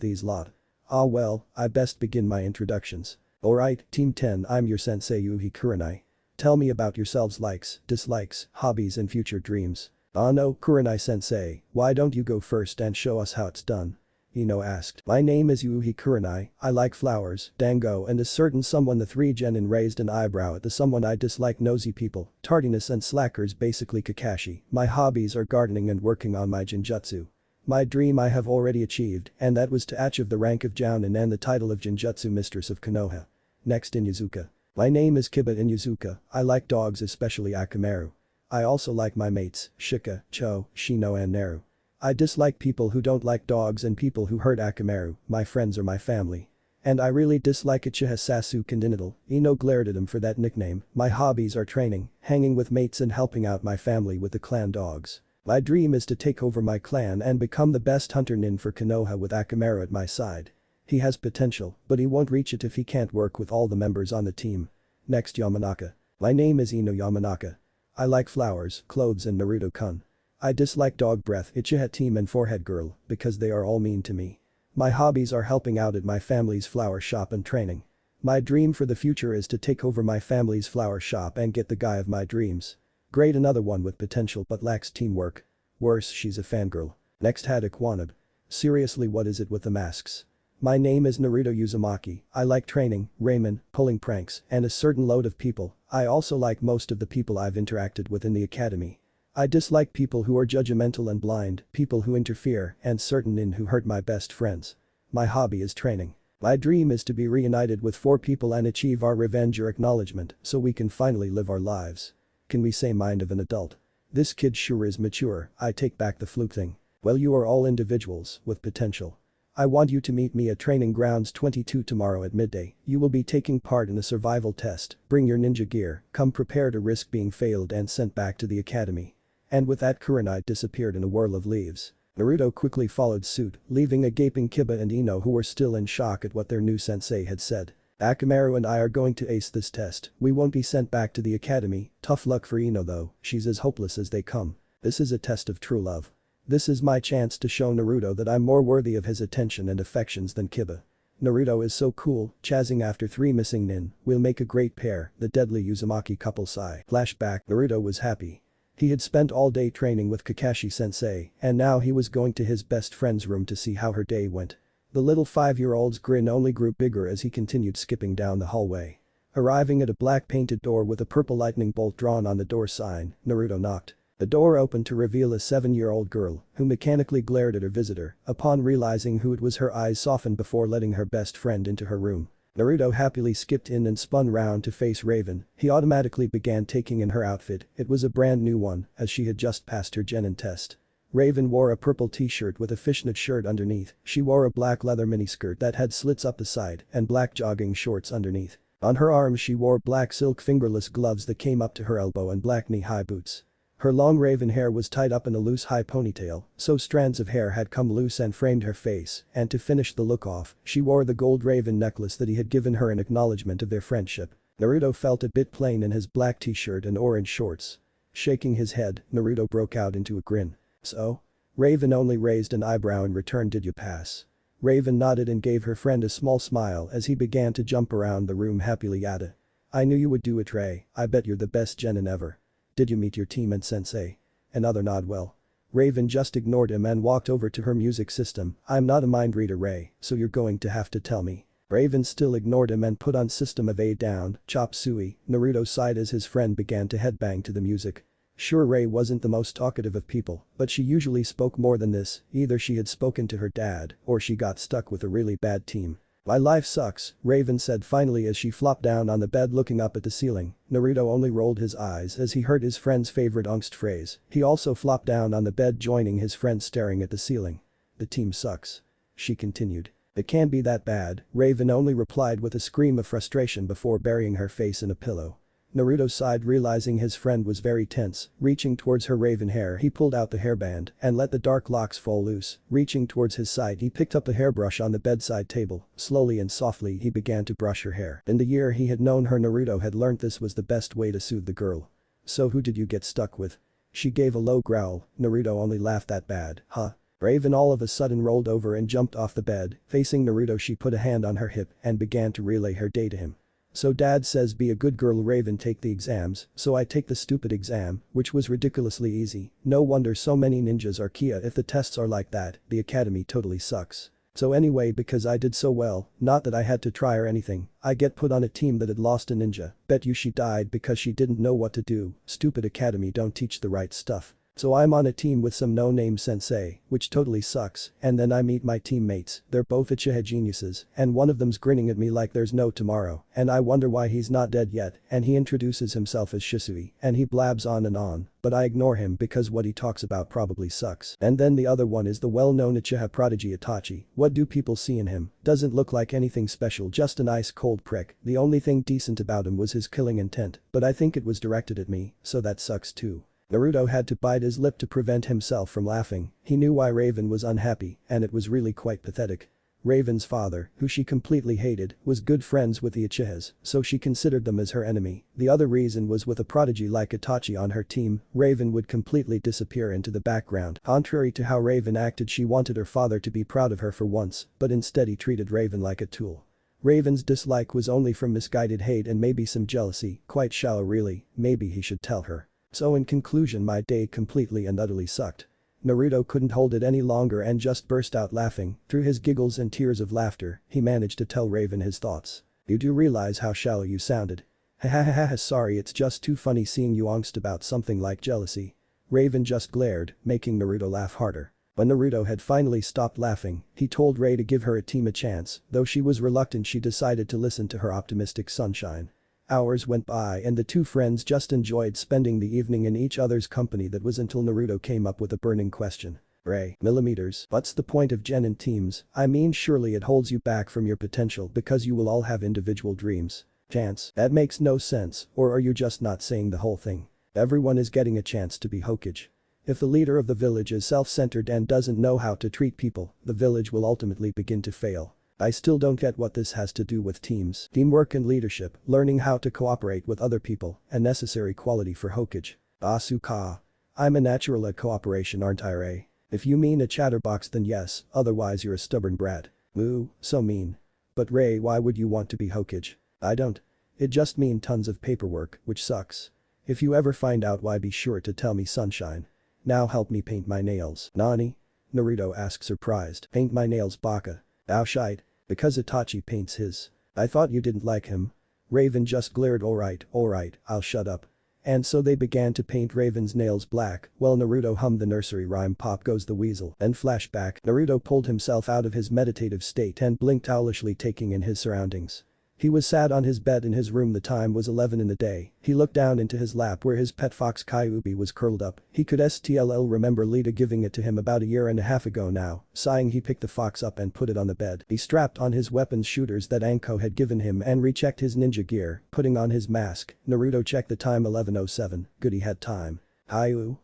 these lot. Ah well, I best begin my introductions. Alright, Team 10, I'm your sensei Yuhi Kurenai. Tell me about yourselves likes, dislikes, hobbies and future dreams. Ah no, Kurenai-sensei, why don't you go first and show us how it's done? Ino asked. My name is Yuhi Kurenai, I like flowers, dango and a certain someone. The three genin raised an eyebrow at the someone. I dislike nosy people, tardiness and slackers, basically Kakashi. My hobbies are gardening and working on my genjutsu. My dream I have already achieved and that was to achieve the rank of Jounin and the title of Genjutsu Mistress of Konoha. Next Inyazuka. My name is Kiba Inyazuka, I like dogs especially Akamaru. I also like my mates, Shika, Cho, Shino and Naru. I dislike people who don't like dogs and people who hurt Akamaru, my friends or my family. And I really dislike Uchiha Sasuke and Inotal. Ino glared at him for that nickname. My hobbies are training, hanging with mates and helping out my family with the clan dogs. My dream is to take over my clan and become the best hunter nin for Konoha with Akamaru at my side. He has potential, but he won't reach it if he can't work with all the members on the team. Next Yamanaka. My name is Ino Yamanaka. I like flowers, clothes and Naruto-kun. I dislike dog breath, Uchiha team and forehead girl because they are all mean to me. My hobbies are helping out at my family's flower shop and training. My dream for the future is to take over my family's flower shop and get the guy of my dreams. Great, another one with potential but lacks teamwork. Worse, she's a fangirl. Next Haddock Wanab. Seriously, what is it with the masks? My name is Naruto Uzumaki, I like training, ramen, pulling pranks, and a certain load of people. I also like most of the people I've interacted with in the academy. I dislike people who are judgmental and blind, people who interfere, and certain nin who hurt my best friends. My hobby is training. My dream is to be reunited with 4 people and achieve our revenge or acknowledgement so we can finally live our lives. Can we say mind of an adult? This kid sure is mature, I take back the fluke thing. Well, you are all individuals with potential. I want you to meet me at Training Grounds 22 tomorrow at midday. You will be taking part in the survival test, bring your ninja gear, come prepared to risk being failed and sent back to the academy. And with that Kurenai disappeared in a whirl of leaves. Naruto quickly followed suit, leaving a gaping Kiba and Ino who were still in shock at what their new sensei had said. Akamaru and I are going to ace this test, we won't be sent back to the academy, tough luck for Ino though, she's as hopeless as they come. This is a test of true love. This is my chance to show Naruto that I'm more worthy of his attention and affections than Kiba. Naruto is so cool, chazzing after 3 missing nin, we'll make a great pair, the deadly Uzumaki couple sigh. Flashback, Naruto was happy. He had spent all day training with Kakashi-sensei, and now he was going to his best friend's room to see how her day went. The little 5-year-old's grin only grew bigger as he continued skipping down the hallway. Arriving at a black painted door with a purple lightning bolt drawn on the door sign, Naruto knocked. The door opened to reveal a 7-year-old girl, who mechanically glared at her visitor. Upon realizing who it was, her eyes softened before letting her best friend into her room. Naruto happily skipped in and spun round to face Raven. He automatically began taking in her outfit, it was a brand new one, as she had just passed her genin test. Raven wore a purple t-shirt with a fishnet shirt underneath, she wore a black leather miniskirt that had slits up the side and black jogging shorts underneath. On her arms she wore black silk fingerless gloves that came up to her elbow and black knee-high boots. Her long raven hair was tied up in a loose high ponytail, so strands of hair had come loose and framed her face, and to finish the look off, she wore the gold raven necklace that he had given her in acknowledgement of their friendship. Naruto felt a bit plain in his black t-shirt and orange shorts. Shaking his head, Naruto broke out into a grin. So? Raven only raised an eyebrow in return. Did you pass? Raven nodded and gave her friend a small smile as he began to jump around the room happily. Yada. I knew you would do it, Ray, I bet you're the best genin ever. Did you meet your team and sensei? Another nod. Well. Raven just ignored him and walked over to her music system. I'm not a mind reader, Ray, so you're going to have to tell me. Raven still ignored him and put on System of a Down, Chop Suey. Naruto sighed as his friend began to headbang to the music. Sure, Ray wasn't the most talkative of people, but she usually spoke more than this, either she had spoken to her dad or she got stuck with a really bad team. My life sucks, Raven said finally as she flopped down on the bed looking up at the ceiling. Naruto only rolled his eyes as he heard his friend's favorite angst phrase. He also flopped down on the bed joining his friend staring at the ceiling. The team sucks. She continued. It can't be that bad, Raven only replied with a scream of frustration before burying her face in a pillow. Naruto sighed realizing his friend was very tense. Reaching towards her raven hair he pulled out the hairband and let the dark locks fall loose. Reaching towards his side he picked up a hairbrush on the bedside table. Slowly and softly he began to brush her hair. In the year he had known her, Naruto had learnt this was the best way to soothe the girl. "So who did you get stuck with?" She gave a low growl. Naruto only laughed. "That bad, huh?" Raven all of a sudden rolled over and jumped off the bed. Facing Naruto she put a hand on her hip and began to relay her day to him. "So dad says be a good girl, Raven, take the exams, so I take the stupid exam, which was ridiculously easy. No wonder so many ninjas are Kia if the tests are like that, the academy totally sucks. So anyway, because I did so well, not that I had to try or anything, I get put on a team that had lost a ninja. Bet you she died because she didn't know what to do. Stupid academy don't teach the right stuff. So I'm on a team with some no-name sensei, which totally sucks, and then I meet my teammates, they're both Uchiha geniuses, and one of them's grinning at me like there's no tomorrow, and I wonder why he's not dead yet, and he introduces himself as Shisui, and he blabs on, but I ignore him because what he talks about probably sucks. And then the other one is the well-known Uchiha prodigy Itachi. What do people see in him? Doesn't look like anything special, just an ice cold prick. The only thing decent about him was his killing intent, but I think it was directed at me, so that sucks too." Naruto had to bite his lip to prevent himself from laughing. He knew why Raven was unhappy, and it was really quite pathetic. Raven's father, who she completely hated, was good friends with the Uchihas, so she considered them as her enemy. The other reason was with a prodigy like Itachi on her team, Raven would completely disappear into the background. Contrary to how Raven acted, she wanted her father to be proud of her for once, but instead he treated Raven like a tool. Raven's dislike was only from misguided hate and maybe some jealousy, quite shallow really, maybe he should tell her. So in conclusion, my day completely and utterly sucked. Naruto couldn't hold it any longer and just burst out laughing. Through his giggles and tears of laughter, he managed to tell Raven his thoughts. "You do realize how shallow you sounded. Ha, sorry, it's just too funny seeing you angst about something like jealousy." Raven just glared, making Naruto laugh harder. When Naruto had finally stopped laughing, he told Ray to give her team a chance. Though she was reluctant, she decided to listen to her optimistic sunshine. Hours went by and the two friends just enjoyed spending the evening in each other's company. That was until Naruto came up with a burning question. "Ray, millimeters, what's the point of Gen in teams? I mean, surely it holds you back from your potential because you will all have individual dreams." "Chance? That makes no sense, or are you just not saying the whole thing? Everyone is getting a chance to be Hokage. If the leader of the village is self-centered and doesn't know how to treat people, the village will ultimately begin to fail. I still don't get what this has to do with teams. Teamwork and leadership, learning how to cooperate with other people, a necessary quality for Hokage." "Asuka. I'm a natural at cooperation, aren't I, Ray? If you mean a chatterbox then yes, otherwise you're a stubborn brat." "Ooh, so mean. But Ray, why would you want to be Hokage?" "I don't. It just mean tons of paperwork, which sucks. If you ever find out why, be sure to tell me, sunshine. Now help me paint my nails." "Nani?" Naruto asked, surprised. "Paint my nails, baka." "Ow shite. Because Itachi paints his. I thought you didn't like him." Raven just glared. Alright, I'll shut up." And so they began to paint Raven's nails black while Naruto hummed the nursery rhyme "Pop Goes the Weasel." And flashback, Naruto pulled himself out of his meditative state and blinked owlishly, taking in his surroundings. He was sat on his bed in his room. The time was 11 in the day. He looked down into his lap where his pet fox Kyuubi was curled up. He could still remember Lita giving it to him about a year and a half ago now. Sighing, he picked the fox up and put it on the bed. He strapped on his weapons shooters that Anko had given him and rechecked his ninja gear, putting on his mask. Naruto checked the time, 11:07. Good, he had time. Kyu.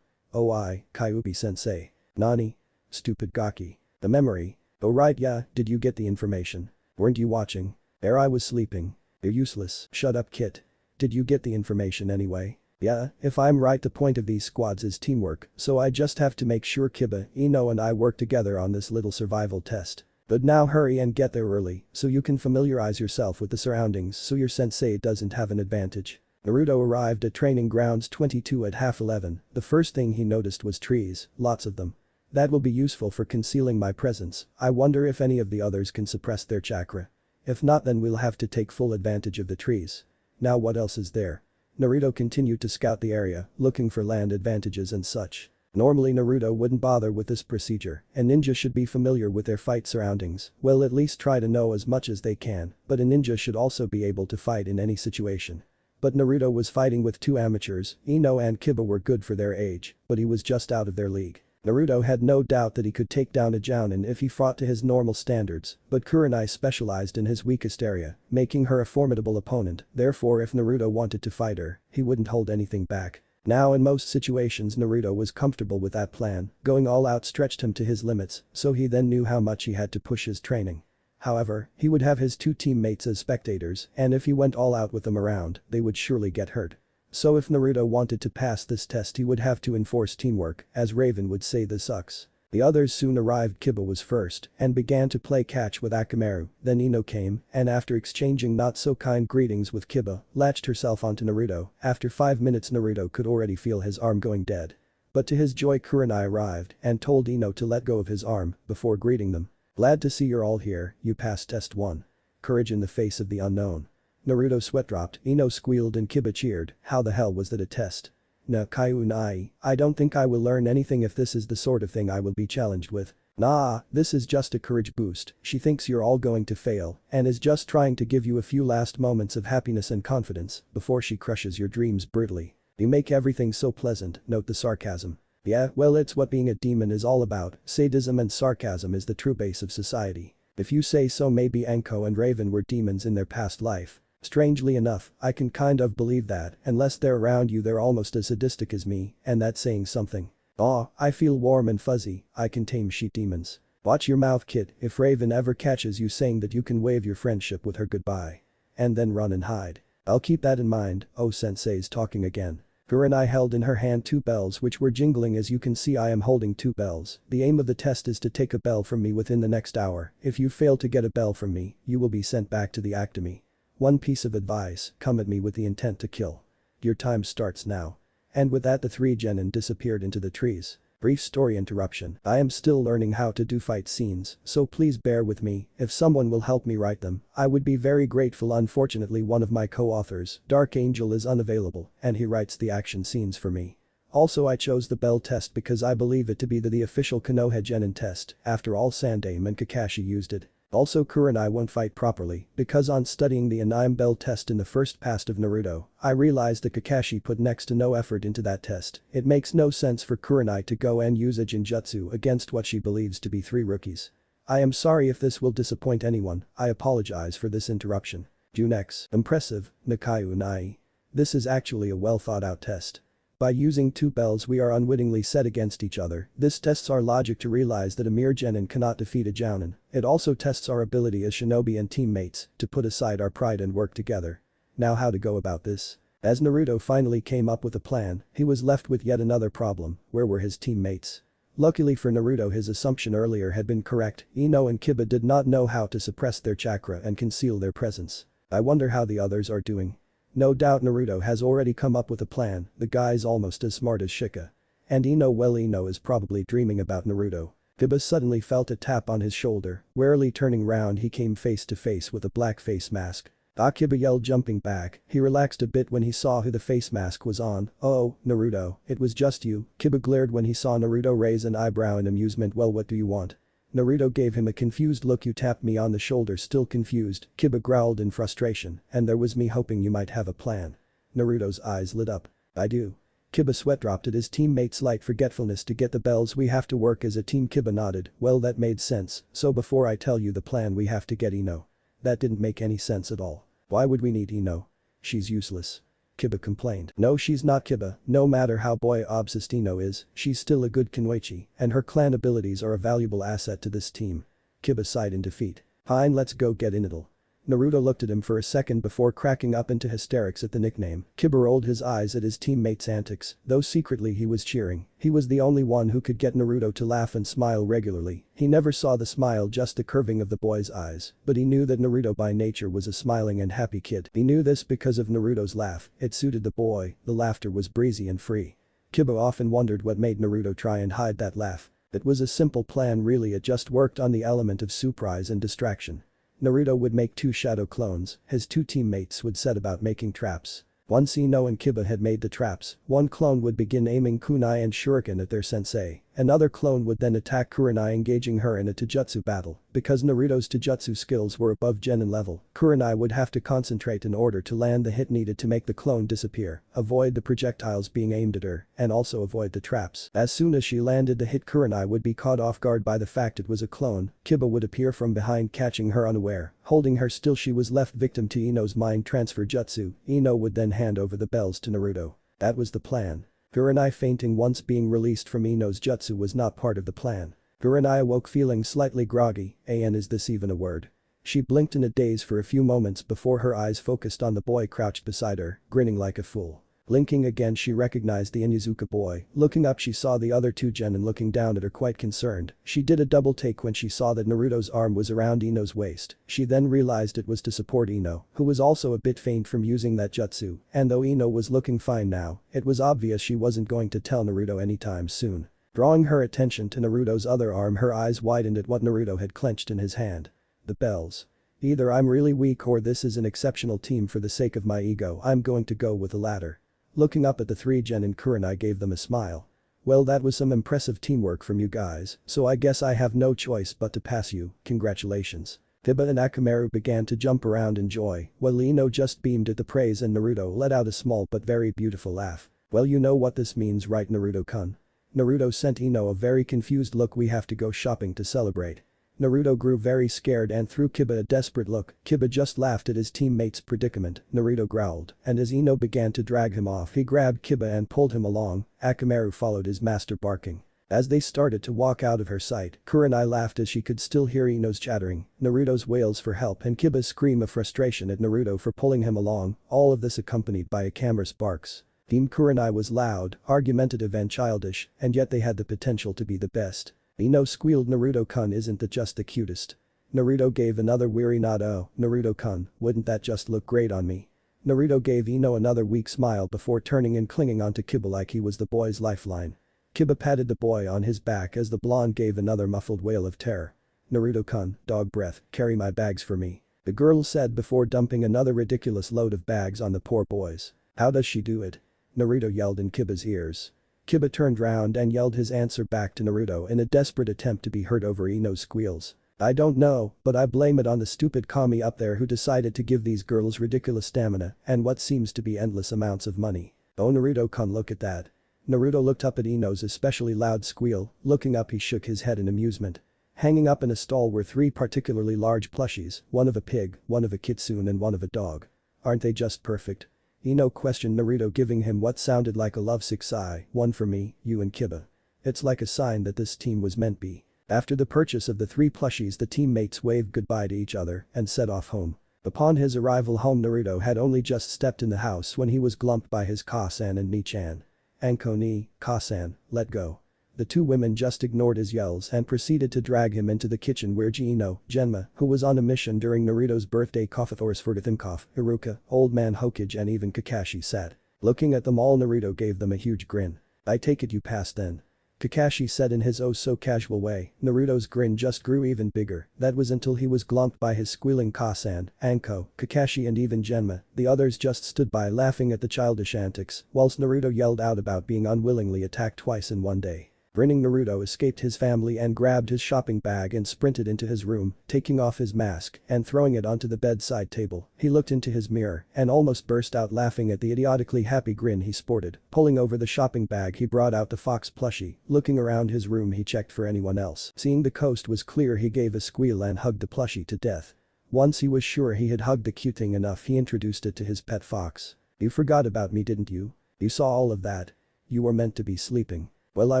Oh, Kyuubi sensei. Nani? Stupid Gaki. The memory. Oh right, yeah, did you get the information? Weren't you watching? I was sleeping. You're useless. Shut up, Kit. Did you get the information anyway? Yeah, if I'm right, the point of these squads is teamwork, so I just have to make sure Kiba, Ino and I work together on this little survival test. But now hurry and get there early so you can familiarize yourself with the surroundings so your sensei doesn't have an advantage." Naruto arrived at training grounds 22 at half 11. The first thing he noticed was trees, lots of them. "That will be useful for concealing my presence. I wonder if any of the others can suppress their chakra. If not, then we'll have to take full advantage of the trees. Now what else is there?" Naruto continued to scout the area, looking for land advantages and such. Normally Naruto wouldn't bother with this procedure, a ninja should be familiar with their fight surroundings, well, at least try to know as much as they can, but a ninja should also be able to fight in any situation. But Naruto was fighting with two amateurs. Ino and Kiba were good for their age, but he was just out of their league. Naruto had no doubt that he could take down a Jounin if he fought to his normal standards, but Kurenai specialized in his weakest area, making her a formidable opponent, therefore if Naruto wanted to fight her, he wouldn't hold anything back. Now in most situations Naruto was comfortable with that plan, going all out stretched him to his limits, so he then knew how much he had to push his training. However, he would have his two teammates as spectators, and if he went all out with them around, they would surely get hurt. So if Naruto wanted to pass this test he would have to enforce teamwork, as Raven would say this sucks. The others soon arrived. Kiba was first and began to play catch with Akamaru, then Ino came and after exchanging not so kind greetings with Kiba, latched herself onto Naruto. After 5 minutes Naruto could already feel his arm going dead. But to his joy Kurenai arrived and told Ino to let go of his arm before greeting them. Glad to see you're all here, you passed test 1. Courage in the face of the unknown. Naruto sweat dropped, Ino squealed and Kiba cheered, how the hell was that a test? Na Kaiu Nai, I don't think I will learn anything if this is the sort of thing I will be challenged with. Nah, this is just a courage boost, she thinks you're all going to fail and is just trying to give you a few last moments of happiness and confidence before she crushes your dreams brutally. You make everything so pleasant, note the sarcasm. Yeah, well it's what being a demon is all about, sadism and sarcasm is the true base of society. If you say so maybe Anko and Raven were demons in their past life. Strangely enough, I can kind of believe that, unless they're around you they're almost as sadistic as me, and that's saying something. Aw, I feel warm and fuzzy, I can tame sheep demons. Watch your mouth kid, if Raven ever catches you saying that you can wave your friendship with her goodbye. And then run and hide. I'll keep that in mind, oh sensei's talking again. Kurenai held in her hand 2 bells which were jingling as you can see I am holding 2 bells. The aim of the test is to take a bell from me within the next hour, if you fail to get a bell from me, you will be sent back to the academy. One piece of advice, come at me with the intent to kill. Your time starts now. And with that the 3 genin disappeared into the trees. Brief story interruption. I am still learning how to do fight scenes, so please bear with me, if someone will help me write them, I would be very grateful. Unfortunately one of my co-authors, Dark Angel is unavailable, and he writes the action scenes for me. Also I chose the bell test because I believe it to be the official Konoha genin test, after all Sandaime and Kakashi used it. Also Kurenai won't fight properly, because on studying the Anime Bell test in the first past of Naruto, I realized that Kakashi put next to no effort into that test. It makes no sense for Kurenai to go and use a Jinjutsu against what she believes to be 3 rookies. I am sorry if this will disappoint anyone, I apologize for this interruption. Junex, impressive, Nakayu Nai. This is actually a well thought out test. By using 2 bells we are unwittingly set against each other. This tests our logic to realize that a mere genin cannot defeat a jounin. It also tests our ability as shinobi and teammates to put aside our pride and work together. Now how to go about this? As Naruto finally came up with a plan, he was left with yet another problem, where were his teammates? Luckily for Naruto his assumption earlier had been correct, Ino and Kiba did not know how to suppress their chakra and conceal their presence. I wonder how the others are doing. No doubt Naruto has already come up with a plan, the guy's almost as smart as Shika. And Ino is probably dreaming about Naruto. Kiba suddenly felt a tap on his shoulder, warily turning round he came face to face with a black face mask. Kiba yelled jumping back, he relaxed a bit when he saw who the face mask was on. Oh, Naruto, it was just you. Kiba glared when he saw Naruto raise an eyebrow in amusement. Well what do you want? Naruto gave him a confused look. You tapped me on the shoulder. Still confused, Kiba growled in frustration, and there was me hoping you might have a plan. Naruto's eyes lit up. I do. Kiba sweat dropped at his teammate's light forgetfulness. To get the bells we have to work as a team. Kiba nodded, well that made sense, so before I tell you the plan we have to get Ino. That didn't make any sense at all. Why would we need Ino? She's useless. Kiba complained. No she's not Kiba, no matter how boy obsessed Ino is, she's still a good Kunoichi, and her clan abilities are a valuable asset to this team. Kiba sighed in defeat. Fine let's go get Inidal. Naruto looked at him for a second before cracking up into hysterics at the nickname. Kiba rolled his eyes at his teammates' antics, though secretly he was cheering. He was the only one who could get Naruto to laugh and smile regularly. He never saw the smile, just the curving of the boy's eyes, but he knew that Naruto by nature was a smiling and happy kid. He knew this because of Naruto's laugh, it suited the boy, the laughter was breezy and free. Kiba often wondered what made Naruto try and hide that laugh. It was a simple plan really, it just worked on the element of surprise and distraction. Naruto would make 2 shadow clones, his 2 teammates would set about making traps. Once Ino and Kiba had made the traps, one clone would begin aiming kunai and shuriken at their sensei, Another clone would then attack Kurenai, engaging her in a taijutsu battle. Because Naruto's taijutsu skills were above genin level, Kurenai would have to concentrate in order to land the hit needed to make the clone disappear, avoid the projectiles being aimed at her, and also avoid the traps. As soon as she landed the hit, Kurenai would be caught off guard by the fact it was a clone. Kiba would appear from behind, catching her unaware. Holding her still, she was left victim to Ino's mind transfer jutsu. Ino would then hand over the bells to Naruto. That was the plan. Kurenai fainting once being released from Ino's jutsu was not part of the plan. Kurenai awoke feeling slightly groggy. Is this even a word? She blinked in a daze for a few moments before her eyes focused on the boy crouched beside her, grinning like a fool. Blinking again, she recognized the Inuzuka boy. Looking up, she saw the other two genin looking down at her quite concerned. She did a double take when she saw that Naruto's arm was around Ino's waist. She then realized it was to support Ino, who was also a bit faint from using that jutsu, and though Ino was looking fine now, it was obvious she wasn't going to tell Naruto anytime soon. Drawing her attention to Naruto's other arm, her eyes widened at what Naruto had clenched in his hand. The bells. Either I'm really weak or this is an exceptional team. For the sake of my ego, I'm going to go with the latter. Looking up at the three genin, Kurenai gave them a smile. Well, that was some impressive teamwork from you guys, so I guess I have no choice but to pass you. Congratulations. Hiba and Akamaru began to jump around in joy, while Ino just beamed at the praise and Naruto let out a small but very beautiful laugh. Well, you know what this means, right, Naruto-kun? Naruto sent Ino a very confused look. We have to go shopping to celebrate. Naruto grew very scared and threw Kiba a desperate look. Kiba just laughed at his teammate's predicament. Naruto growled, and as Ino began to drag him off, he grabbed Kiba and pulled him along. Akamaru followed his master, barking. As they started to walk out of her sight, Kurenai laughed as she could still hear Ino's chattering, Naruto's wails for help and Kiba's scream of frustration at Naruto for pulling him along, all of this accompanied by Akamaru's barks. Team Kurenai was loud, argumentative and childish, and yet they had the potential to be the best. Ino squealed, Naruto-kun isn't that just the cutest? Naruto gave another weary nod. Oh, Naruto-kun, wouldn't that just look great on me? Naruto gave Ino another weak smile before turning and clinging onto Kiba like he was the boy's lifeline. Kiba patted the boy on his back as the blonde gave another muffled wail of terror. Naruto-kun, dog breath, carry my bags for me. The girl said before dumping another ridiculous load of bags on the poor boys. How does she do it? Naruto yelled in Kiba's ears. Kiba turned round and yelled his answer back to Naruto in a desperate attempt to be heard over Ino's squeals. I don't know, but I blame it on the stupid Kami up there who decided to give these girls ridiculous stamina and what seems to be endless amounts of money. Oh, Naruto-kun, look at that. Naruto looked up at Ino's especially loud squeal. Looking up, he shook his head in amusement. Hanging up in a stall were three particularly large plushies, one of a pig, one of a kitsune and one of a dog. Aren't they just perfect? Ino questioned Naruto, giving him what sounded like a lovesick sigh. One for me, you and Kiba. It's like a sign that this team was meant be. After the purchase of the three plushies, the teammates waved goodbye to each other and set off home. Upon his arrival home, Naruto had only just stepped in the house when he was glumped by his Ka-san and Ni-chan. Anko ni, Ka-san, let go. The two women just ignored his yells and proceeded to drag him into the kitchen where Ino, Genma, who was on a mission during Naruto's birthday, Kofathorus Furgathinkov, Iruka, Old Man Hokage and even Kakashi sat. Looking at them all, Naruto gave them a huge grin. I take it you passed then. Kakashi said in his oh so casual way. Naruto's grin just grew even bigger. That was until he was glumped by his squealing Ka-san, Anko, Kakashi and even Genma. The others just stood by laughing at the childish antics whilst Naruto yelled out about being unwillingly attacked twice in one day. Grinning, Naruto escaped his family and grabbed his shopping bag and sprinted into his room, taking off his mask and throwing it onto the bedside table. He looked into his mirror and almost burst out laughing at the idiotically happy grin he sported. Pulling over the shopping bag, he brought out the fox plushie. Looking around his room, he checked for anyone else. Seeing the coast was clear, he gave a squeal and hugged the plushie to death. Once he was sure he had hugged the cute thing enough, he introduced it to his pet fox. You forgot about me, didn't you? You saw all of that. You were meant to be sleeping. Well, I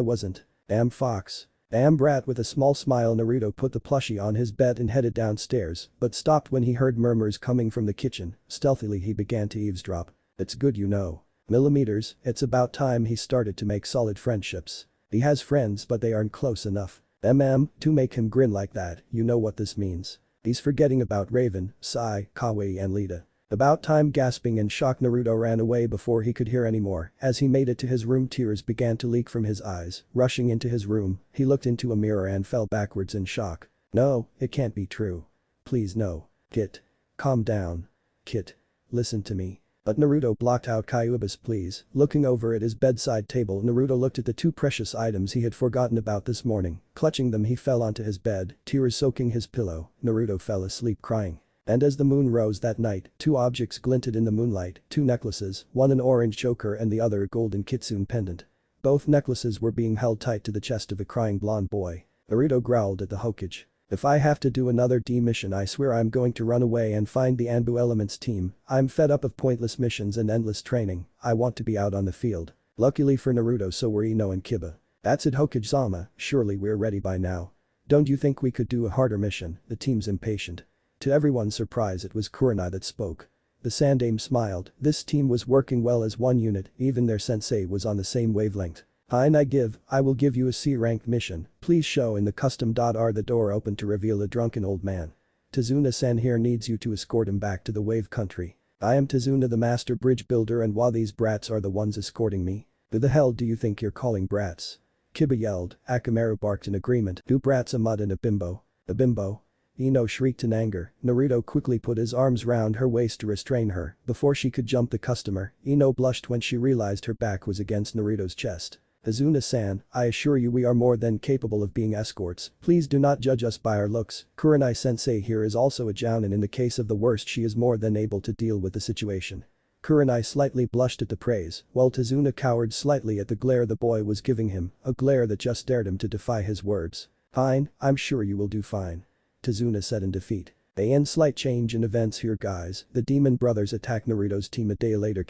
wasn't. Damn fox. Damn brat. With a small smile, Naruto put the plushie on his bed and headed downstairs, but stopped when he heard murmurs coming from the kitchen. Stealthily he began to eavesdrop. It's good, you know. Millimeters, it's about time he started to make solid friendships. He has friends but they aren't close enough. To make him grin like that, you know what this means. He's forgetting about Raven, Sai, Kawaii and Lita. About time. Gasping in shock, Naruto ran away before he could hear anymore. As he made it to his room, tears began to leak from his eyes. Rushing into his room, he looked into a mirror and fell backwards in shock. No, it can't be true. Please no. Kit. Calm down. Kit. Listen to me. But Naruto blocked out Kyuubi's pleas. Looking over at his bedside table, Naruto looked at the two precious items he had forgotten about this morning. Clutching them, he fell onto his bed, tears soaking his pillow. Naruto fell asleep crying. And as the moon rose that night, two objects glinted in the moonlight, two necklaces, one an orange choker and the other a golden kitsune pendant. Both necklaces were being held tight to the chest of a crying blonde boy. Naruto growled at the Hokage. If I have to do another D mission, I swear I'm going to run away and find the Anbu Elements team. I'm fed up of pointless missions and endless training. I want to be out on the field. Luckily for Naruto, so were Ino and Kiba. That's it, Hokage-sama, surely we're ready by now. Don't you think we could do a harder mission? The team's impatient. To everyone's surprise, it was Kurenai that spoke. The Sandaime smiled. This team was working well as one unit, even their sensei was on the same wavelength. Fine, I will give you a C-ranked mission. Please show in the custom. The door opened to reveal a drunken old man. Tazuna-san here needs you to escort him back to the wave country. I am Tazuna, the master bridge builder, and while these brats are the ones escorting me. Who the hell do you think you're calling brats? Kiba yelled. Akamaru barked in agreement. Two brats, a mud and a bimbo. A bimbo? Ino shrieked in anger. Naruto quickly put his arms round her waist to restrain her. Before she could jump the customer, Ino blushed when she realized her back was against Naruto's chest. Tazuna-san, I assure you we are more than capable of being escorts. Please do not judge us by our looks. Kurenai-sensei here is also a jounin. In the case of the worst, she is more than able to deal with the situation. Kurenai slightly blushed at the praise, while Tazuna cowered slightly at the glare the boy was giving him, a glare that just dared him to defy his words. Fine, I'm sure you will do fine. Tazuna said in defeat. Slight change in events here, guys. The Demon Brothers attacked Naruto's team a day later.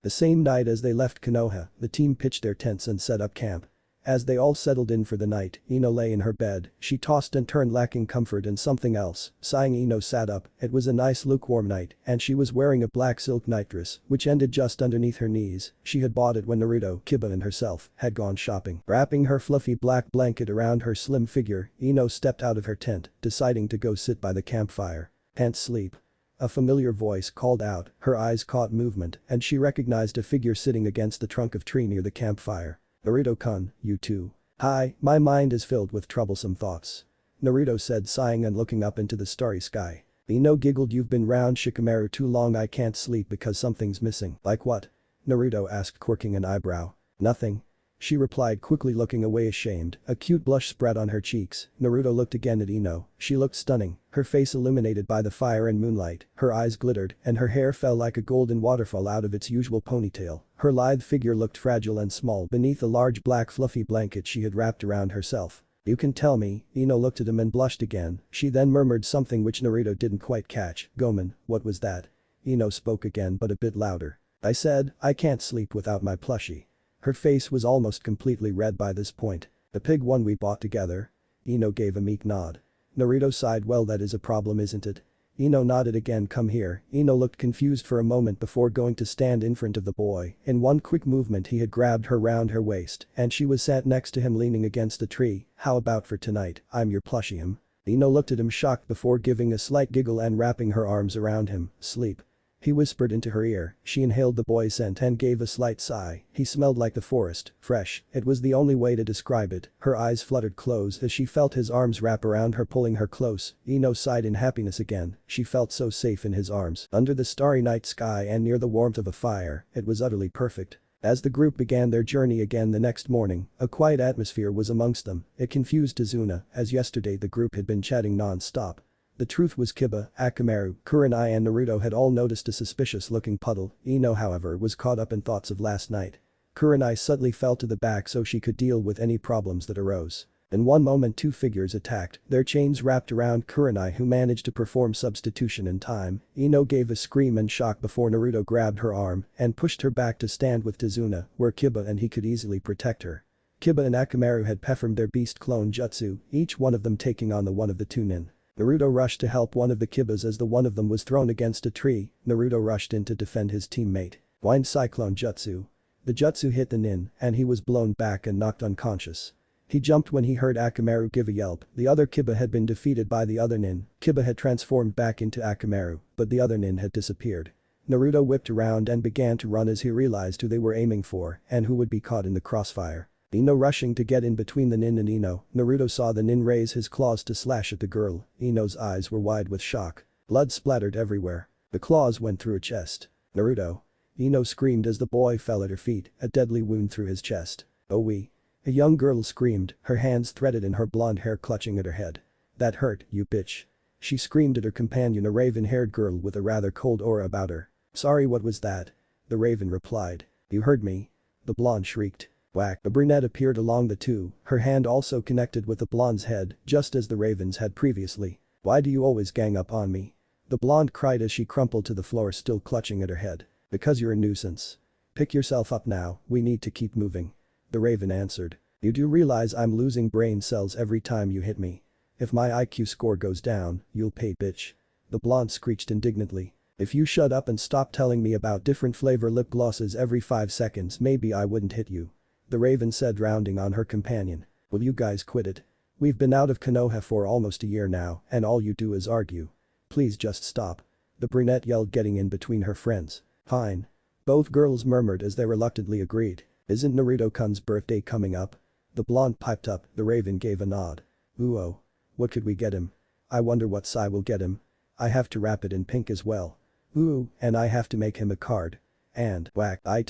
The same night as they left Konoha, the team pitched their tents and set up camp. As they all settled in for the night, Ino lay in her bed. She tossed and turned, lacking comfort and something else. Sighing, Ino sat up. It was a nice lukewarm night, and she was wearing a black silk nightdress, which ended just underneath her knees. She had bought it when Naruto, Kiba and herself had gone shopping. Wrapping her fluffy black blanket around her slim figure, Ino stepped out of her tent, deciding to go sit by the campfire. Can't sleep. A familiar voice called out. Her eyes caught movement, and she recognized a figure sitting against the trunk of tree near the campfire. Naruto-kun, you too. Hi, my mind is filled with troublesome thoughts. Naruto said, sighing and looking up into the starry sky. Ino giggled. You've been round Shikamaru too long. I can't sleep because something's missing. Like what? Naruto asked, quirking an eyebrow. Nothing. She replied, quickly looking away, ashamed. A cute blush spread on her cheeks. Naruto looked again at Ino. She looked stunning, her face illuminated by the fire and moonlight. Her eyes glittered, and her hair fell like a golden waterfall out of its usual ponytail. Her lithe figure looked fragile and small beneath a large black fluffy blanket she had wrapped around herself. You can tell me. Ino looked at him and blushed again. She then murmured something which Naruto didn't quite catch. Gomen, what was that? Ino spoke again, but a bit louder. I said, I can't sleep without my plushie. Her face was almost completely red by this point. The pig one we bought together? Ino gave a meek nod. Naruto sighed. Well, that is a problem, isn't it? Ino nodded again. Come here. Ino looked confused for a moment before going to stand in front of the boy. In one quick movement he had grabbed her round her waist, and she was sat next to him leaning against a tree. How about for tonight, I'm your plushie, him? Ino looked at him shocked before giving a slight giggle and wrapping her arms around him. Sleep. He whispered into her ear. She inhaled the boy's scent and gave a slight sigh. He smelled like the forest, fresh. It was the only way to describe it. Her eyes fluttered closed as she felt his arms wrap around her, pulling her close. Ino sighed in happiness again. She felt so safe in his arms. Under the starry night sky and near the warmth of a fire, it was utterly perfect. As the group began their journey again the next morning, a quiet atmosphere was amongst them. It confused Tazuna, as yesterday the group had been chatting non-stop. The truth was Kiba, Akamaru, Kurenai and Naruto had all noticed a suspicious-looking puddle. Ino, however, was caught up in thoughts of last night. Kurenai suddenly fell to the back so she could deal with any problems that arose. In one moment two figures attacked, their chains wrapped around Kurenai, who managed to perform substitution in time. Ino gave a scream in shock before Naruto grabbed her arm and pushed her back to stand with Tazuna, where Kiba and he could easily protect her. Kiba and Akamaru had performed their beast clone jutsu, each one of them taking on the one of the two nin. Naruto rushed to help one of the Kibas as the one of them was thrown against a tree. Naruto rushed in to defend his teammate. Wind Cyclone Jutsu. The jutsu hit the nin, and he was blown back and knocked unconscious. He jumped when he heard Akamaru give a yelp. The other Kiba had been defeated by the other nin. Kiba had transformed back into Akamaru, but the other nin had disappeared. Naruto whipped around and began to run as he realized who they were aiming for and who would be caught in the crossfire. Ino rushing to get in between the nin and Ino. Naruto saw the nin raise his claws to slash at the girl. Ino's eyes were wide with shock. Blood splattered everywhere. The claws went through her chest. Naruto. Ino screamed as the boy fell at her feet, a deadly wound through his chest. Oh wee. A young girl screamed, her hands threaded in her blonde hair clutching at her head. That hurt, you bitch. She screamed at her companion, a raven-haired girl with a rather cold aura about her. Sorry, what was that? The raven replied. You heard me. The blonde shrieked. Whack. A brunette appeared along the two, her hand also connected with the blonde's head, just as the raven's had previously. Why do you always gang up on me? The blonde cried as she crumpled to the floor, still clutching at her head. Because you're a nuisance. Pick yourself up now, we need to keep moving. The raven answered. You do realize I'm losing brain cells every time you hit me. If my IQ score goes down, you'll pay, bitch. The blonde screeched indignantly. If you shut up and stop telling me about different flavor lip glosses every 5 seconds, maybe I wouldn't hit you. The raven said, rounding on her companion. Will you guys quit it? We've been out of Konoha for almost a year now, and all you do is argue. Please just stop. The brunette yelled, getting in between her friends. Fine. Both girls murmured as they reluctantly agreed. Isn't Naruto-kun's birthday coming up? The blonde piped up, the raven gave a nod. Ooh oh. What could we get him? I wonder what Sai will get him. I have to wrap it in pink as well. Ooh, and I have to make him a card. And, whack, I.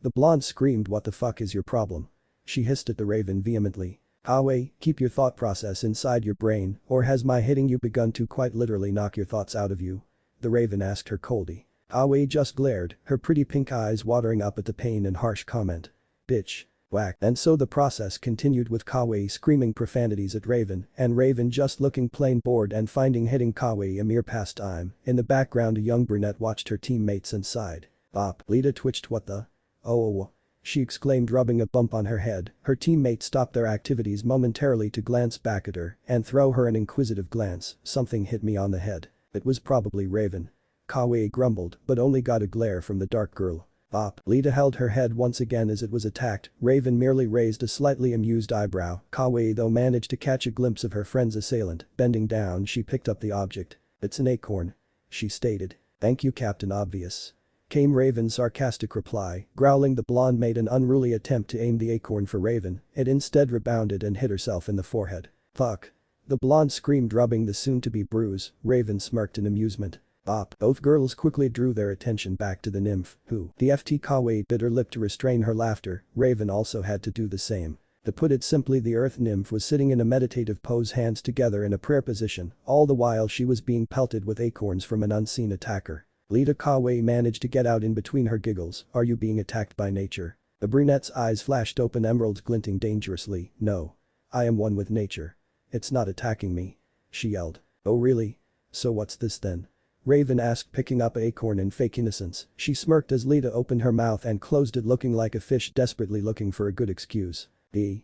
The blonde screamed, what the fuck is your problem? She hissed at the raven vehemently. Kawaii, keep your thought process inside your brain, or has my hitting you begun to quite literally knock your thoughts out of you? The raven asked her coldly. Kawaii just glared, her pretty pink eyes watering up at the pain and harsh comment. Bitch. Whack. And so the process continued, with Kawaii screaming profanities at Raven and Raven just looking plain bored and finding hitting Kawaii a mere pastime. In the background, a young brunette watched her teammates and sighed. Bop. Lita twitched. What the? Oh. She exclaimed, rubbing a bump on her head. Her teammates stopped their activities momentarily to glance back at her and throw her an inquisitive glance. Something hit me on the head. It was probably Raven. Kawaii grumbled, but only got a glare from the dark girl. Bop. Lita held her head once again as it was attacked. Raven merely raised a slightly amused eyebrow. Kawaii though managed to catch a glimpse of her friend's assailant. Bending down, she picked up the object. It's an acorn. She stated. Thank you, Captain Obvious. Came Raven's sarcastic reply. Growling, the blonde made an unruly attempt to aim the acorn for Raven. It instead rebounded and hit herself in the forehead. Fuck. The blonde screamed, rubbing the soon-to-be bruise. Raven smirked in amusement. Bop. Both girls quickly drew their attention back to the nymph, who, the FT. Kawaii bit her lip to restrain her laughter. Raven also had to do the same. To put it simply, the earth nymph was sitting in a meditative pose, hands together in a prayer position, all the while she was being pelted with acorns from an unseen attacker. Lita. Kawaii managed to get out in between her giggles. Are you being attacked by nature? The brunette's eyes flashed open, emeralds glinting dangerously. No. I am one with nature. It's not attacking me. She yelled. Oh really? So what's this then? Raven asked, picking up acorn in fake innocence. She smirked as Lita opened her mouth and closed it, looking like a fish desperately looking for a good excuse. D-E-N-I-A-L.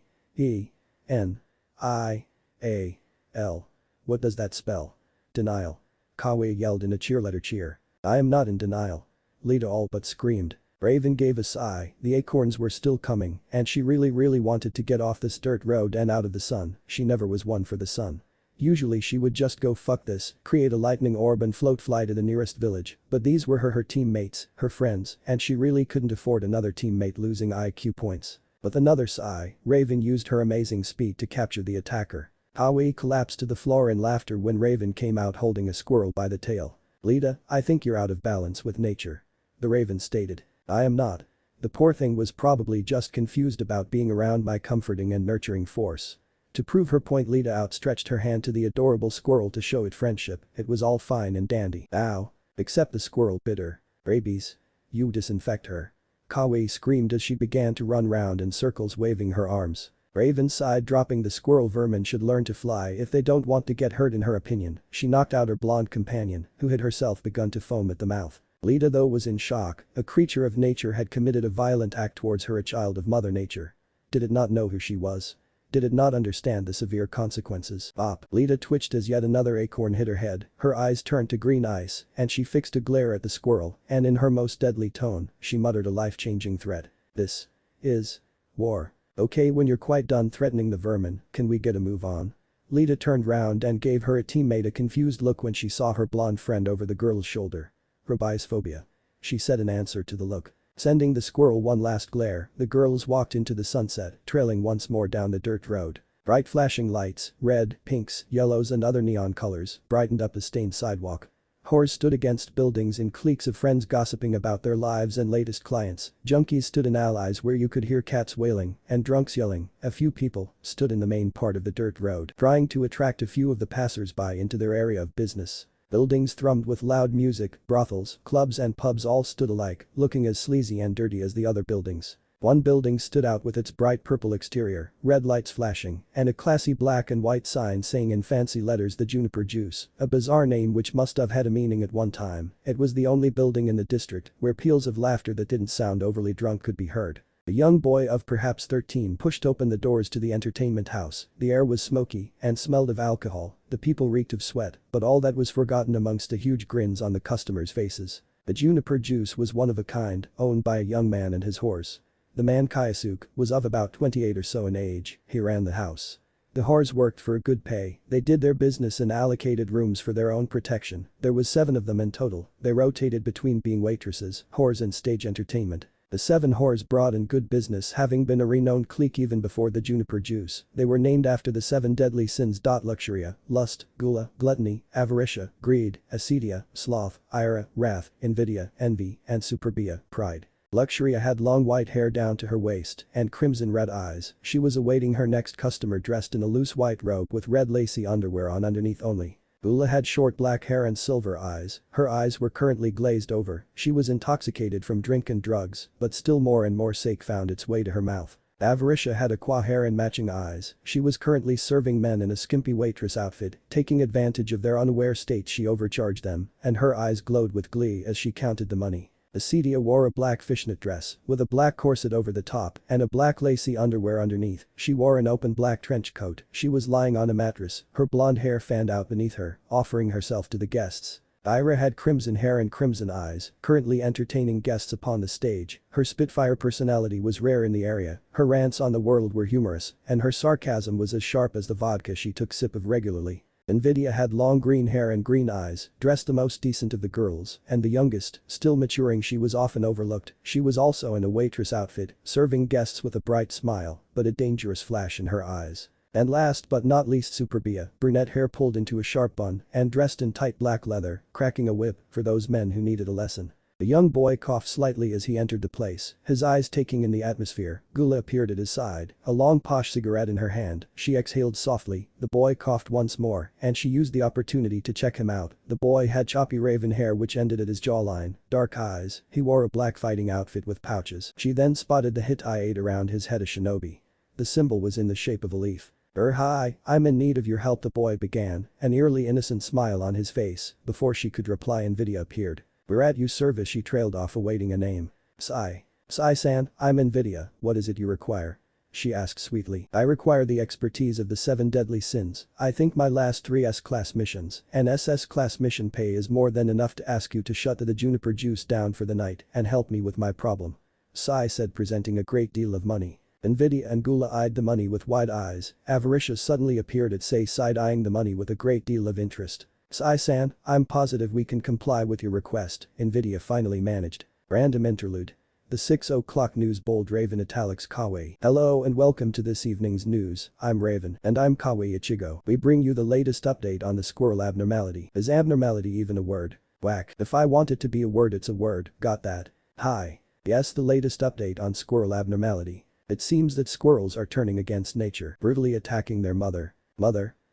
What does that spell? Denial. Kawaii yelled in a cheerleader cheer. I am not in denial. Lita all but screamed. Raven gave a sigh. The acorns were still coming, and she really wanted to get off this dirt road and out of the sun. She never was one for the sun. Usually she would just go fuck this, create a lightning orb and fly to the nearest village, but these were her teammates, her friends, and she really couldn't afford another teammate losing IQ points. With another sigh, Raven used her amazing speed to capture the attacker. Kawaii collapsed to the floor in laughter when Raven came out holding a squirrel by the tail. Lita, I think you're out of balance with nature. The raven stated. I am not. The poor thing was probably just confused about being around my comforting and nurturing force. To prove her point, Lita outstretched her hand to the adorable squirrel to show it friendship. It was all fine and dandy. Ow. Except the squirrel bit her. Rabies. You disinfect her. Kawaii screamed as she began to run round in circles, waving her arms. Raven sighed, dropping the squirrel. Vermin should learn to fly if they don't want to get hurt, in her opinion. She knocked out her blonde companion, who had herself begun to foam at the mouth. Lita though was in shock. A creature of nature had committed a violent act towards her, a child of Mother Nature. Did it not know who she was? Did it not understand the severe consequences? Bop. Lita twitched as yet another acorn hit her head. Her eyes turned to green ice, and she fixed a glare at the squirrel, and in her most deadly tone, she muttered a life-changing threat. This is war. Okay, when you're quite done threatening the vermin, can we get a move on? Lita turned round and gave her teammate a confused look when she saw her blonde friend over the girl's shoulder. Phobia, she said in answer to the look. Sending the squirrel one last glare, the girls walked into the sunset, trailing once more down the dirt road. Bright flashing lights, red, pinks, yellows and other neon colors, brightened up the stained sidewalk. Whores stood against buildings in cliques of friends gossiping about their lives and latest clients. Junkies stood in alleys where you could hear cats wailing and drunks yelling. A few people stood in the main part of the dirt road, trying to attract a few of the passers-by into their area of business. Buildings thrummed with loud music, brothels, clubs and pubs all stood alike, looking as sleazy and dirty as the other buildings. One building stood out with its bright purple exterior, red lights flashing, and a classy black and white sign saying in fancy letters the Juniper Juice, a bizarre name which must have had a meaning at one time. It was the only building in the district where peals of laughter that didn't sound overly drunk could be heard. A young boy of perhaps 13 pushed open the doors to the entertainment house. The air was smoky and smelled of alcohol. The people reeked of sweat, but all that was forgotten amongst the huge grins on the customers' faces. The Juniper Juice was one of a kind, owned by a young man and his horse. The man Kayasuk was of about 28 or so in age. He ran the house. The whores worked for a good pay. They did their business and allocated rooms for their own protection. There was 7 of them in total. They rotated between being waitresses, whores and stage entertainment. The 7 whores brought in good business, having been a renowned clique even before the Juniper Juice. They were named after the 7 deadly sins. Luxuria, lust, gula, gluttony, avaricia, greed, acedia, sloth, ira, wrath, invidia, envy, and superbia, pride. Luxuria had long white hair down to her waist and crimson red eyes. She was awaiting her next customer dressed in a loose white robe with red lacy underwear on underneath only. Gula had short black hair and silver eyes. Her eyes were currently glazed over. She was intoxicated from drink and drugs, but still more and more sake found its way to her mouth. Avaricia had aqua hair and matching eyes. She was currently serving men in a skimpy waitress outfit. Taking advantage of their unaware state, she overcharged them, and her eyes glowed with glee as she counted the money. Acedia wore a black fishnet dress with a black corset over the top and a black lacy underwear underneath. She wore an open black trench coat. She was lying on a mattress, her blonde hair fanned out beneath her, offering herself to the guests. Ira had crimson hair and crimson eyes, currently entertaining guests upon the stage. Her spitfire personality was rare in the area. Her rants on the world were humorous, and her sarcasm was as sharp as the vodka she took sip of regularly. Invidia had long green hair and green eyes, dressed the most decent of the girls, and the youngest, still maturing. She was often overlooked. She was also in a waitress outfit, serving guests with a bright smile, but a dangerous flash in her eyes. And last but not least Superbia, brunette hair pulled into a sharp bun, and dressed in tight black leather, cracking a whip for those men who needed a lesson. The young boy coughed slightly as he entered the place, his eyes taking in the atmosphere. Gula appeared at his side, a long posh cigarette in her hand. She exhaled softly. The boy coughed once more, and she used the opportunity to check him out. The boy had choppy raven hair which ended at his jawline, dark eyes. He wore a black fighting outfit with pouches. She then spotted the Hittite around his head, a shinobi. The symbol was in the shape of a leaf. Hi, I'm in need of your help, the boy began, an eerily innocent smile on his face. Before she could reply, Invidia appeared. We're at your service, she trailed off, awaiting a name. Sai-san, I'm Invidia, what is it you require? She asked sweetly. I require the expertise of the 7 deadly sins. I think my last 3 S-class missions and SS-class mission pay is more than enough to ask you to shut the Juniper Juice down for the night and help me with my problem. Sai said, presenting a great deal of money. Invidia and Gula eyed the money with wide eyes. Avaricia suddenly appeared at Sai, side-eyeing the money with a great deal of interest. Sai-san, I'm positive we can comply with your request, Invidia finally managed. Random interlude. The 6 o'clock news, bold Raven italics Kawaii. Hello and welcome to this evening's news. I'm Raven. And I'm Kawaii Ichigo. We bring you the latest update on the squirrel abnormality. Is abnormality even a word? Whack. If I want it to be a word, it's a word. Got that? Hi. Yes, the latest update on squirrel abnormality. It seems that squirrels are turning against nature, brutally attacking their mother.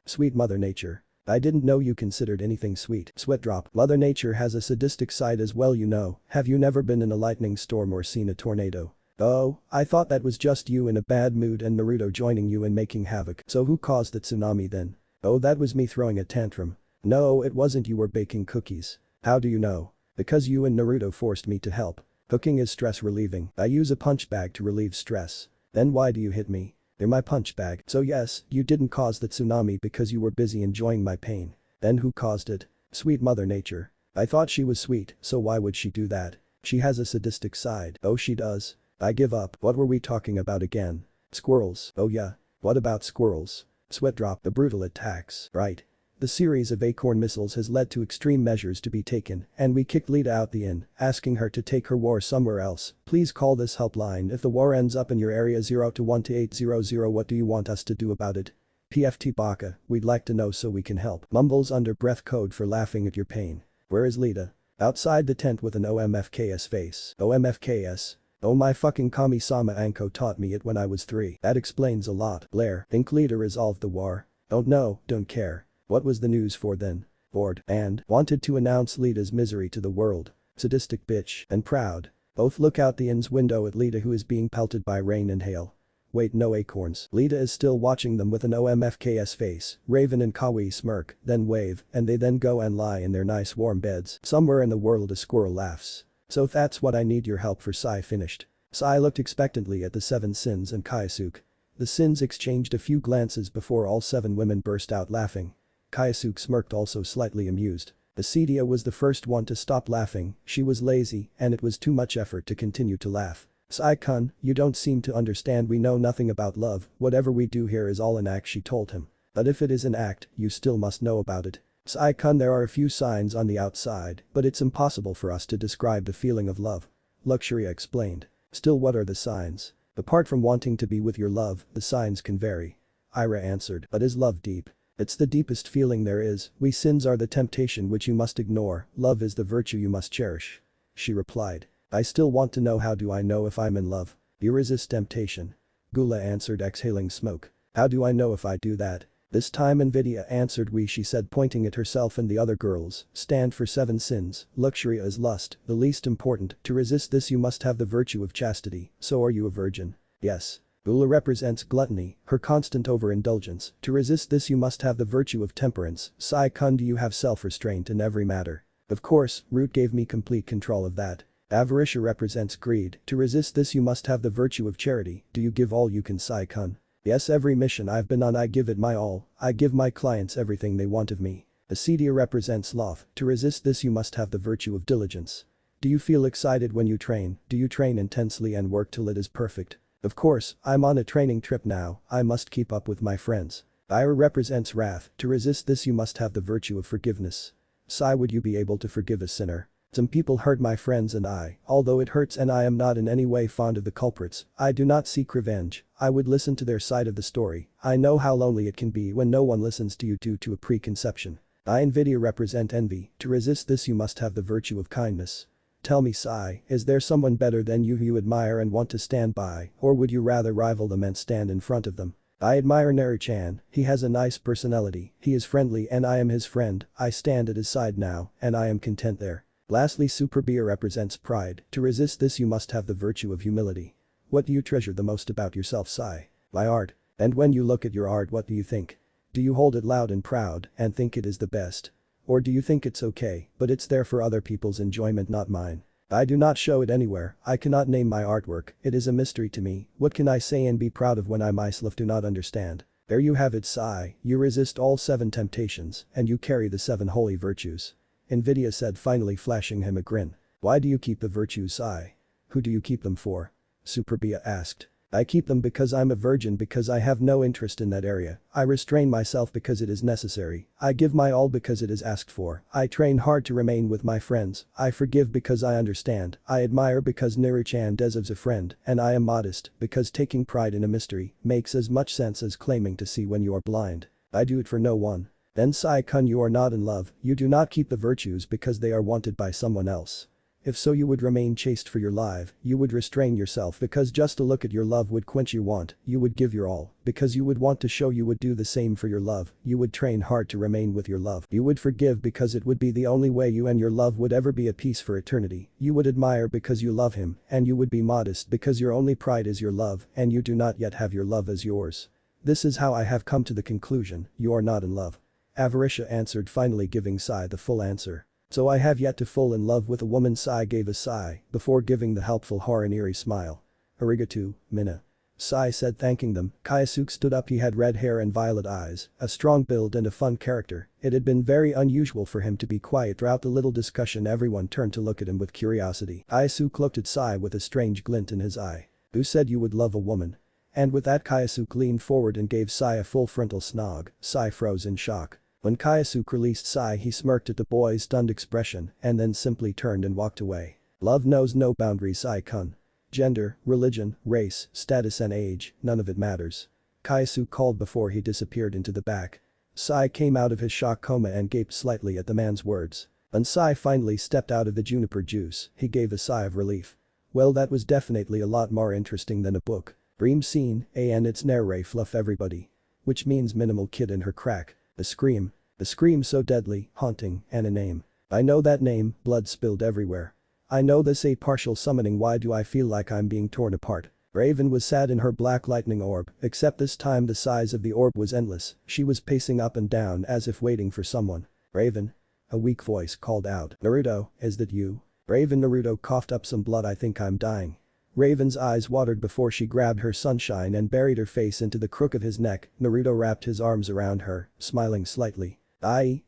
Sweet Mother Nature. I didn't know you considered anything sweet. Sweat drop. Mother Nature has a sadistic side as well, you know. Have you never been in a lightning storm or seen a tornado? Oh, I thought that was just you in a bad mood and Naruto joining you in making havoc. So who caused the tsunami then? Oh, that was me throwing a tantrum. No, it wasn't, you were baking cookies. How do you know? Because you and Naruto forced me to help. Cooking is stress relieving. I use a punch bag to relieve stress. Then why do you hit me? They're my punch bag. So yes, you didn't cause the tsunami because you were busy enjoying my pain. Then who caused it? Sweet Mother Nature. I thought she was sweet, so why would she do that? She has a sadistic side. Oh, she does. I give up. What were we talking about again? Squirrels. Oh yeah. What about squirrels? Sweat drop. The brutal attacks. Right. The series of acorn missiles has led to extreme measures to be taken, and we kicked Lita out the inn, asking her to take her war somewhere else. Please call this helpline if the war ends up in your area 0 to 1 to 800. What do you want us to do about it? PFT Baka, we'd like to know so we can help. Mumbles under breath, code for laughing at your pain. Where is Lita? Outside the tent with an OMFKS face. OMFKS? Oh my fucking Kami-sama Anko taught me it when I was 3. That explains a lot. Blair, think Lita resolved the war? Don't know, don't care. What was the news for then? Bored and wanted to announce Lita's misery to the world. Sadistic bitch and proud. Both look out the inn's window at Lita who is being pelted by rain and hail. Wait, no acorns. Lita is still watching them with an OMFKS face. Raven and Kawi smirk, then wave, and they then go and lie in their nice warm beds. Somewhere in the world a squirrel laughs. So that's what I need your help for. Sai finished. Sai looked expectantly at the 7 Sins and Kayasuke. The Sins exchanged a few glances before all 7 women burst out laughing. Kayasuke smirked, also slightly amused. Acedia was the first one to stop laughing. She was lazy and it was too much effort to continue to laugh. Sai-kun, you don't seem to understand, we know nothing about love, whatever we do here is all an act, she told him. But if it is an act, you still must know about it. Sai-kun, there are a few signs on the outside, but it's impossible for us to describe the feeling of love. Luxuria explained. Still, what are the signs? Apart from wanting to be with your love, the signs can vary. Ira answered, but is love deep? It's the deepest feeling there is. We sins are the temptation which you must ignore, love is the virtue you must cherish. She replied. I still want to know, how do I know if I'm in love? You resist temptation. Gula answered, exhaling smoke. How do I know if I do that? This time Nvidia answered, we, she said, pointing at herself and the other girls, stand for 7 sins. Luxuria is lust, the least important. To resist this you must have the virtue of chastity. So are you a virgin? Yes. Gula represents gluttony, her constant overindulgence. To resist this you must have the virtue of temperance. Sai-kun, do you have self-restraint in every matter? Of course, Root gave me complete control of that. Avaricia represents greed. To resist this you must have the virtue of charity. Do you give all you can, Sai-kun? Yes, every mission I've been on I give it my all. I give my clients everything they want of me. Acedia represents sloth. To resist this you must have the virtue of diligence. Do you feel excited when you train? Do you train intensely and work till it is perfect? Of course, I'm on a training trip now, I must keep up with my friends. Ira represents wrath. To resist this you must have the virtue of forgiveness. Sai, would you be able to forgive a sinner? Some people hurt my friends and although it hurts and I am not in any way fond of the culprits, I do not seek revenge. I would listen to their side of the story. I know how lonely it can be when no one listens to you due to a preconception. Nvidia represent envy. To resist this you must have the virtue of kindness. Tell me, Sai, is there someone better than you admire and want to stand by, or would you rather rival them and stand in front of them? I admire Naru-chan, he has a nice personality, he is friendly and I am his friend, I stand at his side now, and I am content there. Lastly, Superbia represents pride. To resist this you must have the virtue of humility. What do you treasure the most about yourself, Sai? My art. And when you look at your art, what do you think? Do you hold it loud and proud and think it is the best? Or do you think it's okay, but it's there for other people's enjoyment, not mine? I do not show it anywhere, I cannot name my artwork, it is a mystery to me. What can I say and be proud of when I myself do not understand? There you have it, Sai, you resist all 7 temptations, and you carry the 7 holy virtues. Nvidia said, finally flashing him a grin. Why do you keep the virtues, Sai? Who do you keep them for? Superbia asked. I keep them because I'm a virgin, because I have no interest in that area. I restrain myself because it is necessary. I give my all because it is asked for. I train hard to remain with my friends. I forgive because I understand. I admire because Naru-chan deserves a friend, and I am modest because taking pride in a mystery makes as much sense as claiming to see when you are blind. I do it for no one. Then Sai-kun, you are not in love, you do not keep the virtues because they are wanted by someone else. If so you would remain chaste for your life, you would restrain yourself because just to look at your love would quench your want, you would give your all, because you would want to show you would do the same for your love, you would train hard to remain with your love, you would forgive because it would be the only way you and your love would ever be at peace for eternity, you would admire because you love him, and you would be modest because your only pride is your love and you do not yet have your love as yours. This is how I have come to the conclusion, you are not in love. Avaricia answered, finally giving Sai the full answer. So I have yet to fall in love with a woman. Sai gave a sigh before giving the helpful horror and eerie smile. Arigato, Mina. Sai said, thanking them. Kayasuke stood up, he had red hair and violet eyes, a strong build and a fun character. It had been very unusual for him to be quiet throughout the little discussion. Everyone turned to look at him with curiosity. Kayasuke looked at Sai with a strange glint in his eye. Who said you would love a woman? And with that Kayasuke leaned forward and gave Sai a full frontal snog. Sai froze in shock. When Kayasuke released Sai he smirked at the boy's stunned expression and then simply turned and walked away. Love knows no boundaries, Sai-kun. Gender, religion, race, status and age, none of it matters. Kayasuke called before he disappeared into the back. Sai came out of his shock coma and gaped slightly at the man's words. Unsai finally stepped out of the juniper juice, he gave a sigh of relief. Well, that was definitely a lot more interesting than a book. Dream scene, and it's narrate fluff everybody. Which means minimal kid in her crack. A scream. A scream so deadly, haunting, and a name. I know that name, blood spilled everywhere. I know this a partial summoning, why do I feel like I'm being torn apart? Raven was sad in her black lightning orb, except this time the size of the orb was endless, she was pacing up and down as if waiting for someone. Raven. A weak voice called out. Naruto, is that you? Raven. Naruto coughed up some blood. I think I'm dying. Raven's eyes watered before she grabbed her sunshine and buried her face into the crook of his neck. Naruto wrapped his arms around her, smiling slightly.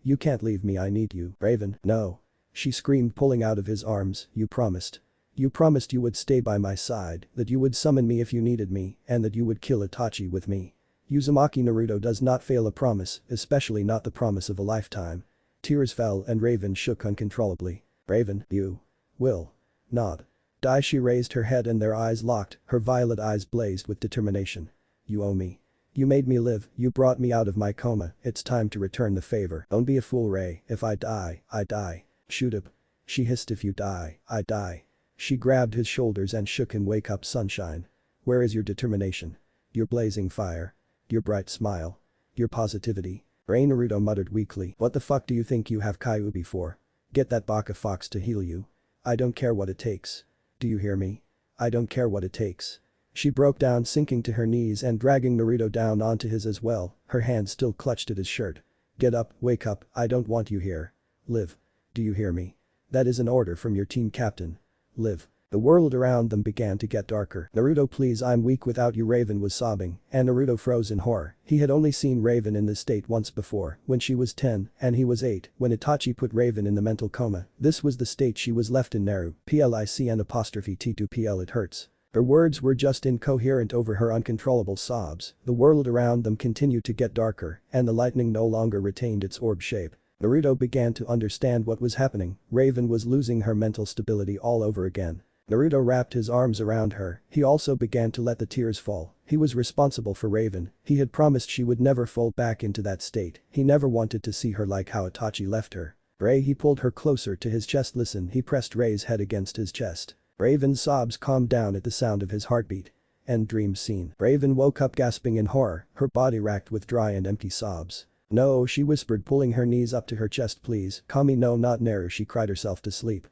You can't leave me, I need you. Raven, no. She screamed, pulling out of his arms. You promised. You promised you would stay by my side, that you would summon me if you needed me, and that you would kill Itachi with me. Uzumaki. Naruto does not fail a promise, especially not the promise of a lifetime. Tears fell and Raven shook uncontrollably. Raven, you will not die. She raised her head and their eyes locked, her violet eyes blazed with determination. You owe me. You made me live, you brought me out of my coma, it's time to return the favor. Don't be a fool, Ray, if I die, I die. Shoot up. She hissed. If you die, I die. She grabbed his shoulders and shook him. Wake up, sunshine. Where is your determination? Your blazing fire? Your bright smile? Your positivity? Ray. Naruto muttered weakly. What the fuck do you think you have Kyuubi for? Get that Baka Fox to heal you. I don't care what it takes. Do you hear me? I don't care what it takes. She broke down, sinking to her knees and dragging Naruto down onto his as well, her hand still clutched at his shirt. Get up, wake up, I don't want you here. Live. Do you hear me? That is an order from your team captain. Live. The world around them began to get darker. Naruto, please, I'm weak without you. Raven was sobbing, and Naruto froze in horror. He had only seen Raven in this state once before, when she was 10 and he was 8, when Itachi put Raven in the mental coma. This was the state she was left in. Naru, PLICN''T2PL. It hurts. Her words were just incoherent over her uncontrollable sobs. The world around them continued to get darker, and the lightning no longer retained its orb shape. Naruto began to understand what was happening. Raven was losing her mental stability all over again. Naruto wrapped his arms around her, he also began to let the tears fall. He was responsible for Raven, he had promised she would never fall back into that state, he never wanted to see her like how Itachi left her. Ray, he pulled her closer to his chest. Listen, he pressed Ray's head against his chest. Raven's sobs calmed down at the sound of his heartbeat. End dream scene. Raven woke up gasping in horror, her body racked with dry and empty sobs. No, she whispered, pulling her knees up to her chest. Please, Kami, no, not Naru. She cried herself to sleep.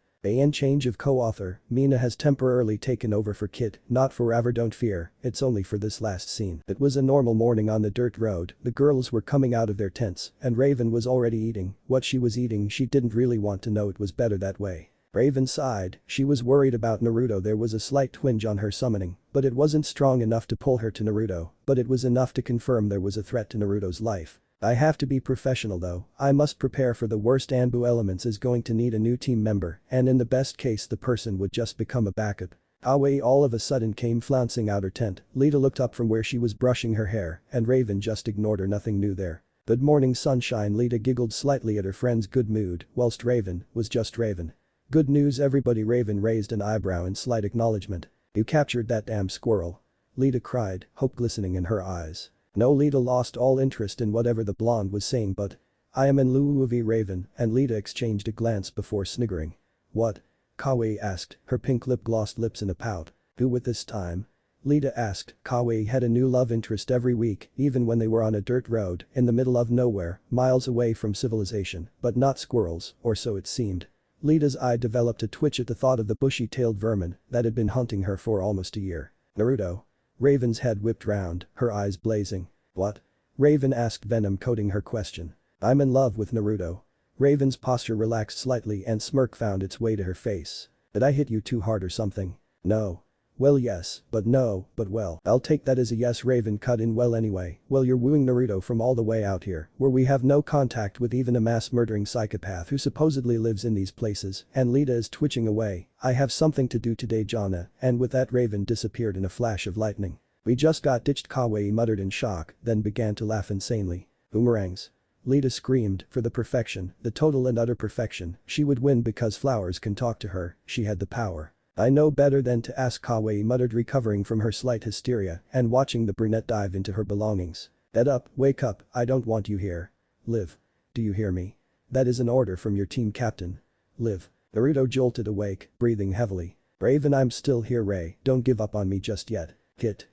Change of co-author, Mina has temporarily taken over for Kit, not forever, don't fear, it's only for this last scene. It was a normal morning on the dirt road, the girls were coming out of their tents, and Raven was already eating. What she was eating she didn't really want to know, it was better that way. Raven sighed, she was worried about Naruto. There was a slight twinge on her summoning, but it wasn't strong enough to pull her to Naruto, but it was enough to confirm there was a threat to Naruto's life. I have to be professional though, I must prepare for the worst. Anbu Elements is going to need a new team member, and in the best case the person would just become a backup. Aoi all of a sudden came flouncing out her tent. Lita looked up from where she was brushing her hair, and Raven just ignored her. Nothing new there. Good morning, sunshine. Lita giggled slightly at her friend's good mood, whilst Raven was just Raven. Good news everybody. Raven raised an eyebrow in slight acknowledgement. You captured that damn squirrel. Lita cried, hope glistening in her eyes. No, Lita lost all interest in whatever the blonde was saying, but I am in lieu of Raven, and Lita exchanged a glance before sniggering. What? Kawaii asked, her pink lip-glossed lips in a pout. Who with this time? Lita asked. Kawaii had a new love interest every week, even when they were on a dirt road, in the middle of nowhere, miles away from civilization, but not squirrels, or so it seemed. Lita's eye developed a twitch at the thought of the bushy-tailed vermin that had been hunting her for almost a year. Naruto. Raven's head whipped round, her eyes blazing. What? Raven asked, venom coating her question. I'm in love with Naruto. Raven's posture relaxed slightly and smirk found its way to her face. Did I hit you too hard or something? No. Well yes, but no, but well. I'll take that as a yes. Raven cut in. Well anyway, well you're wooing Naruto from all the way out here, where we have no contact with even a mass murdering psychopath who supposedly lives in these places, and Lita is twitching away. I have something to do today, Jana, and with that Raven disappeared in a flash of lightning. We just got ditched, Kawaii muttered in shock, then began to laugh insanely. Boomerangs. Lita screamed, for the perfection, the total and utter perfection, she would win because flowers can talk to her, she had the power. I know better than to ask, Kawaii muttered, recovering from her slight hysteria and watching the brunette dive into her belongings. Get up, wake up, I don't want you here. Live. Do you hear me? That is an order from your team captain. Live. Naruto jolted awake, breathing heavily. Raven, I'm still here, Ray, don't give up on me just yet. Kid,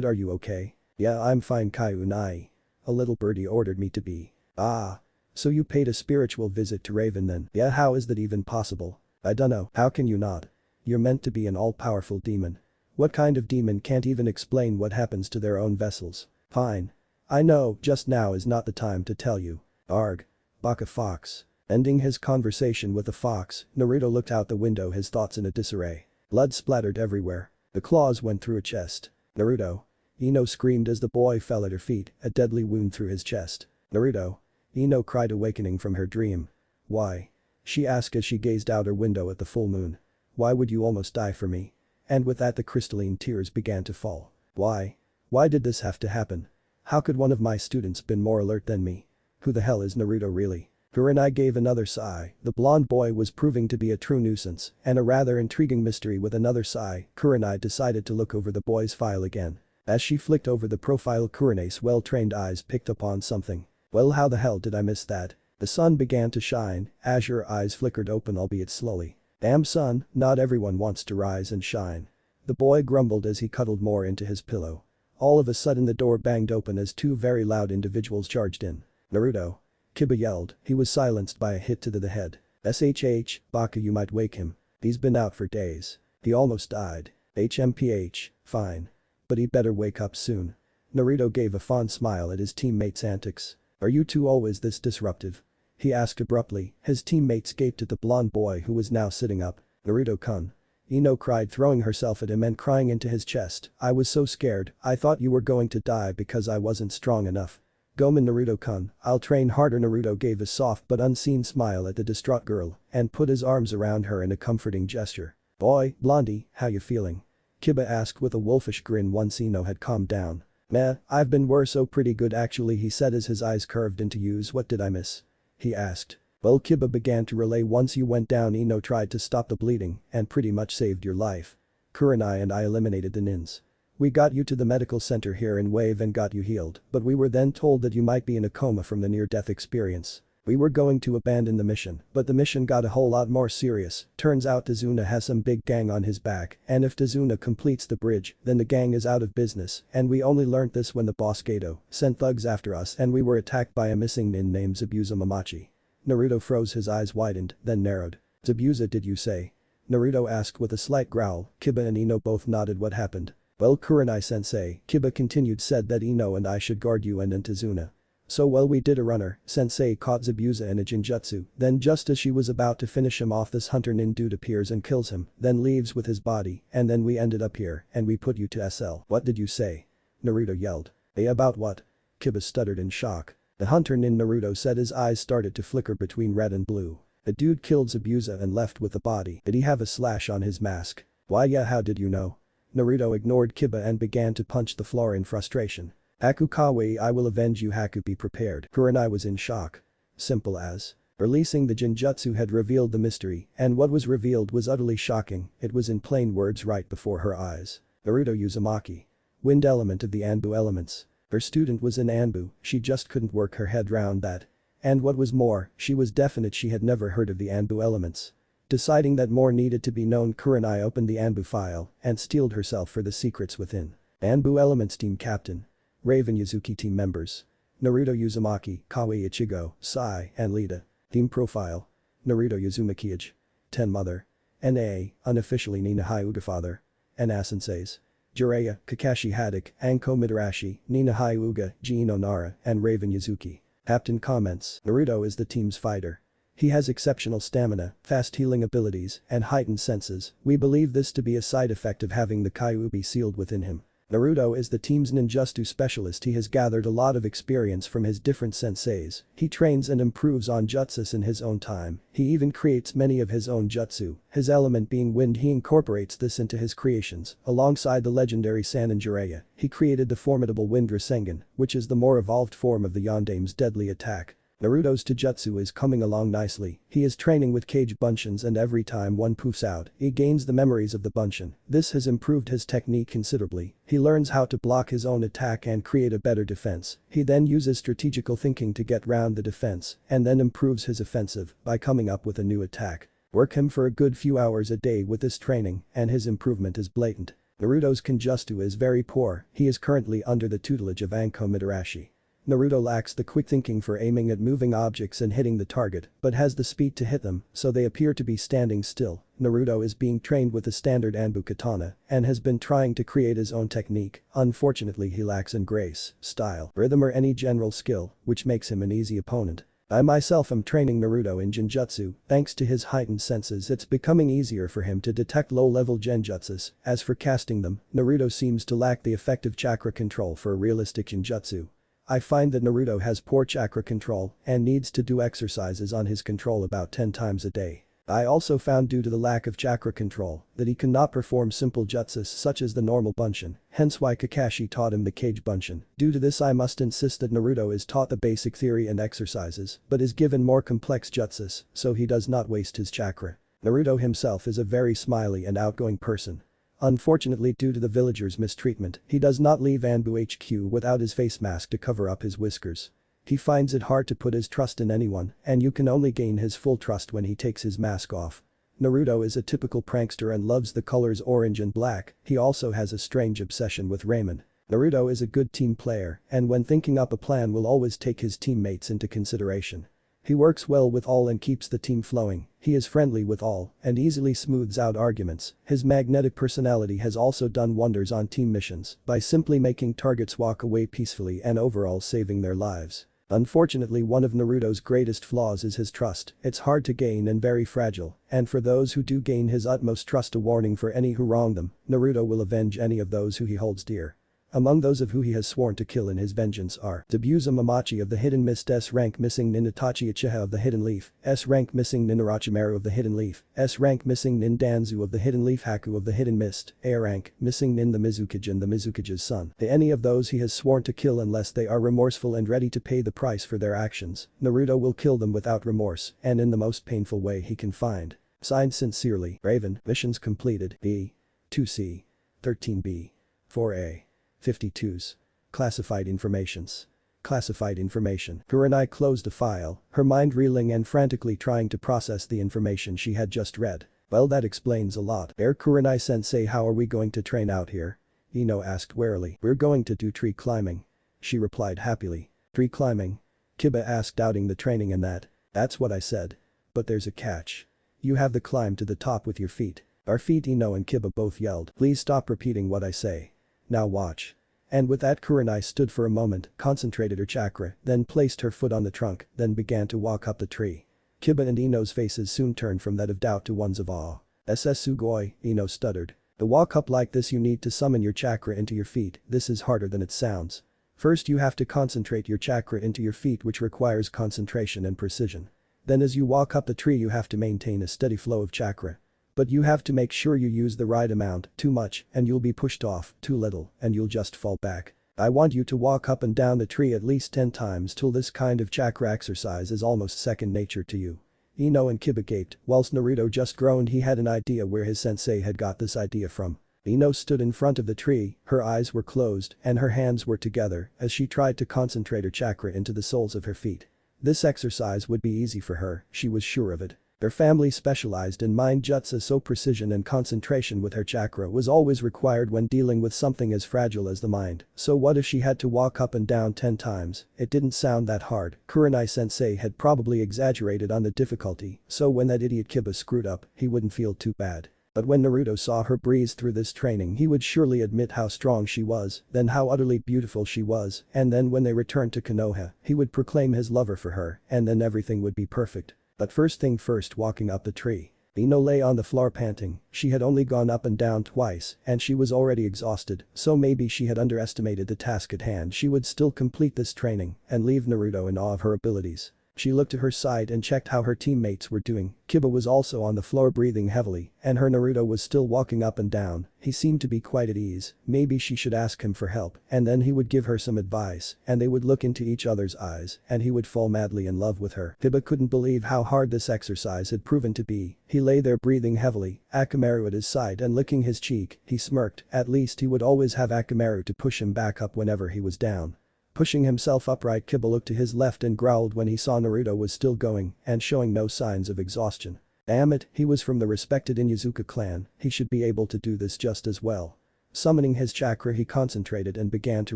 are you okay? Yeah, I'm fine, Kaiunai. A little birdie ordered me to be. Ah. So you paid a spiritual visit to Raven then? Yeah, how is that even possible? I dunno, how can you not? You're meant to be an all-powerful demon. What kind of demon can't even explain what happens to their own vessels? Fine. I know, just now is not the time to tell you. Arg. Baka Fox. Ending his conversation with the fox, Naruto looked out the window, his thoughts in a disarray. Blood splattered everywhere. The claws went through a chest. Naruto. Ino screamed as the boy fell at her feet, a deadly wound through his chest. Naruto. Ino cried, awakening from her dream. Why? She asked as she gazed out her window at the full moon. Why would you almost die for me? And with that the crystalline tears began to fall. Why? Why did this have to happen? How could one of my students been more alert than me? Who the hell is Naruto really? Kurenai gave another sigh. The blonde boy was proving to be a true nuisance and a rather intriguing mystery. With another sigh, Kurenai decided to look over the boy's file again. As she flicked over the profile, Kurenai's well-trained eyes picked up on something. Well, how the hell did I miss that? The sun began to shine, azure eyes flickered open, albeit slowly. Damn son, not everyone wants to rise and shine. The boy grumbled as he cuddled more into his pillow. All of a sudden the door banged open as two very loud individuals charged in. Naruto. Kiba yelled. He was silenced by a hit to the head. SHH, Baka, you might wake him. He's been out for days. He almost died. HMPH, fine. But he'd better wake up soon. Naruto gave a fond smile at his teammates' antics. Are you two always this disruptive? He asked abruptly. His teammates gaped at the blonde boy who was now sitting up. Naruto-kun. Ino cried, throwing herself at him and crying into his chest. I was so scared, I thought you were going to die because I wasn't strong enough. Gomen, Naruto-kun, I'll train harder. Naruto gave a soft but unseen smile at the distraught girl and put his arms around her in a comforting gesture. Boy, Blondie, how you feeling? Kiba asked with a wolfish grin once Ino had calmed down. Meh, I've been worse. Oh, pretty good actually, he said as his eyes curved into use. What did I miss? He asked. Well, Kiba began to relay. Once you went down, Ino tried to stop the bleeding and pretty much saved your life. Kurenai and I eliminated the nins. We got you to the medical center here in Wave and got you healed, but we were then told that you might be in a coma from the near-death experience. We were going to abandon the mission, but the mission got a whole lot more serious. Turns out Tazuna has some big gang on his back, and if Tazuna completes the bridge, then the gang is out of business, and we only learnt this when the boss Gato sent thugs after us and we were attacked by a missing nin named Zabuza Mamachi. Naruto froze, his eyes widened, then narrowed. Zabuza, did you say? Naruto asked with a slight growl. Kiba and Ino both nodded. What happened? Well, Kurenai-sensei, Kiba continued, said that Ino and I should guard you and Tazuna. So well, we did. A runner, Sensei caught Zabuza in a genjutsu, then just as she was about to finish him off, this hunter nin dude appears and kills him, then leaves with his body, and then we ended up here and we put you to SL. What did you say? Naruto yelled. About what? Kiba stuttered in shock. The hunter nin, Naruto said, his eyes started to flicker between red and blue. A dude killed Zabuza and left with the body. Did he have a slash on his mask? Why yeah, how did you know? Naruto ignored Kiba and began to punch the floor in frustration. Haku Kawaii, I will avenge you. Haku, be prepared. Kurenai was in shock. Simple as. Releasing the genjutsu had revealed the mystery, and what was revealed was utterly shocking. It was in plain words right before her eyes. Naruto Uzumaki. Wind element of the Anbu elements. Her student was in Anbu, she just couldn't work her head round that. And what was more, she was definite she had never heard of the Anbu elements. Deciding that more needed to be known, Kurenai opened the Anbu file and steeled herself for the secrets within. Anbu elements team captain. Raven Yuzuki team members. Naruto Uzumaki, Kawaii Ichigo, Sai, and Lita. Team profile. Naruto Uzumaki. 10 mother. NA, unofficially Nina Hyuga father. NA senseis. Jiraiya, Kakashi Haddock, Anko Midarashi, Nina Hyuga, Jin Onara, and Raven Yuzuki. Captain comments, Naruto is the team's fighter. He has exceptional stamina, fast healing abilities, and heightened senses. We believe this to be a side effect of having the Kyuubi sealed within him. Naruto is the team's ninjutsu specialist. He has gathered a lot of experience from his different senseis. He trains and improves on jutsus in his own time. He even creates many of his own jutsu. His element being wind, he incorporates this into his creations. Alongside the legendary Sannin Jiraiya, he created the formidable Wind Rasengan, which is the more evolved form of the Yondame's deadly attack. Naruto's Taijutsu is coming along nicely. He is training with Kage Bunshin, and every time one poofs out, he gains the memories of the Bunshin. This has improved his technique considerably. He learns how to block his own attack and create a better defense. He then uses strategical thinking to get round the defense and then improves his offensive by coming up with a new attack. Work him for a good few hours a day with this training and his improvement is blatant. Naruto's Kenjutsu is very poor, he is currently under the tutelage of Anko Mitarashi. Naruto lacks the quick thinking for aiming at moving objects and hitting the target, but has the speed to hit them, so they appear to be standing still. Naruto is being trained with the standard Anbu katana and has been trying to create his own technique. Unfortunately, he lacks in grace, style, rhythm or any general skill, which makes him an easy opponent. I myself am training Naruto in Genjutsu. Thanks to his heightened senses, it's becoming easier for him to detect low-level genjutsus. As for casting them, Naruto seems to lack the effective chakra control for a realistic Genjutsu. I find that Naruto has poor chakra control and needs to do exercises on his control about 10 times a day. I also found due to the lack of chakra control that he cannot perform simple jutsus such as the normal bunshin, hence why Kakashi taught him the cage bunshin. Due to this I must insist that Naruto is taught the basic theory and exercises but is given more complex jutsus so he does not waste his chakra. Naruto himself is a very smiley and outgoing person. Unfortunately, due to the villagers' mistreatment, he does not leave Anbu HQ without his face mask to cover up his whiskers. He finds it hard to put his trust in anyone and you can only gain his full trust when he takes his mask off. Naruto is a typical prankster and loves the colors orange and black. He also has a strange obsession with ramen. Naruto is a good team player and when thinking up a plan will always take his teammates into consideration. He works well with all and keeps the team flowing. He is friendly with all and easily smooths out arguments. His magnetic personality has also done wonders on team missions by simply making targets walk away peacefully and overall saving their lives. Unfortunately, one of Naruto's greatest flaws is his trust. It's hard to gain and very fragile, and for those who do gain his utmost trust, a warning for any who wrong them, Naruto will avenge any of those who he holds dear. Among those of who he has sworn to kill in his vengeance are Zabuza Mamachi of the Hidden Mist, S rank missing Nin Itachi Uchiha of the Hidden Leaf, S rank missing Nin Orochimaru of the Hidden Leaf, S rank missing Nin Danzu of the Hidden Leaf, Haku of the Hidden Mist, A rank missing Nin the Mizukage, the Mizukage's son. Any of those he has sworn to kill unless they are remorseful and ready to pay the price for their actions. Naruto will kill them without remorse and in the most painful way he can find. Signed sincerely, Raven. Missions completed. B. 2C. 13B. 4A. 52s. Classified informations. Classified information. Kurenai closed the file, her mind reeling and frantically trying to process the information she had just read. Well, that explains a lot. Kurenai-sensei, how are we going to train out here? Ino asked warily. We're going to do tree climbing. She replied happily. Tree climbing? Kiba asked, doubting the training in that. That's what I said. But there's a catch. You have to climb to the top with your feet. Our feet, Ino and Kiba both yelled. Please stop repeating what I say. Now watch. And with that, Kurenai stood for a moment, concentrated her chakra, then placed her foot on the trunk, then began to walk up the tree. Kiba and Ino's faces soon turned from that of doubt to ones of awe. SS Sugoi, Ino stuttered. To walk up like this you need to summon your chakra into your feet. This is harder than it sounds. First you have to concentrate your chakra into your feet, which requires concentration and precision. Then as you walk up the tree you have to maintain a steady flow of chakra. But you have to make sure you use the right amount. Too much and you'll be pushed off, too little and you'll just fall back. I want you to walk up and down the tree at least 10 times till this kind of chakra exercise is almost second nature to you. Ino and Kiba gaped, whilst Naruto just groaned. He had an idea where his sensei had got this idea from. Ino stood in front of the tree, her eyes were closed and her hands were together as she tried to concentrate her chakra into the soles of her feet. This exercise would be easy for her, she was sure of it. Her family specialized in mind jutsu, so precision and concentration with her chakra was always required when dealing with something as fragile as the mind. So what if she had to walk up and down 10 times? It didn't sound that hard. Kurenai-sensei had probably exaggerated on the difficulty, so when that idiot Kiba screwed up, he wouldn't feel too bad. But when Naruto saw her breeze through this training, he would surely admit how strong she was, then how utterly beautiful she was, and then when they returned to Konoha, he would proclaim his lover for her, and then everything would be perfect. But first thing first, walking up the tree. Ino lay on the floor panting. She had only gone up and down twice and she was already exhausted, so maybe she had underestimated the task at hand. She would still complete this training and leave Naruto in awe of her abilities. She looked to her side and checked how her teammates were doing. Kiba was also on the floor breathing heavily and her Naruto was still walking up and down. He seemed to be quite at ease. Maybe she should ask him for help and then he would give her some advice and they would look into each other's eyes and he would fall madly in love with her. Kiba couldn't believe how hard this exercise had proven to be. He lay there breathing heavily, Akamaru at his side and licking his cheek. He smirked. At least he would always have Akamaru to push him back up whenever he was down. Pushing himself upright, Kiba looked to his left and growled when he saw Naruto was still going and showing no signs of exhaustion. Damn it, he was from the respected Inyazuka clan, he should be able to do this just as well. Summoning his chakra he concentrated and began to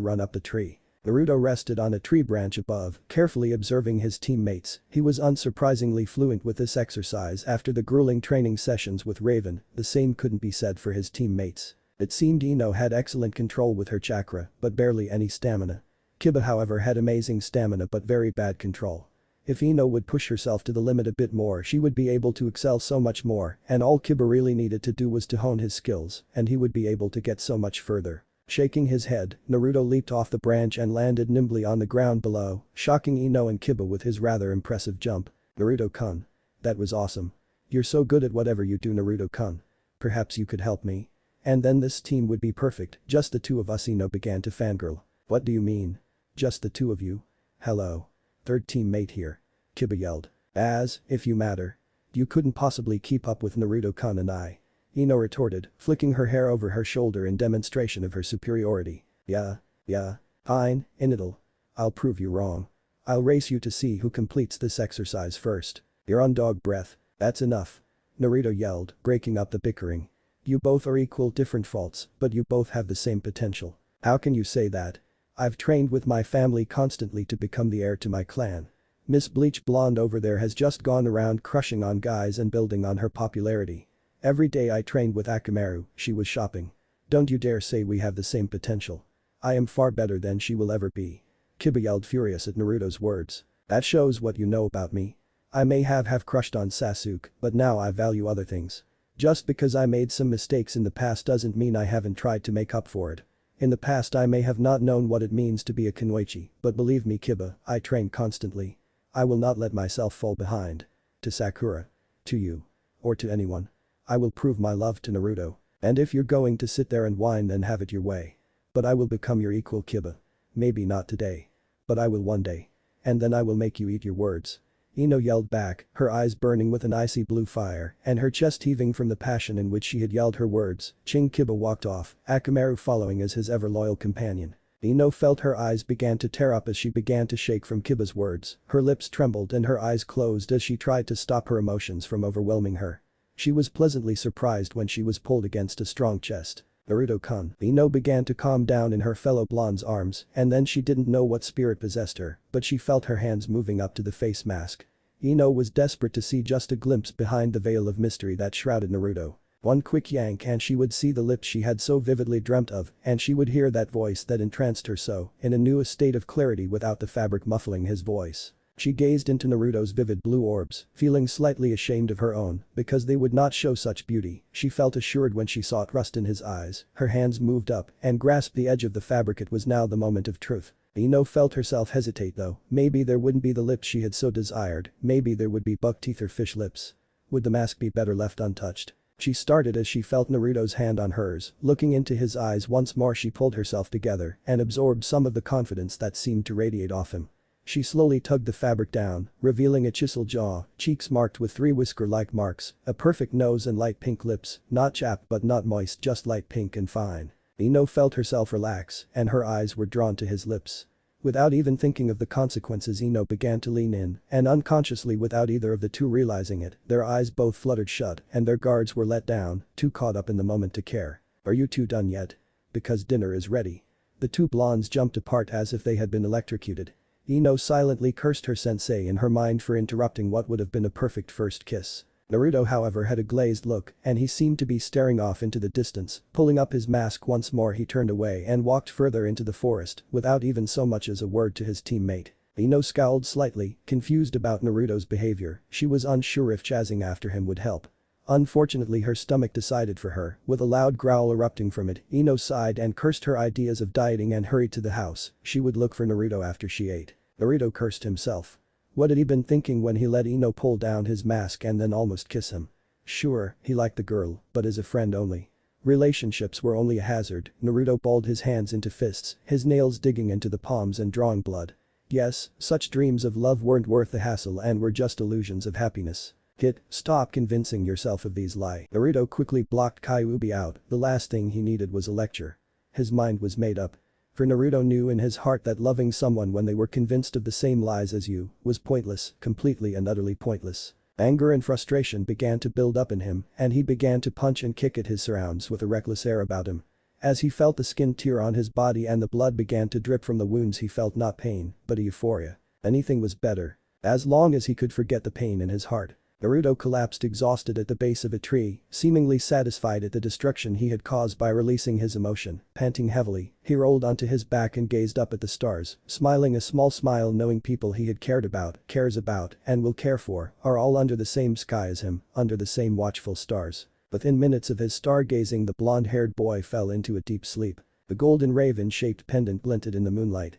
run up the tree. Naruto rested on a tree branch above, carefully observing his teammates. He was unsurprisingly fluent with this exercise after the grueling training sessions with Raven, the same couldn't be said for his teammates. It seemed Ino had excellent control with her chakra, but barely any stamina. Kiba however had amazing stamina but very bad control. If Ino would push herself to the limit a bit more she would be able to excel so much more, and all Kiba really needed to do was to hone his skills, and he would be able to get so much further. Shaking his head, Naruto leaped off the branch and landed nimbly on the ground below, shocking Ino and Kiba with his rather impressive jump. Naruto-kun. That was awesome. You're so good at whatever you do, Naruto-kun. Perhaps you could help me. And then this team would be perfect, just the two of us. Ino began to fangirl. What do you mean? Just the two of you? Hello. Third teammate here. Kiba yelled. As if you matter. You couldn't possibly keep up with Naruto-kun and I. Ino retorted, flicking her hair over her shoulder in demonstration of her superiority. Yeah. Fine, Inidal. I'll prove you wrong. I'll race you to see who completes this exercise first. You're on dog breath. That's enough. Naruto yelled, breaking up the bickering. You both are equal different faults, but you both have the same potential. How can you say that? I've trained with my family constantly to become the heir to my clan. Miss Bleach Blonde over there has just gone around crushing on guys and building on her popularity. Every day I trained with Akamaru, she was shopping. Don't you dare say we have the same potential. I am far better than she will ever be. Kiba yelled, furious at Naruto's words. That shows what you know about me. I may have crushed on Sasuke, but now I value other things. Just because I made some mistakes in the past doesn't mean I haven't tried to make up for it. In the past I may have not known what it means to be a kunoichi, but believe me Kiba, I train constantly. I will not let myself fall behind. To Sakura. To you. Or to anyone. I will prove my love to Naruto. And if you're going to sit there and whine then have it your way. But I will become your equal Kiba. Maybe not today. But I will one day. And then I will make you eat your words. Ino yelled back, her eyes burning with an icy blue fire and her chest heaving from the passion in which she had yelled her words. Kiba walked off, Akamaru following as his ever-loyal companion. Ino felt her eyes began to tear up as she began to shake from Kiba's words. Her lips trembled and her eyes closed as she tried to stop her emotions from overwhelming her. She was pleasantly surprised when she was pulled against a strong chest. Naruto-kun. Ino began to calm down in her fellow blonde's arms and then she didn't know what spirit possessed her, but she felt her hands moving up to the face mask. Ino was desperate to see just a glimpse behind the veil of mystery that shrouded Naruto. One quick yank and she would see the lips she had so vividly dreamt of and she would hear that voice that entranced her so, in a new state of clarity without the fabric muffling his voice. She gazed into Naruto's vivid blue orbs, feeling slightly ashamed of her own, because they would not show such beauty. She felt assured when she saw it rust in his eyes, her hands moved up and grasped the edge of the fabric. It was now the moment of truth. Ino felt herself hesitate though, maybe there wouldn't be the lips she had so desired, maybe there would be buck teeth or fish lips. Would the mask be better left untouched? She started as she felt Naruto's hand on hers, looking into his eyes once more she pulled herself together and absorbed some of the confidence that seemed to radiate off him. She slowly tugged the fabric down, revealing a chiseled jaw, cheeks marked with 3 whisker-like marks, a perfect nose and light pink lips, not chapped but not moist, just light pink and fine. Ino felt herself relax and her eyes were drawn to his lips. Without even thinking of the consequences Ino began to lean in and unconsciously without either of the two realizing it, their eyes both fluttered shut and their guards were let down, too caught up in the moment to care. Are you two done yet? Because dinner is ready. The two blondes jumped apart as if they had been electrocuted. Ino silently cursed her sensei in her mind for interrupting what would have been a perfect first kiss. Naruto however had a glazed look and he seemed to be staring off into the distance. Pulling up his mask once more he turned away and walked further into the forest without even so much as a word to his teammate. Ino scowled slightly, confused about Naruto's behavior. She was unsure if chasing after him would help. Unfortunately her stomach decided for her, with a loud growl erupting from it. Ino sighed and cursed her ideas of dieting and hurried to the house. She would look for Naruto after she ate. Naruto cursed himself. What had he been thinking when he let Ino pull down his mask and then almost kiss him? Sure, he liked the girl, but as a friend only. Relationships were only a hazard. Naruto balled his hands into fists, his nails digging into the palms and drawing blood. Yes, such dreams of love weren't worth the hassle and were just illusions of happiness. Stop convincing yourself of these lies. Naruto quickly blocked Kyuubi out, the last thing he needed was a lecture. His mind was made up. For Naruto knew in his heart that loving someone when they were convinced of the same lies as you was pointless, completely and utterly pointless. Anger and frustration began to build up in him, and he began to punch and kick at his surrounds with a reckless air about him. As he felt the skin tear on his body and the blood began to drip from the wounds, he felt not pain, but a euphoria. Anything was better. As long as he could forget the pain in his heart. Naruto collapsed exhausted at the base of a tree, seemingly satisfied at the destruction he had caused by releasing his emotion. Panting heavily, he rolled onto his back and gazed up at the stars, smiling a small smile knowing people he had cared about, cares about, and will care for, are all under the same sky as him, under the same watchful stars. Within minutes of his stargazing, the blonde-haired boy fell into a deep sleep. The golden raven-shaped pendant glinted in the moonlight.